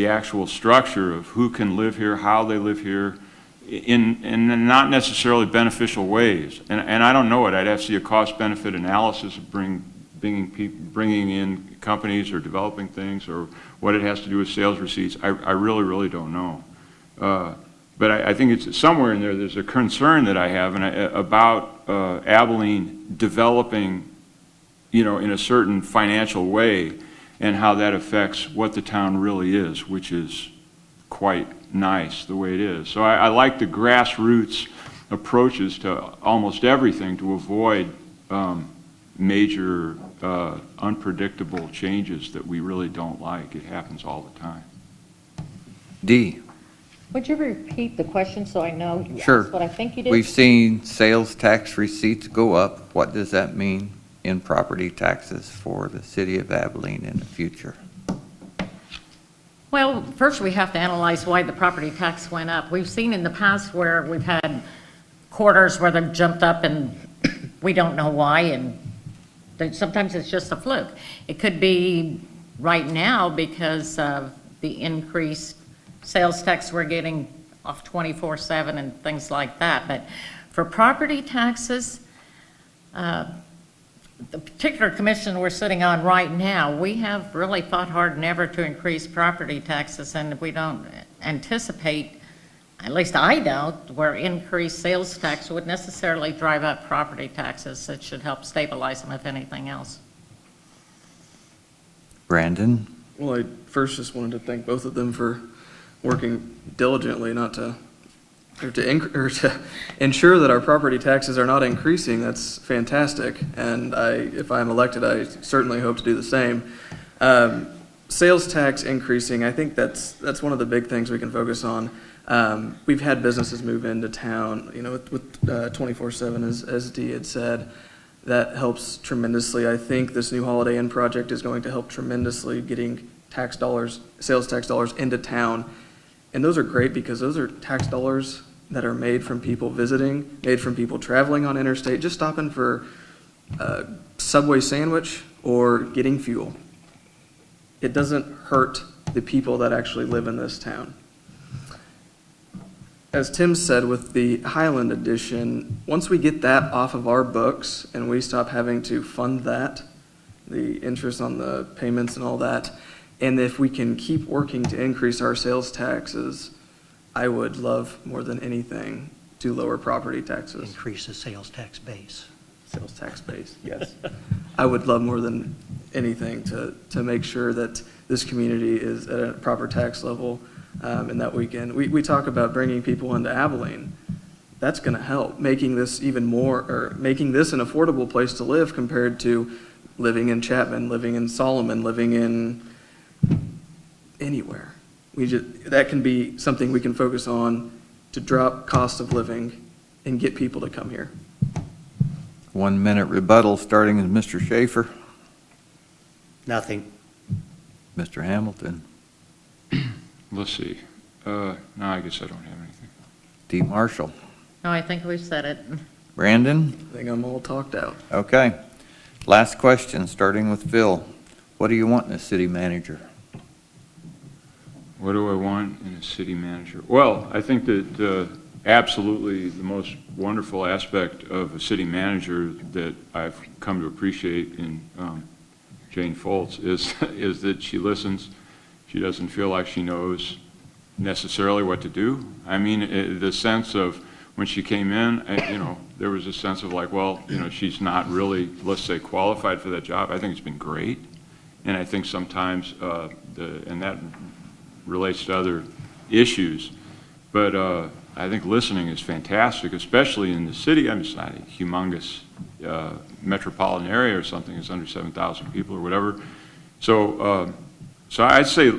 actual structure of who can live here, how they live here, in not necessarily beneficial ways. And I don't know it. I'd have to see a cost-benefit analysis of bringing in companies or developing things, or what it has to do with sales receipts. I really, really don't know. But I think it's somewhere in there, there's a concern that I have about Abilene developing, in a certain financial way, and how that affects what the town really is, which is quite nice the way it is. So I like the grassroots approaches to almost everything to avoid major unpredictable changes that we really don't like. It happens all the time. D. Would you repeat the question so I know you Sure. asked what I think you did? We've seen sales tax receipts go up. What does that mean in property taxes for the city of Abilene in the future? Well, first we have to analyze why the property tax went up. We've seen in the past where we've had quarters where they've jumped up and we don't know why, and sometimes it's just a fluke. It could be right now because of the increased sales tax we're getting off 24/7 and things like that. But for property taxes, the particular commission we're sitting on right now, we have really fought hard never to increase property taxes, and we don't anticipate, at least I don't, where increased sales tax would necessarily drive up property taxes. It should help stabilize them, if anything else. Brandon? Well, I first just wanted to thank both of them for working diligently not to, or to ensure that our property taxes are not increasing. That's fantastic. And if I'm elected, I certainly hope to do the same. Sales tax increasing, I think that's one of the big things we can focus on. We've had businesses move into town, with 24/7, as Dee had said. That helps tremendously. I think this new Holiday Inn project is going to help tremendously getting sales tax dollars into town. And those are great because those are tax dollars that are made from people visiting, made from people traveling on interstate, just stopping for a Subway sandwich or getting fuel. It doesn't hurt the people that actually live in this town. As Tim said, with the Highland Edition, once we get that off of our books and we stop having to fund that, the interest on the payments and all that, and if we can keep working to increase our sales taxes, I would love more than anything to lower property taxes. Increase the sales tax base. Sales tax base, yes. I would love more than anything to make sure that this community is at a proper tax level. And that we talk about bringing people into Abilene. That's going to help, making this making this an affordable place to live compared to living in Chapman, living in Solomon, living in anywhere. That can be something we can focus on to drop cost of living and get people to come here. 1 minute rebuttal, starting with Mr. Schaefer. Nothing. Mr. Hamilton. Let's see. No, I guess I don't have anything. Dee Marshall. No, I think we've said it. Brandon? I think I'm all talked out. Okay. Last question, starting with Phil. What do you want in a city manager? What do I want in a city manager? Well, I think that absolutely the most wonderful aspect of a city manager that I've come to appreciate in Jane Foltz is that she listens. She doesn't feel like she knows necessarily what to do. I mean, the sense of when she came in, there was a sense of like, well, she's not really, let's say, qualified for that job. I think it's been great. And I think sometimes, and that relates to other issues, but I think listening is fantastic, especially in the city. I mean, it's not a humongous metropolitan area or something. It's under 7,000 people or whatever. So I'd say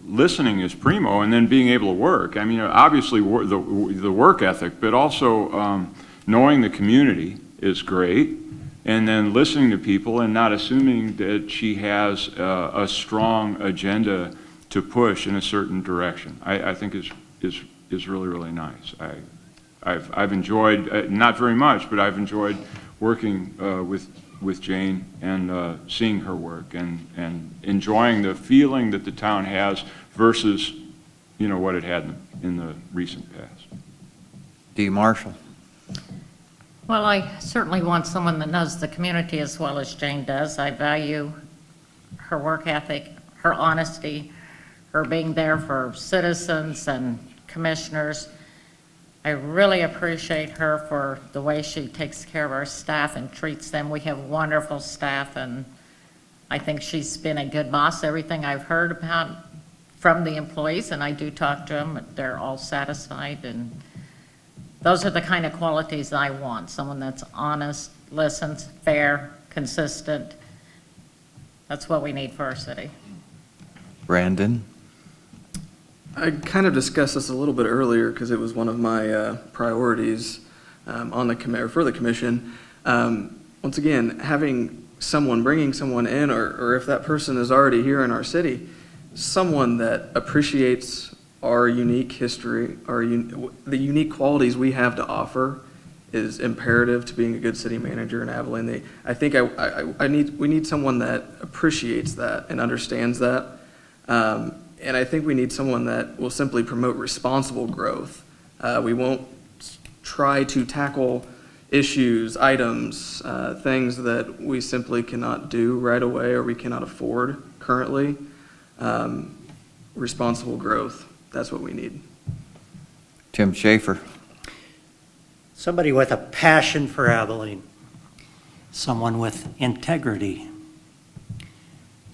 listening is primo, and then being able to work. I mean, obviously the work ethic, but also knowing the community is great, and then listening to people and not assuming that she has a strong agenda to push in a certain direction. I think is really, really nice. I've enjoyed, not very much, but I've enjoyed working with Jane and seeing her work and enjoying the feeling that the town has versus, what it had in the recent past. Dee Marshall. Well, I certainly want someone that knows the community as well as Jane does. I value her work ethic, her honesty, her being there for citizens and commissioners. I really appreciate her for the way she takes care of our staff and treats them. We have wonderful staff, and I think she's been a good boss. Everything I've heard about from the employees, and I do talk to them, they're all satisfied, and those are the kind of qualities I want. Someone that's honest, listens, fair, consistent. That's what we need for our city. Brandon. I kind of discussed this a little bit earlier because it was one of my priorities on the for the commission. Once again, bringing someone in, or if that person is already here in our city, someone that appreciates our unique history, the unique qualities we have to offer, is imperative to being a good city manager in Abilene. I think we need someone that appreciates that and understands that. And I think we need someone that will simply promote responsible growth. We won't try to tackle, issues, items, things that we simply cannot do right away or we cannot afford currently. Responsible growth, that's what we need. Tim Schaefer. Somebody with a passion for Abilene, someone with integrity,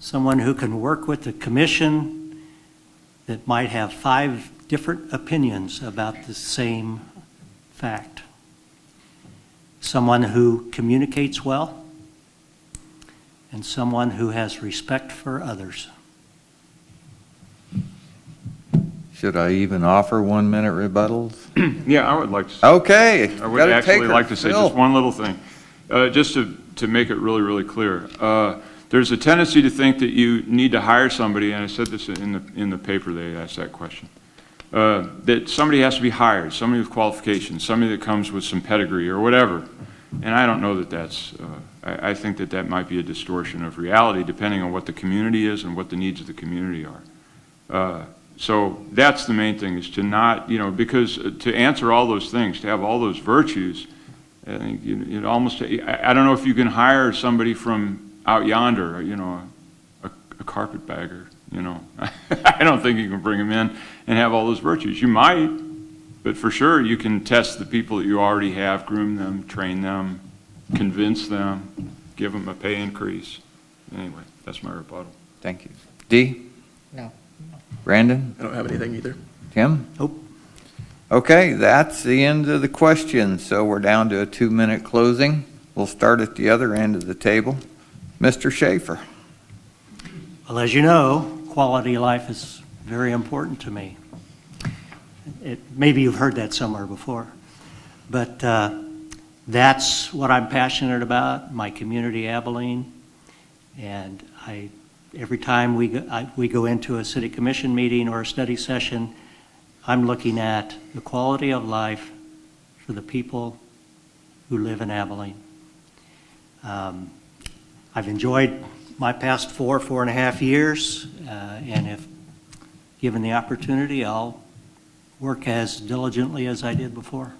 someone who can work with the commission that might have 5 different opinions about the same fact, someone who communicates well, and someone who has respect for others. Should I even offer 1-minute rebuttals? Yeah, I would like to. Okay. I would gotta actually take her. like to say Phil. just one little thing, just to make it really, really clear. There's a tendency to think that you need to hire somebody, and I said this in the paper, they asked that question, that somebody has to be hired, somebody with qualifications, somebody that comes with some pedigree or whatever. And I don't know that that's, I think that that might be a distortion of reality depending on what the community is and what the needs of the community are. So that's the main thing, is to not, because to answer all those things, to have all those virtues, I think you'd almost, I don't know if you can hire somebody from out yonder, a carpetbagger, I don't think you can bring them in and have all those virtues. You might, but for sure you can test the people that you already have, groom them, train them, convince them, give them a pay increase. Anyway, that's my rebuttal. Thank you. Dee? No. Brandon? I don't have anything either. Tim? Nope. Okay, that's the end of the questions, so we're down to a 2-minute closing. We'll start at the other end of the table. Mr. Schaefer. Well, as you know, quality of life is very important to me. Maybe you've heard that somewhere before, but that's what I'm passionate about, my community, Abilene. And every time we go into a city commission meeting or a study session, I'm looking at the quality of life for the people who live in Abilene. I've enjoyed my past 4.5 years, and if given the opportunity, I'll work as diligently as I did before.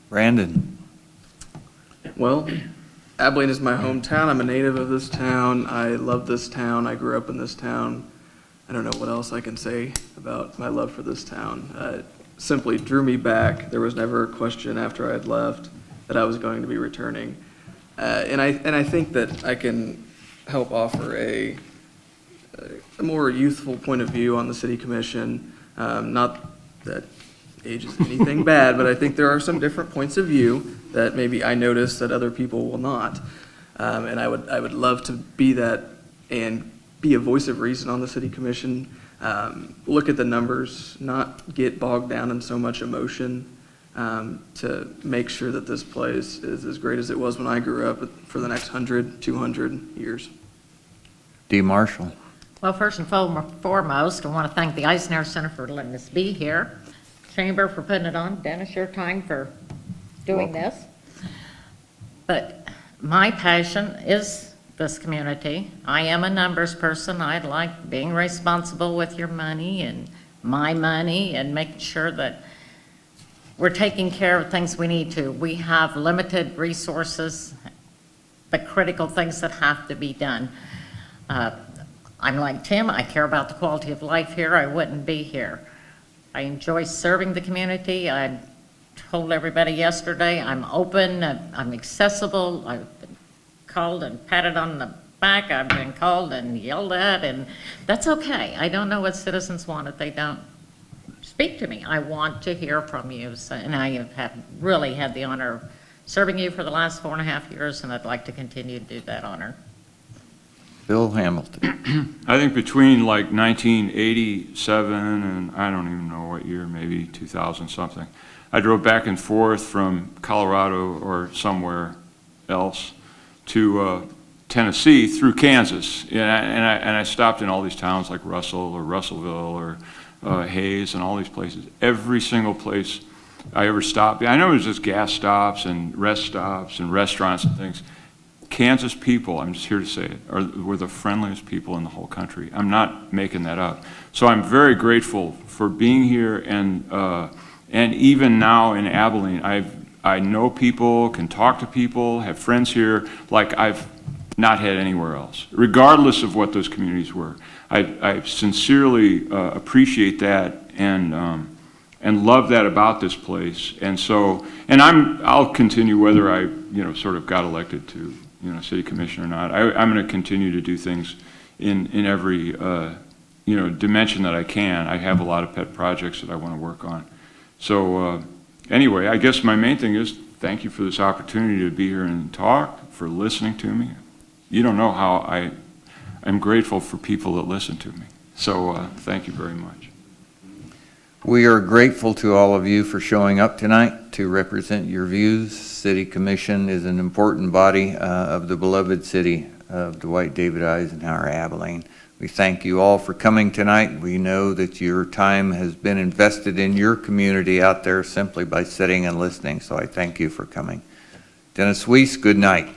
Brandon. Well, Abilene is my hometown. I'm a native of this town. I love this town. I grew up in this town. I don't know what else I can say about my love for this town. It simply drew me back. There was never a question after I had left that I was going to be returning. And I think that I can help offer a more youthful point of view on the city commission. Not that age is anything bad, but I think there are some different points of view that maybe I notice that other people will not. And I would love to be that and be a voice of reason on the city commission. Look at the numbers, not get bogged down in so much emotion, to make sure that this place is as great as it was when I grew up for the next 100, 200 years. Dee Marshall. Well, first and foremost, I want to thank the Eisenhower Center for letting us be here, Chamber for putting it on, Dennis, your time for doing this. But my passion is this community. I am a numbers person. I like being responsible with your money and my money and making sure that we're taking care of things we need to. We have limited resources, the critical things that have to be done. I'm like Tim, I care about the quality of life here. I wouldn't be here. I enjoy serving the community. I told everybody yesterday, I'm open, I'm accessible. I've been called and patted on the back. I've been called and yelled at, and that's okay. I don't know what citizens want if they don't speak to me. I want to hear from you. So, and I have really had the honor of serving you for the last 4.5 years, and I'd like to continue to do that honor. Bill Hamilton. I think between like 1987 and I don't even know what year, maybe 2000 something, I drove back and forth from Colorado or somewhere else to Tennessee through Kansas. And I stopped in all these towns like Russell or Russellville or Hayes and all these places. Every single place I ever stopped, I know it was just gas stops and rest stops and restaurants and things. Kansas people, I'm just here to say it, were the friendliest people in the whole country. I'm not making that up. So I'm very grateful for being here, and even now in Abilene, I know people, can talk to people, have friends here like I've not had anywhere else, regardless of what those communities were. I sincerely appreciate that and love that about this place. And so, and I'll continue whether I, sort of got elected to, city commission or not. I'm going to continue to do things in every, dimension that I can. I have a lot of pet projects that I want to work on. So anyway, I guess my main thing is thank you for this opportunity to be here and talk, for listening to me. You don't know how I'm grateful for people that listen to me. So thank you very much. We are grateful to all of you for showing up tonight to represent your views. City Commission is an important body of the beloved city of Dwight David Eisenhower, Abilene. We thank you all for coming tonight. We know that your time has been invested in your community out there simply by sitting and listening, so I thank you for coming. Dennis Weiss, good night.